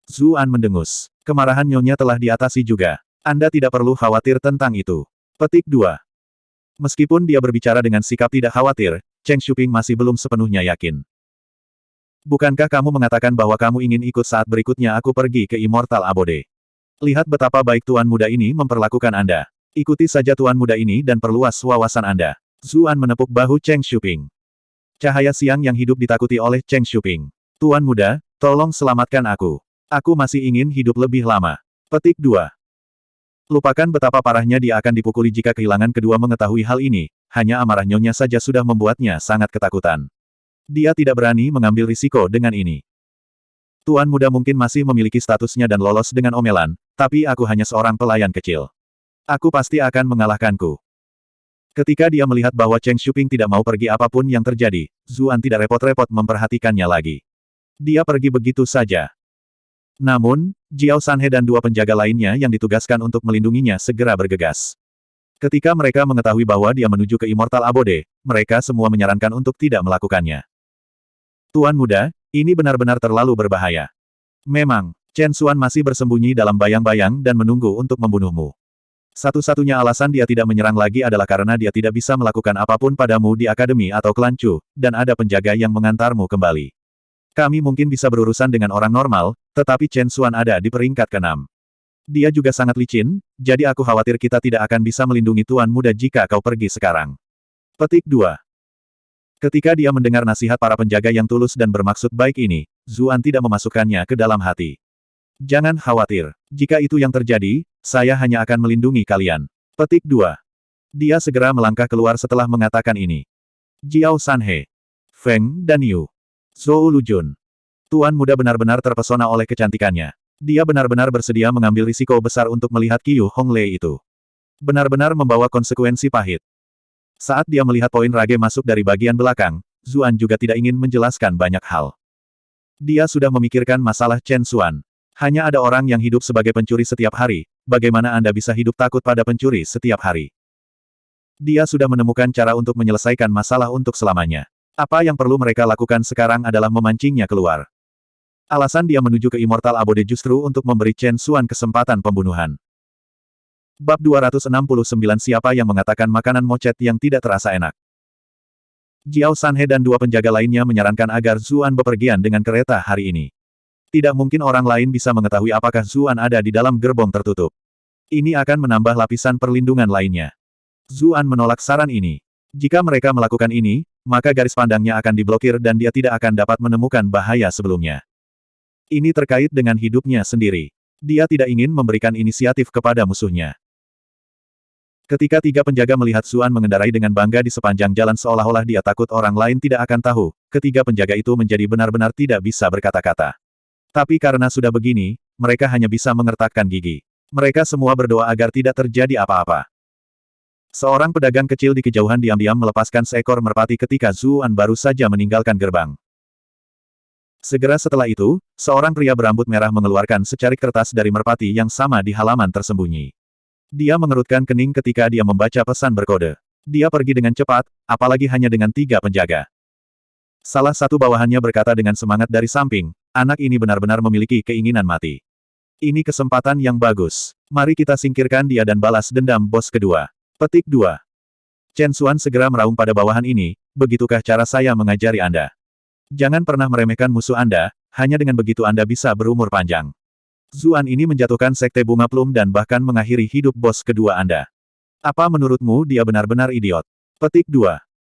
S1: Zuan mendengus. Kemarahan Nyonya telah diatasi juga. Anda tidak perlu khawatir tentang itu. Petik 2. Meskipun dia berbicara dengan sikap tidak khawatir, Cheng Shuping masih belum sepenuhnya yakin. Bukankah kamu mengatakan bahwa kamu ingin ikut saat berikutnya aku pergi ke Immortal Abode? Lihat betapa baik tuan muda ini memperlakukan Anda. Ikuti saja tuan muda ini dan perluas wawasan Anda. Zuan menepuk bahu Cheng Shuping. Cahaya siang yang hidup ditakuti oleh Cheng Shuping. Tuan muda, tolong selamatkan aku. Aku masih ingin hidup lebih lama. Petik 2. Lupakan betapa parahnya dia akan dipukuli jika kehilangan kedua mengetahui hal ini, hanya amarah nyonya saja sudah membuatnya sangat ketakutan. Dia tidak berani mengambil risiko dengan ini. Tuan muda mungkin masih memiliki statusnya dan lolos dengan omelan, tapi aku hanya seorang pelayan kecil. Aku pasti akan mengalahkanku. Ketika dia melihat bahwa Cheng Shuping tidak mau pergi apapun yang terjadi, Zuan tidak repot-repot memperhatikannya lagi. Dia pergi begitu saja. Namun, Jiao Sanhe dan dua penjaga lainnya yang ditugaskan untuk melindunginya segera bergegas. Ketika mereka mengetahui bahwa dia menuju ke Immortal Abode, mereka semua menyarankan untuk tidak melakukannya. Tuan muda, ini benar-benar terlalu berbahaya. Memang, Chen Xuan masih bersembunyi dalam bayang-bayang dan menunggu untuk membunuhmu. Satu-satunya alasan dia tidak menyerang lagi adalah karena dia tidak bisa melakukan apapun padamu di akademi atau klan Chu, dan ada penjaga yang mengantarmu kembali. Kami mungkin bisa berurusan dengan orang normal, tetapi Chen Xuan ada di peringkat ke-6. Dia juga sangat licin, jadi aku khawatir kita tidak akan bisa melindungi tuan muda jika kau pergi sekarang. Petik 2. Ketika dia mendengar nasihat para penjaga yang tulus dan bermaksud baik ini, Zuan tidak memasukkannya ke dalam hati. Jangan khawatir. Jika itu yang terjadi, saya hanya akan melindungi kalian. Petik 2. Dia segera melangkah keluar setelah mengatakan ini. Jiao Sanhe, Feng dan Yu. Zhou Lujun. Tuan muda benar-benar terpesona oleh kecantikannya. Dia benar-benar bersedia mengambil risiko besar untuk melihat Qiu Honglei itu. Benar-benar membawa konsekuensi pahit. Saat dia melihat poin rage masuk dari bagian belakang, Zuan juga tidak ingin menjelaskan banyak hal. Dia sudah memikirkan masalah Chen Xuan. Hanya ada orang yang hidup sebagai pencuri setiap hari, bagaimana Anda bisa hidup takut pada pencuri setiap hari? Dia sudah menemukan cara untuk menyelesaikan masalah untuk selamanya. Apa yang perlu mereka lakukan sekarang adalah memancingnya keluar. Alasan dia menuju ke Immortal Abode justru untuk memberi Chen Xuan kesempatan pembunuhan. Bab 269 Siapa yang mengatakan makanan mocet yang tidak terasa enak? Jiao Sanhe dan dua penjaga lainnya menyarankan agar Zuan bepergian dengan kereta hari ini. Tidak mungkin orang lain bisa mengetahui apakah Zuan ada di dalam gerbong tertutup. Ini akan menambah lapisan perlindungan lainnya. Zuan menolak saran ini. Jika mereka melakukan ini, maka garis pandangnya akan diblokir dan dia tidak akan dapat menemukan bahaya sebelumnya. Ini terkait dengan hidupnya sendiri. Dia tidak ingin memberikan inisiatif kepada musuhnya. Ketika tiga penjaga melihat Zuan mengendarai dengan bangga di sepanjang jalan seolah-olah dia takut orang lain tidak akan tahu, ketiga penjaga itu menjadi benar-benar tidak bisa berkata-kata. Tapi karena sudah begini, mereka hanya bisa mengertakkan gigi. Mereka semua berdoa agar tidak terjadi apa-apa. Seorang pedagang kecil di kejauhan diam-diam melepaskan seekor merpati ketika Zuan baru saja meninggalkan gerbang. Segera setelah itu, seorang pria berambut merah mengeluarkan secarik kertas dari merpati yang sama di halaman tersembunyi. Dia mengerutkan kening ketika dia membaca pesan berkode. Dia pergi dengan cepat, apalagi hanya dengan 3 penjaga. Salah satu bawahannya berkata dengan semangat dari samping, anak ini benar-benar memiliki keinginan mati. Ini kesempatan yang bagus. Mari kita singkirkan dia dan balas dendam bos kedua. Petik 2. Chen Xuan segera meraung pada bawahan ini, begitukah cara saya mengajari Anda? Jangan pernah meremehkan musuh Anda, hanya dengan begitu Anda bisa berumur panjang. Zuan ini menjatuhkan sekte bunga plum dan bahkan mengakhiri hidup bos kedua Anda. Apa menurutmu dia benar-benar idiot? Petik 2.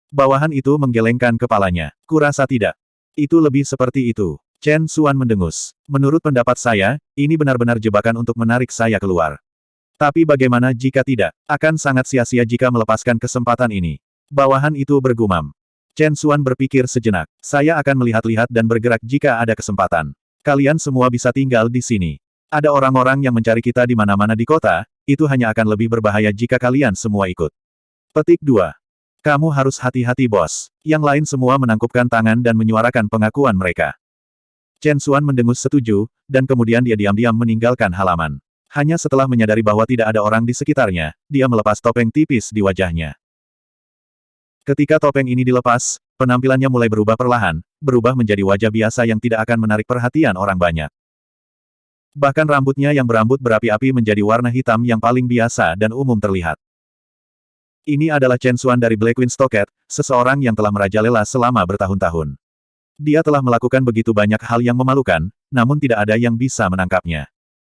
S1: Bawahan itu menggelengkan kepalanya. Kurasa tidak. Itu lebih seperti itu. Chen Xuan mendengus. Menurut pendapat saya, ini benar-benar jebakan untuk menarik saya keluar. Tapi bagaimana jika tidak? Akan sangat sia-sia jika melepaskan kesempatan ini. Bawahan itu bergumam. Chen Xuan berpikir sejenak. Saya akan melihat-lihat dan bergerak jika ada kesempatan. Kalian semua bisa tinggal di sini. Ada orang-orang yang mencari kita di mana-mana di kota, itu hanya akan lebih berbahaya jika kalian semua ikut. Petik 2. Kamu harus hati-hati bos. Yang lain semua menangkupkan tangan dan menyuarakan pengakuan mereka. Chen Xuan mendengus setuju, dan kemudian dia diam-diam meninggalkan halaman. Hanya setelah menyadari bahwa tidak ada orang di sekitarnya, dia melepas topeng tipis di wajahnya. Ketika topeng ini dilepas, penampilannya mulai berubah perlahan, berubah menjadi wajah biasa yang tidak akan menarik perhatian orang banyak. Bahkan rambutnya yang berambut berapi-api menjadi warna hitam yang paling biasa dan umum terlihat. Ini adalah Chen Xuan dari Black Wind Stocket, seseorang yang telah merajalela selama bertahun-tahun. Dia telah melakukan begitu banyak hal yang memalukan, namun tidak ada yang bisa menangkapnya.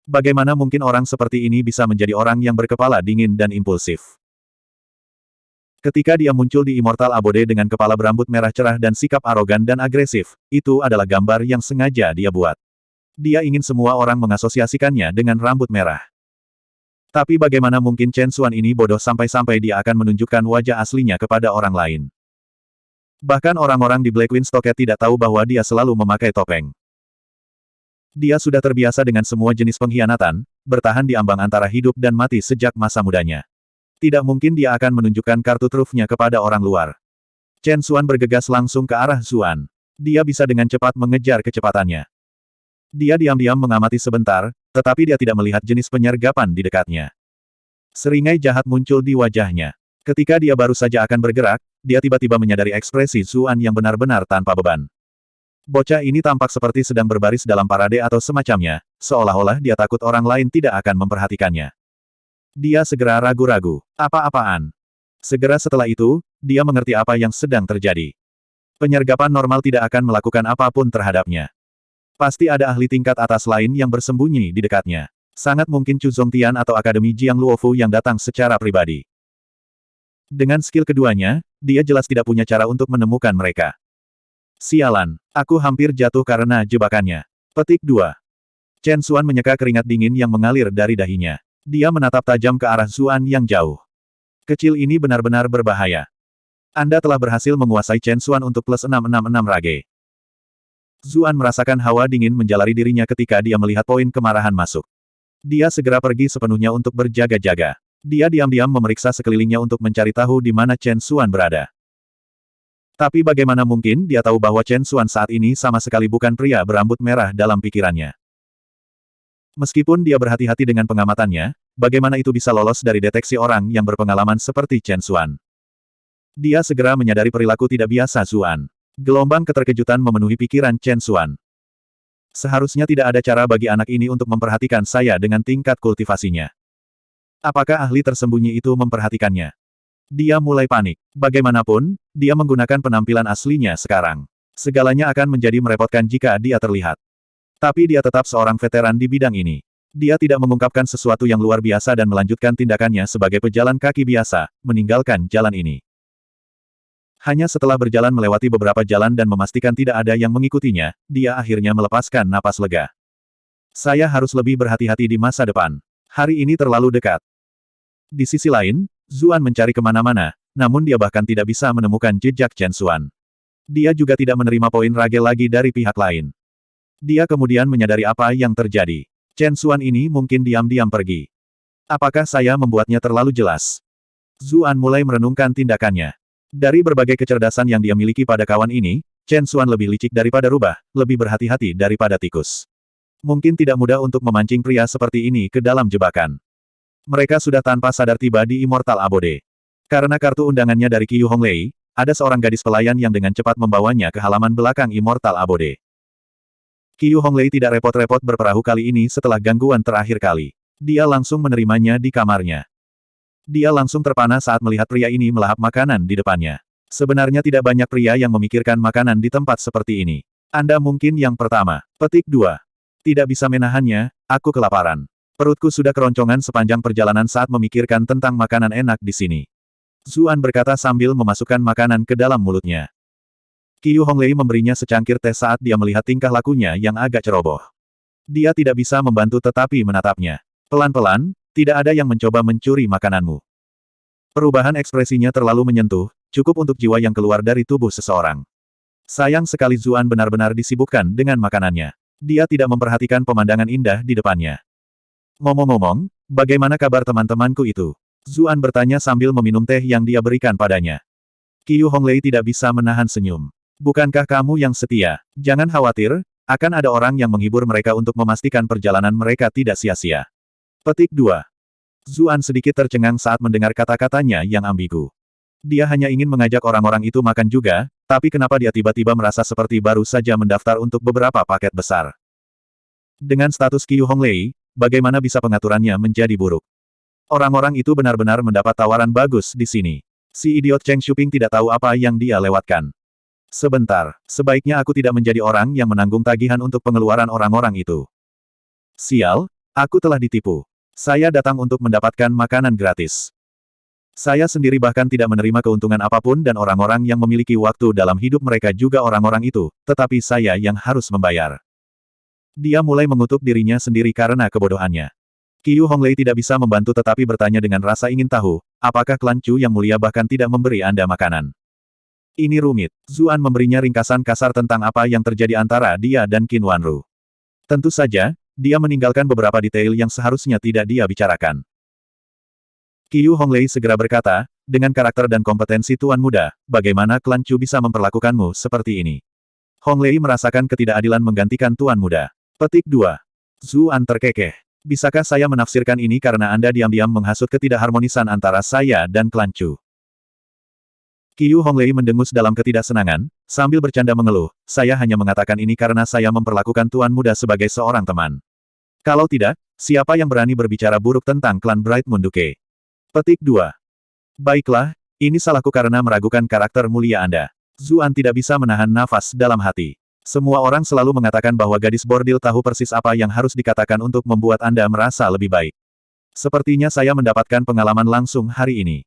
S1: Bagaimana mungkin orang seperti ini bisa menjadi orang yang berkepala dingin dan impulsif? Ketika dia muncul di Immortal Abode dengan kepala berambut merah cerah dan sikap arogan dan agresif, itu adalah gambar yang sengaja dia buat. Dia ingin semua orang mengasosiasikannya dengan rambut merah. Tapi bagaimana mungkin Chen Xuan ini bodoh sampai-sampai dia akan menunjukkan wajah aslinya kepada orang lain? Bahkan orang-orang di Black Wind Stocket tidak tahu bahwa dia selalu memakai topeng. Dia sudah terbiasa dengan semua jenis pengkhianatan, bertahan di ambang antara hidup dan mati sejak masa mudanya. Tidak mungkin dia akan menunjukkan kartu trufnya kepada orang luar. Chen Xuan bergegas langsung ke arah Zuan. Dia bisa dengan cepat mengejar kecepatannya. Dia diam-diam mengamati sebentar, tetapi dia tidak melihat jenis penyergapan di dekatnya. Seringai jahat muncul di wajahnya. Ketika dia baru saja akan bergerak, dia tiba-tiba menyadari ekspresi Zuan yang benar-benar tanpa beban. Bocah ini tampak seperti sedang berbaris dalam parade atau semacamnya, seolah-olah dia takut orang lain tidak akan memperhatikannya. Dia segera ragu-ragu. Apa-apaan? Segera setelah itu, dia mengerti apa yang sedang terjadi. Penyergapan normal tidak akan melakukan apapun terhadapnya. Pasti ada ahli tingkat atas lain yang bersembunyi di dekatnya. Sangat mungkin Chu Zongtian atau Akademi Jiang Luofu yang datang secara pribadi. Dengan skill keduanya, dia jelas tidak punya cara untuk menemukan mereka. Sialan, aku hampir jatuh karena jebakannya. Petik 2. Chen Xuan menyeka keringat dingin yang mengalir dari dahinya. Dia menatap tajam ke arah Zuan yang jauh. Kecil ini benar-benar berbahaya. Anda telah berhasil menguasai Chen Xuan untuk plus 666 rage. Zuan merasakan hawa dingin menjalari dirinya ketika dia melihat poin kemarahan masuk. Dia segera pergi sepenuhnya untuk berjaga-jaga. Dia diam-diam memeriksa sekelilingnya untuk mencari tahu di mana Chen Xuan berada. Tapi bagaimana mungkin dia tahu bahwa Chen Xuan saat ini sama sekali bukan pria berambut merah dalam pikirannya. Meskipun dia berhati-hati dengan pengamatannya, bagaimana itu bisa lolos dari deteksi orang yang berpengalaman seperti Chen Xuan? Dia segera menyadari perilaku tidak biasa Zuan. Gelombang keterkejutan memenuhi pikiran Chen Xuan. Seharusnya tidak ada cara bagi anak ini untuk memperhatikan saya dengan tingkat kultivasinya. Apakah ahli tersembunyi itu memperhatikannya? Dia mulai panik. Bagaimanapun, dia menggunakan penampilan aslinya sekarang. Segalanya akan menjadi merepotkan jika dia terlihat. Tapi dia tetap seorang veteran di bidang ini. Dia tidak mengungkapkan sesuatu yang luar biasa dan melanjutkan tindakannya sebagai pejalan kaki biasa, meninggalkan jalan ini. Hanya setelah berjalan melewati beberapa jalan dan memastikan tidak ada yang mengikutinya, dia akhirnya melepaskan napas lega. Saya harus lebih berhati-hati di masa depan. Hari ini terlalu dekat. Di sisi lain, Zuan mencari kemana-mana, namun dia bahkan tidak bisa menemukan jejak Chen Xuan. Dia juga tidak menerima poin rage lagi dari pihak lain. Dia kemudian menyadari apa yang terjadi. Chen Xuan ini mungkin diam-diam pergi. Apakah saya membuatnya terlalu jelas? Zuan mulai merenungkan tindakannya. Dari berbagai kecerdasan yang dia miliki pada kawan ini, Chen Xuan lebih licik daripada rubah, lebih berhati-hati daripada tikus. Mungkin tidak mudah untuk memancing pria seperti ini ke dalam jebakan. Mereka sudah tanpa sadar tiba di Immortal Abode. Karena kartu undangannya dari Qiu Honglei, ada seorang gadis pelayan yang dengan cepat membawanya ke halaman belakang Immortal Abode. Qiu Honglei tidak repot-repot berperahu kali ini setelah gangguan terakhir kali. Dia langsung menerimanya di kamarnya. Dia langsung terpana saat melihat pria ini melahap makanan di depannya. Sebenarnya tidak banyak pria yang memikirkan makanan di tempat seperti ini. Anda mungkin yang pertama. Petik 2. Tidak bisa menahannya, aku kelaparan. Perutku sudah keroncongan sepanjang perjalanan saat memikirkan tentang makanan enak di sini. Zuan berkata sambil memasukkan makanan ke dalam mulutnya. Qiu Honglei memberinya secangkir teh saat dia melihat tingkah lakunya yang agak ceroboh. Dia tidak bisa membantu tetapi menatapnya. Pelan-pelan, tidak ada yang mencoba mencuri makananmu. Perubahan ekspresinya terlalu menyentuh, cukup untuk jiwa yang keluar dari tubuh seseorang. Sayang sekali Zuan benar-benar disibukkan dengan makanannya. Dia tidak memperhatikan pemandangan indah di depannya. Ngomong-ngomong, bagaimana kabar teman-temanku itu? Zuan bertanya sambil meminum teh yang dia berikan padanya. Qiu Honglei tidak bisa menahan senyum. Bukankah kamu yang setia? Jangan khawatir, akan ada orang yang menghibur mereka untuk memastikan perjalanan mereka tidak sia-sia. Petik 2. Zuan sedikit tercengang saat mendengar kata-katanya yang ambigu. Dia hanya ingin mengajak orang-orang itu makan juga, tapi kenapa dia tiba-tiba merasa seperti baru saja mendaftar untuk beberapa paket besar. Dengan status Qiu Honglei, bagaimana bisa pengaturannya menjadi buruk? Orang-orang itu benar-benar mendapat tawaran bagus di sini. Si idiot Cheng Shuping tidak tahu apa yang dia lewatkan. Sebentar, sebaiknya aku tidak menjadi orang yang menanggung tagihan untuk pengeluaran orang-orang itu. Sial, aku telah ditipu. Saya datang untuk mendapatkan makanan gratis. Saya sendiri bahkan tidak menerima keuntungan apapun dan orang-orang yang memiliki waktu dalam hidup mereka juga orang-orang itu, tetapi saya yang harus membayar. Dia mulai mengutuk dirinya sendiri karena kebodohannya. Qiu Honglei tidak bisa membantu tetapi bertanya dengan rasa ingin tahu, apakah klan Chu yang mulia bahkan tidak memberi Anda makanan. Ini rumit. Zuan memberinya ringkasan kasar tentang apa yang terjadi antara dia dan Qin Wanru. Tentu saja, dia meninggalkan beberapa detail yang seharusnya tidak dia bicarakan. Qiu Honglei segera berkata, dengan karakter dan kompetensi Tuan Muda, bagaimana klan Chu bisa memperlakukanmu seperti ini? Honglei merasakan ketidakadilan menggantikan Tuan Muda. Petik 2. Zuan terkekeh. Bisakah saya menafsirkan ini karena Anda diam-diam menghasut ketidakharmonisan antara saya dan klan Chu? Qiu Honglei mendengus dalam ketidaksenangan, sambil bercanda mengeluh, saya hanya mengatakan ini karena saya memperlakukan Tuan Muda sebagai seorang teman. Kalau tidak, siapa yang berani berbicara buruk tentang klan Bright Munduke? Petik 2. Baiklah, ini salahku karena meragukan karakter mulia Anda. Zuan tidak bisa menahan nafas dalam hati. Semua orang selalu mengatakan bahwa gadis bordil tahu persis apa yang harus dikatakan untuk membuat Anda merasa lebih baik. Sepertinya saya mendapatkan pengalaman langsung hari ini.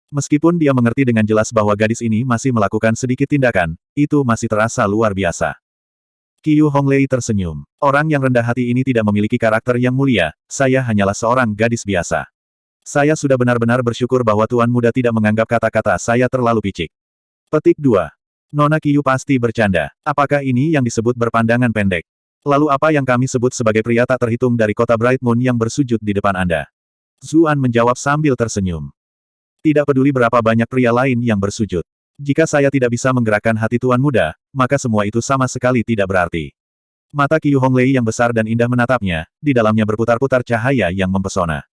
S1: Meskipun dia mengerti dengan jelas bahwa gadis ini masih melakukan sedikit tindakan, itu masih terasa luar biasa. Qiu Honglei tersenyum. Orang yang rendah hati ini tidak memiliki karakter yang mulia, saya hanyalah seorang gadis biasa. Saya sudah benar-benar bersyukur bahwa Tuan Muda tidak menganggap kata-kata saya terlalu picik. Petik 2. Nona Qiu pasti bercanda. Apakah ini yang disebut berpandangan pendek? Lalu apa yang kami sebut sebagai pria tak terhitung dari kota Bright Moon yang bersujud di depan Anda? Zuan menjawab sambil tersenyum. Tidak peduli berapa banyak pria lain yang bersujud. Jika saya tidak bisa menggerakkan hati Tuan Muda, maka semua itu sama sekali tidak berarti. Mata Qiu Honglei yang besar dan indah menatapnya, di dalamnya berputar-putar cahaya yang mempesona.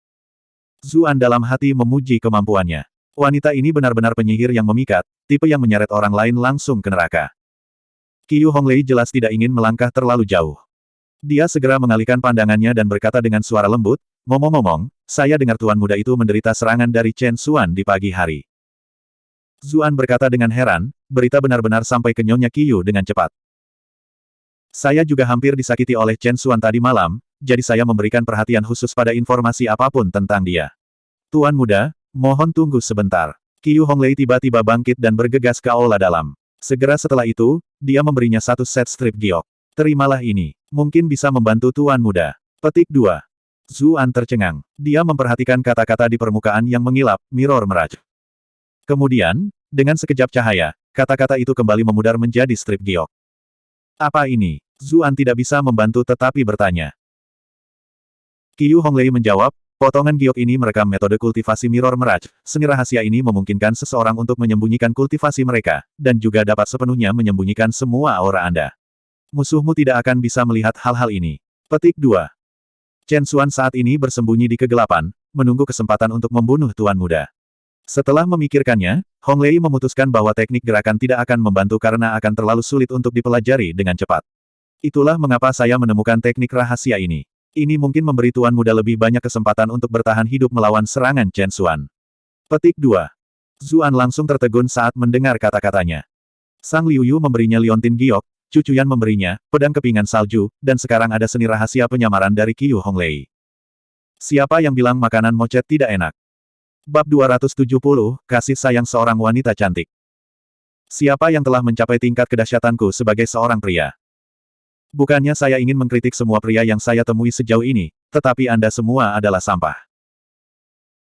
S1: Zuan dalam hati memuji kemampuannya. Wanita ini benar-benar penyihir yang memikat, tipe yang menyeret orang lain langsung ke neraka. Qiu Honglei jelas tidak ingin melangkah terlalu jauh. Dia segera mengalihkan pandangannya dan berkata dengan suara lembut, ngomong-ngomong, saya dengar Tuan Muda itu menderita serangan dari Chen Xuan di pagi hari. Zuan berkata dengan heran, berita benar-benar sampai ke Nyonya Qiu dengan cepat. Saya juga hampir disakiti oleh Chen Xuan tadi malam, jadi saya memberikan perhatian khusus pada informasi apapun tentang dia. Tuan Muda, mohon tunggu sebentar. Qiu Honglei tiba-tiba bangkit dan bergegas ke aula dalam. Segera setelah itu, dia memberinya satu set strip giok. Terimalah ini, mungkin bisa membantu Tuan Muda. Petik 2. Zuan tercengang. Dia memperhatikan kata-kata di permukaan yang mengilap, mirror meraj. Kemudian, dengan sekejap cahaya, kata-kata itu kembali memudar menjadi strip giok. Apa ini? Zuan tidak bisa membantu tetapi bertanya. Qiu Honglei menjawab, Potongan giok ini merekam metode kultivasi Mirror Mirage. Seni rahasia ini memungkinkan seseorang untuk menyembunyikan kultivasi mereka, dan juga dapat sepenuhnya menyembunyikan semua aura Anda. Musuhmu tidak akan bisa melihat hal-hal ini. Petik 2. Chen Xuan saat ini bersembunyi di kegelapan, menunggu kesempatan untuk membunuh Tuan Muda. Setelah memikirkannya, Hong Lei memutuskan bahwa teknik gerakan tidak akan membantu karena akan terlalu sulit untuk dipelajari dengan cepat. Itulah mengapa saya menemukan teknik rahasia ini. Ini mungkin memberi Tuan Muda lebih banyak kesempatan untuk bertahan hidup melawan serangan Chen Xuan. Petik 2. Zuan langsung tertegun saat mendengar kata-katanya. Sang Liu Yu memberinya liontin giok, Cucuyan memberinya pedang kepingan salju, dan sekarang ada seni rahasia penyamaran dari Qiu Honglei. Siapa yang bilang makanan mocet tidak enak? Bab 270, Kasih Sayang Seorang Wanita Cantik. Siapa yang telah mencapai tingkat kedahsyatanku sebagai seorang pria? Bukannya saya ingin mengkritik semua pria yang saya temui sejauh ini, tetapi Anda semua adalah sampah.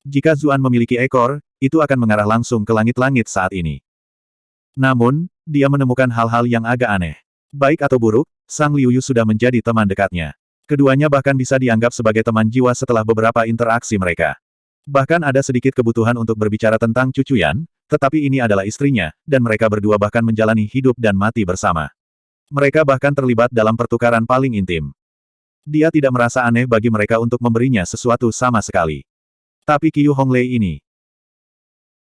S1: Jika Zuan memiliki ekor, itu akan mengarah langsung ke langit-langit saat ini. Namun, dia menemukan hal-hal yang agak aneh. Baik atau buruk, Sang Liu Yu sudah menjadi teman dekatnya. Keduanya bahkan bisa dianggap sebagai teman jiwa setelah beberapa interaksi mereka. Bahkan ada sedikit kebutuhan untuk berbicara tentang Cucuyan, tetapi ini adalah istrinya, dan mereka berdua bahkan menjalani hidup dan mati bersama. Mereka bahkan terlibat dalam pertukaran paling intim. Dia tidak merasa aneh bagi mereka untuk memberinya sesuatu sama sekali. Tapi Qiu Honglei ini.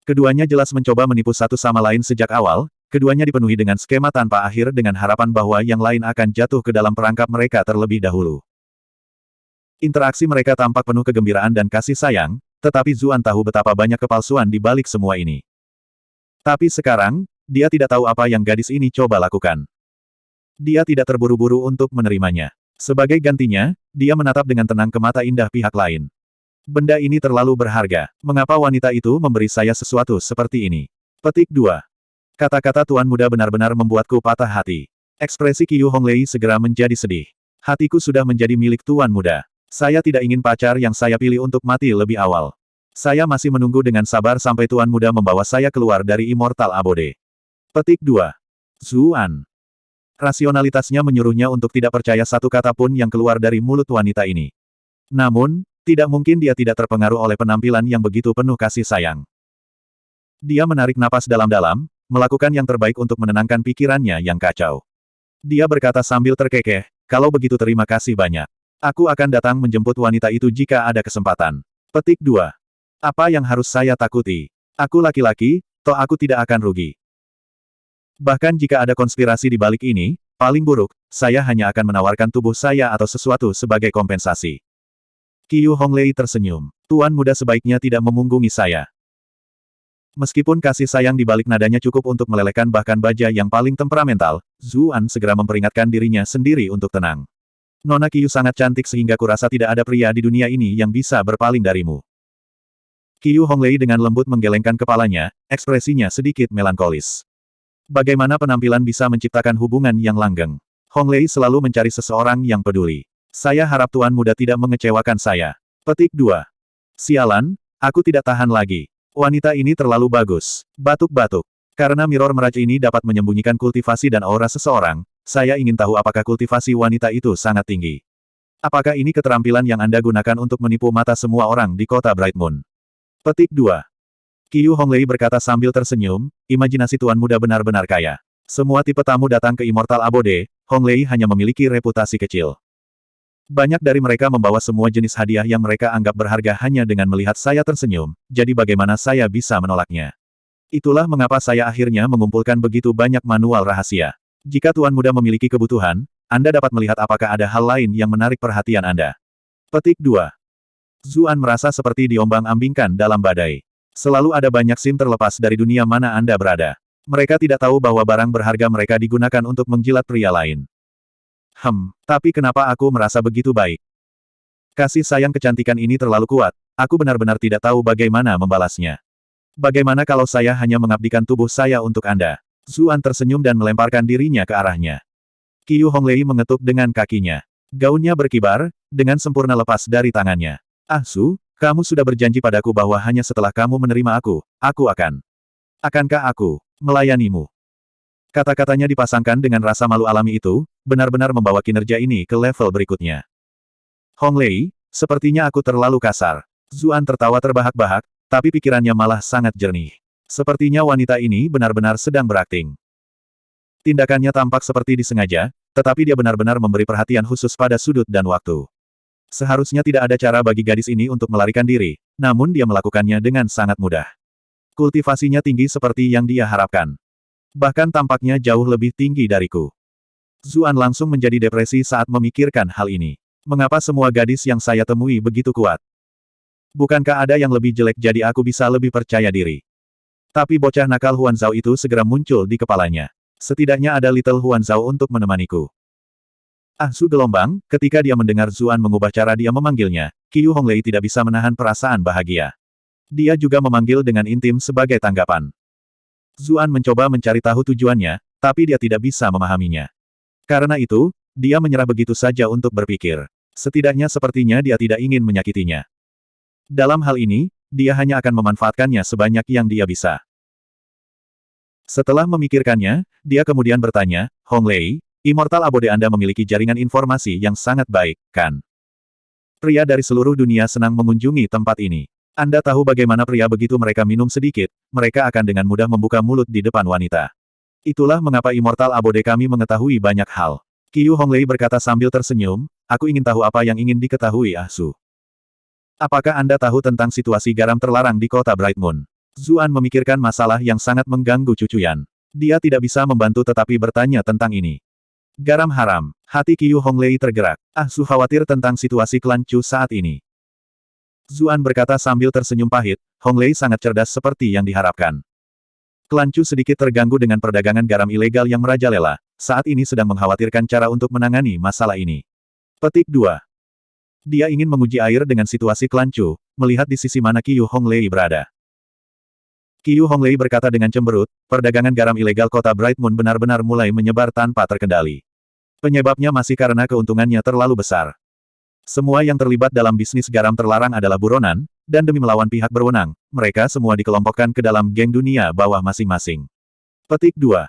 S1: Keduanya jelas mencoba menipu satu sama lain sejak awal, keduanya dipenuhi dengan skema tanpa akhir dengan harapan bahwa yang lain akan jatuh ke dalam perangkap mereka terlebih dahulu. Interaksi mereka tampak penuh kegembiraan dan kasih sayang, tetapi Zuan tahu betapa banyak kepalsuan di balik semua ini. Tapi sekarang, dia tidak tahu apa yang gadis ini coba lakukan. Dia tidak terburu-buru untuk menerimanya. Sebagai gantinya, dia menatap dengan tenang ke mata indah pihak lain. Benda ini terlalu berharga. Mengapa wanita itu memberi saya sesuatu seperti ini? Petik 2. Kata-kata Tuan Muda benar-benar membuatku patah hati. Ekspresi Qiu Honglei segera menjadi sedih. Hatiku sudah menjadi milik Tuan Muda. Saya tidak ingin pacar yang saya pilih untuk mati lebih awal. Saya masih menunggu dengan sabar sampai Tuan Muda membawa saya keluar dari Immortal Abode. Petik 2. Zuan. Rasionalitasnya menyuruhnya untuk tidak percaya satu kata pun yang keluar dari mulut wanita ini. Namun, tidak mungkin dia tidak terpengaruh oleh penampilan yang begitu penuh kasih sayang. Dia menarik napas dalam-dalam, melakukan yang terbaik untuk menenangkan pikirannya yang kacau. Dia berkata sambil terkekeh, kalau begitu terima kasih banyak. Aku akan datang menjemput wanita itu jika ada kesempatan. Petik 2. Apa yang harus saya takuti? Aku laki-laki, toh aku tidak akan rugi. Bahkan jika ada konspirasi di balik ini, paling buruk, saya hanya akan menawarkan tubuh saya atau sesuatu sebagai kompensasi. Qiu Honglei tersenyum. Tuan Muda sebaiknya tidak memunggungi saya. Meskipun kasih sayang di balik nadanya cukup untuk melelehkan bahkan baja yang paling temperamental, Zuan segera memperingatkan dirinya sendiri untuk tenang. Nona Qiu sangat cantik sehingga kurasa tidak ada pria di dunia ini yang bisa berpaling darimu. Qiu Honglei dengan lembut menggelengkan kepalanya, ekspresinya sedikit melankolis. Bagaimana penampilan bisa menciptakan hubungan yang langgeng? Honglei selalu mencari seseorang yang peduli. Saya harap Tuan Muda tidak mengecewakan saya. Petik 2. Sialan, aku tidak tahan lagi. Wanita ini terlalu bagus. Batuk-batuk. Karena Mirror Mirage ini dapat menyembunyikan kultivasi dan aura seseorang, saya ingin tahu apakah kultivasi wanita itu sangat tinggi. Apakah ini keterampilan yang Anda gunakan untuk menipu mata semua orang di kota Bright Moon? Petik 2. Qiu Honglei berkata sambil tersenyum, imajinasi Tuan Muda benar-benar kaya. Semua tipe tamu datang ke Immortal Abode, Honglei hanya memiliki reputasi kecil. Banyak dari mereka membawa semua jenis hadiah yang mereka anggap berharga hanya dengan melihat saya tersenyum, jadi bagaimana saya bisa menolaknya? Itulah mengapa saya akhirnya mengumpulkan begitu banyak manual rahasia. Jika Tuan Muda memiliki kebutuhan, Anda dapat melihat apakah ada hal lain yang menarik perhatian Anda. Petik 2. Zuan merasa seperti diombang-ambingkan dalam badai. Selalu ada banyak SIM terlepas dari dunia mana Anda berada. Mereka tidak tahu bahwa barang berharga mereka digunakan untuk menjilat pria lain. Tapi kenapa aku merasa begitu baik? Kasih sayang kecantikan ini terlalu kuat, aku benar-benar tidak tahu bagaimana membalasnya. Bagaimana kalau saya hanya mengabdikan tubuh saya untuk Anda? Zuan tersenyum dan melemparkan dirinya ke arahnya. Qiu Honglei mengetuk dengan kakinya. Gaunnya berkibar, dengan sempurna lepas dari tangannya. Ah Su, kamu sudah berjanji padaku bahwa hanya setelah kamu menerima aku akan. Akankah aku melayanimu? Kata-katanya dipasangkan dengan rasa malu alami itu, benar-benar membawa kinerja ini ke level berikutnya. Honglei, sepertinya aku terlalu kasar. Zuan tertawa terbahak-bahak, tapi pikirannya malah sangat jernih. Sepertinya wanita ini benar-benar sedang berakting. Tindakannya tampak seperti disengaja, tetapi dia benar-benar memberi perhatian khusus pada sudut dan waktu. Seharusnya tidak ada cara bagi gadis ini untuk melarikan diri, namun dia melakukannya dengan sangat mudah. Kultivasinya tinggi seperti yang dia harapkan. Bahkan tampaknya jauh lebih tinggi dariku. Zuan langsung menjadi depresi saat memikirkan hal ini. Mengapa semua gadis yang saya temui begitu kuat? Bukankah ada yang lebih jelek jadi aku bisa lebih percaya diri? Tapi bocah nakal Huan Zhao itu segera muncul di kepalanya. Setidaknya ada Little Huan Zhao untuk menemaniku. Ahsu gelombang, ketika dia mendengar Zuan mengubah cara dia memanggilnya, Qiu Honglei tidak bisa menahan perasaan bahagia. Dia juga memanggil dengan intim sebagai tanggapan. Zuan mencoba mencari tahu tujuannya, tapi dia tidak bisa memahaminya. Karena itu, dia menyerah begitu saja untuk berpikir. Setidaknya sepertinya dia tidak ingin menyakitinya. Dalam hal ini, dia hanya akan memanfaatkannya sebanyak yang dia bisa. Setelah memikirkannya, dia kemudian bertanya, Honglei, Immortal Abode Anda memiliki jaringan informasi yang sangat baik, kan? Pria dari seluruh dunia senang mengunjungi tempat ini. Anda tahu bagaimana pria begitu mereka minum sedikit, mereka akan dengan mudah membuka mulut di depan wanita. Itulah mengapa Immortal Abode kami mengetahui banyak hal. Qiu Honglei berkata sambil tersenyum, aku ingin tahu apa yang ingin diketahui Ahsu. Apakah Anda tahu tentang situasi garam terlarang di kota Bright Moon? Zuan memikirkan masalah yang sangat mengganggu Cucuyan. Dia tidak bisa membantu tetapi bertanya tentang ini. Garam haram. Hati Qiu Honglei tergerak. Ahsu khawatir tentang situasi klan Chu saat ini. Zuan berkata sambil tersenyum pahit, Honglei sangat cerdas seperti yang diharapkan. Klan Chu sedikit terganggu dengan perdagangan garam ilegal yang merajalela, saat ini sedang mengkhawatirkan cara untuk menangani masalah ini. Petik 2. Dia ingin menguji air dengan situasi klan Chu, melihat di sisi mana Qiu Honglei berada. Qiu Honglei berkata dengan cemberut, perdagangan garam ilegal kota Bright Moon benar-benar mulai menyebar tanpa terkendali. Penyebabnya masih karena keuntungannya terlalu besar. Semua yang terlibat dalam bisnis garam terlarang adalah buronan, dan demi melawan pihak berwenang, mereka semua dikelompokkan ke dalam geng dunia bawah masing-masing. Petik 2.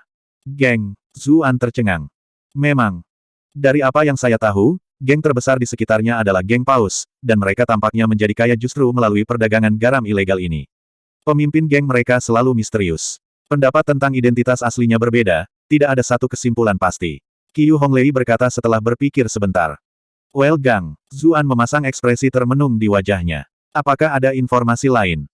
S1: Geng, Zuan tercengang. Memang. Dari apa yang saya tahu, geng terbesar di sekitarnya adalah geng Paus, dan mereka tampaknya menjadi kaya justru melalui perdagangan garam ilegal ini. Pemimpin geng mereka selalu misterius. Pendapat tentang identitas aslinya berbeda, tidak ada satu kesimpulan pasti. Qiu Honglei berkata setelah berpikir sebentar. Well Gang, Zuan memasang ekspresi termenung di wajahnya. Apakah ada informasi lain?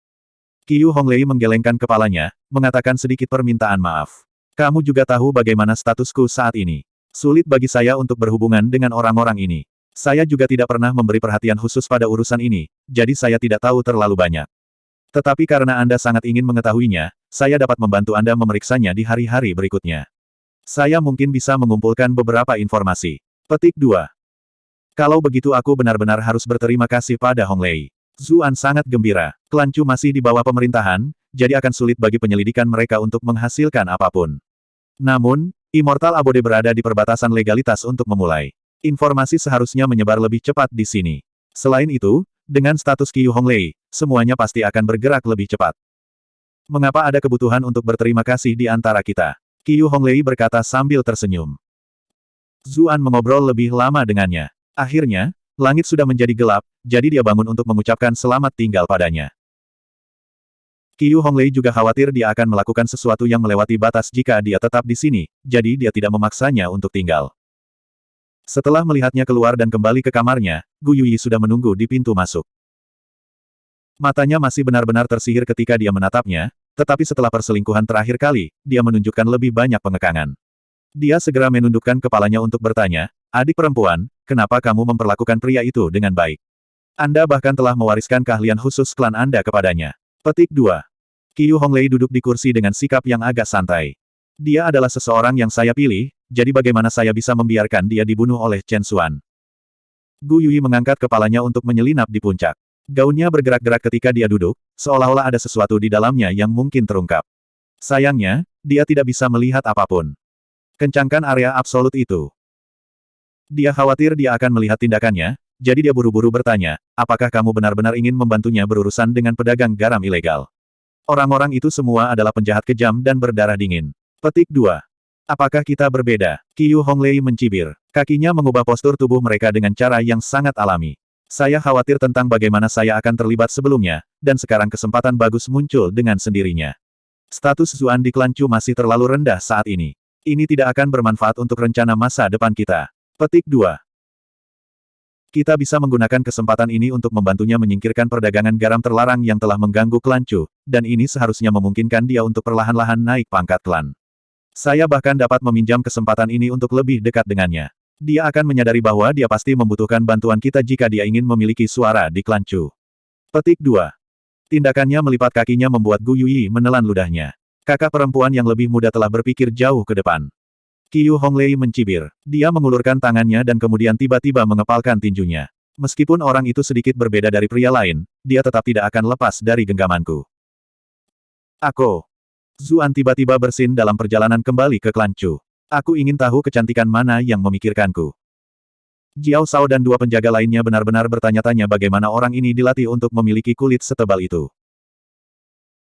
S1: Qiu Honglei menggelengkan kepalanya, mengatakan sedikit permintaan maaf. Kamu juga tahu bagaimana statusku saat ini. Sulit bagi saya untuk berhubungan dengan orang-orang ini. Saya juga tidak pernah memberi perhatian khusus pada urusan ini, jadi saya tidak tahu terlalu banyak. Tetapi karena Anda sangat ingin mengetahuinya, saya dapat membantu Anda memeriksanya di hari-hari berikutnya. Saya mungkin bisa mengumpulkan beberapa informasi. Petik 2. Kalau begitu aku benar-benar harus berterima kasih pada Honglei. Zuan sangat gembira. Klan Chu masih di bawah pemerintahan, jadi akan sulit bagi penyelidikan mereka untuk menghasilkan apapun. Namun, Immortal Abode berada di perbatasan legalitas untuk memulai. Informasi seharusnya menyebar lebih cepat di sini. Selain itu, dengan status Qiu Honglei, semuanya pasti akan bergerak lebih cepat. Mengapa ada kebutuhan untuk berterima kasih di antara kita? Qiu Honglei berkata sambil tersenyum. Zuan mengobrol lebih lama dengannya. Akhirnya, langit sudah menjadi gelap, jadi dia bangun untuk mengucapkan selamat tinggal padanya. Qiu Honglei juga khawatir dia akan melakukan sesuatu yang melewati batas jika dia tetap di sini, jadi dia tidak memaksanya untuk tinggal. Setelah melihatnya keluar dan kembali ke kamarnya, Gu Yuyi sudah menunggu di pintu masuk. Matanya masih benar-benar tersihir ketika dia menatapnya, tetapi setelah perselingkuhan terakhir kali, dia menunjukkan lebih banyak pengekangan. Dia segera menundukkan kepalanya untuk bertanya, adik perempuan, kenapa kamu memperlakukan pria itu dengan baik? Anda bahkan telah mewariskan keahlian khusus klan Anda kepadanya. Petik 2. Qiu Honglei duduk di kursi dengan sikap yang agak santai. Dia adalah seseorang yang saya pilih, jadi bagaimana saya bisa membiarkan dia dibunuh oleh Chen Xuan? Gu Yuyi mengangkat kepalanya untuk menyelinap di puncak. Gaunnya bergerak-gerak ketika dia duduk, seolah-olah ada sesuatu di dalamnya yang mungkin terungkap. Sayangnya, dia tidak bisa melihat apapun. Kencangkan area absolut itu. Dia khawatir dia akan melihat tindakannya, jadi dia buru-buru bertanya, apakah kamu benar-benar ingin membantunya berurusan dengan pedagang garam ilegal? Orang-orang itu semua adalah penjahat kejam dan berdarah dingin. Petik 2. Apakah kita berbeda? Qiu Honglei mencibir. Kakinya mengubah postur tubuh mereka dengan cara yang sangat alami. Saya khawatir tentang bagaimana saya akan terlibat sebelumnya, dan sekarang kesempatan bagus muncul dengan sendirinya. Status Zuan di klan Chu masih terlalu rendah saat ini. Ini tidak akan bermanfaat untuk rencana masa depan kita. Petik 2. Kita bisa menggunakan kesempatan ini untuk membantunya menyingkirkan perdagangan garam terlarang yang telah mengganggu klan Chu, dan ini seharusnya memungkinkan dia untuk perlahan-lahan naik pangkat klan. Saya bahkan dapat meminjam kesempatan ini untuk lebih dekat dengannya. Dia akan menyadari bahwa dia pasti membutuhkan bantuan kita jika dia ingin memiliki suara di klan Chu. Petik 2. Tindakannya melipat kakinya membuat Gu Yuyi menelan ludahnya. Kakak perempuan yang lebih muda telah berpikir jauh ke depan. Qiu Honglei mencibir. Dia mengulurkan tangannya dan kemudian tiba-tiba mengepalkan tinjunya. Meskipun orang itu sedikit berbeda dari pria lain, dia tetap tidak akan lepas dari genggamanku. Aku. Zuan tiba-tiba bersin dalam perjalanan kembali ke klan Chu. Aku ingin tahu kecantikan mana yang memikirkanku. Jiao Shao dan dua penjaga lainnya benar-benar bertanya-tanya bagaimana orang ini dilatih untuk memiliki kulit setebal itu.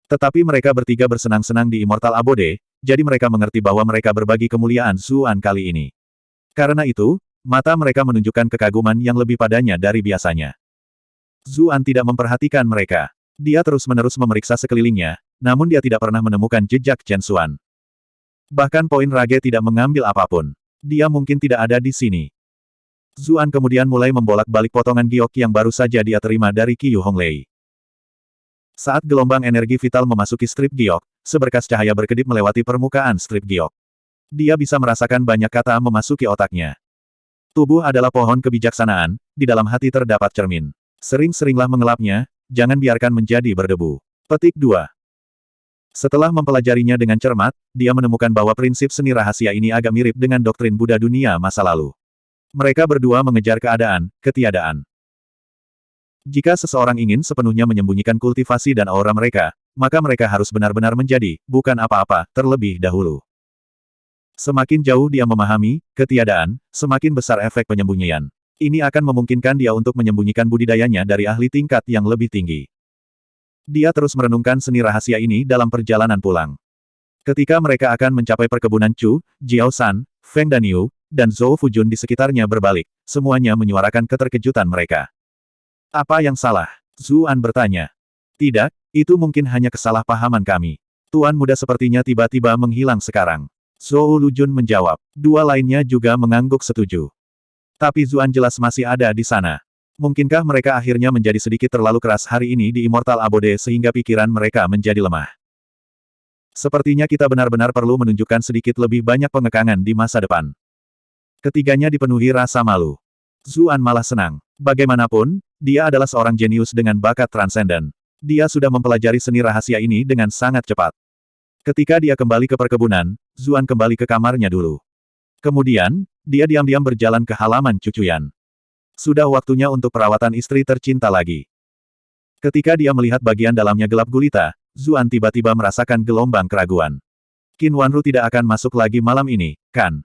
S1: Tetapi mereka bertiga bersenang-senang di Immortal Abode, jadi mereka mengerti bahwa mereka berbagi kemuliaan Zuan kali ini. Karena itu, mata mereka menunjukkan kekaguman yang lebih padanya dari biasanya. Zuan tidak memperhatikan mereka. Dia terus-menerus memeriksa sekelilingnya, namun dia tidak pernah menemukan jejak Chen Xuan. Bahkan poin rage tidak mengambil apapun. Dia mungkin tidak ada di sini. Zuan kemudian mulai membolak-balik potongan giok yang baru saja dia terima dari Qiu Honglei. Saat gelombang energi vital memasuki strip giok, seberkas cahaya berkedip melewati permukaan strip giok. Dia bisa merasakan banyak kata memasuki otaknya. Tubuh adalah pohon kebijaksanaan, di dalam hati terdapat cermin. Sering-seringlah mengelapnya, jangan biarkan menjadi berdebu. Petik 2. Setelah mempelajarinya dengan cermat, dia menemukan bahwa prinsip seni rahasia ini agak mirip dengan doktrin Buddha dunia masa lalu. Mereka berdua mengejar keadaan, ketiadaan. Jika seseorang ingin sepenuhnya menyembunyikan kultivasi dan aura mereka, maka mereka harus benar-benar menjadi, bukan apa-apa, terlebih dahulu. Semakin jauh dia memahami ketiadaan, semakin besar efek penyembunyian. Ini akan memungkinkan dia untuk menyembunyikan budidayanya dari ahli tingkat yang lebih tinggi. Dia terus merenungkan seni rahasia ini dalam perjalanan pulang. Ketika mereka akan mencapai perkebunan Chu, Jiao San, Feng Danyu, dan Zhou Fujun di sekitarnya berbalik, semuanya menyuarakan keterkejutan mereka. Apa yang salah? Zuan bertanya. Tidak, itu mungkin hanya kesalahpahaman kami. Tuan muda sepertinya tiba-tiba menghilang sekarang. Zhou Lujun menjawab. Dua lainnya juga mengangguk setuju. Tapi Zuan jelas masih ada di sana. Mungkinkah mereka akhirnya menjadi sedikit terlalu keras hari ini di Immortal Abode sehingga pikiran mereka menjadi lemah? Sepertinya kita benar-benar perlu menunjukkan sedikit lebih banyak pengekangan di masa depan. Ketiganya dipenuhi rasa malu. Zuan malah senang. Bagaimanapun, dia adalah seorang jenius dengan bakat transenden. Dia sudah mempelajari seni rahasia ini dengan sangat cepat. Ketika dia kembali ke perkebunan, Zuan kembali ke kamarnya dulu. Kemudian, dia diam-diam berjalan ke halaman cucuyan. Sudah waktunya untuk perawatan istri tercinta lagi. Ketika dia melihat bagian dalamnya gelap gulita, Zuan tiba-tiba merasakan gelombang keraguan. Qin Wanru tidak akan masuk lagi malam ini, kan?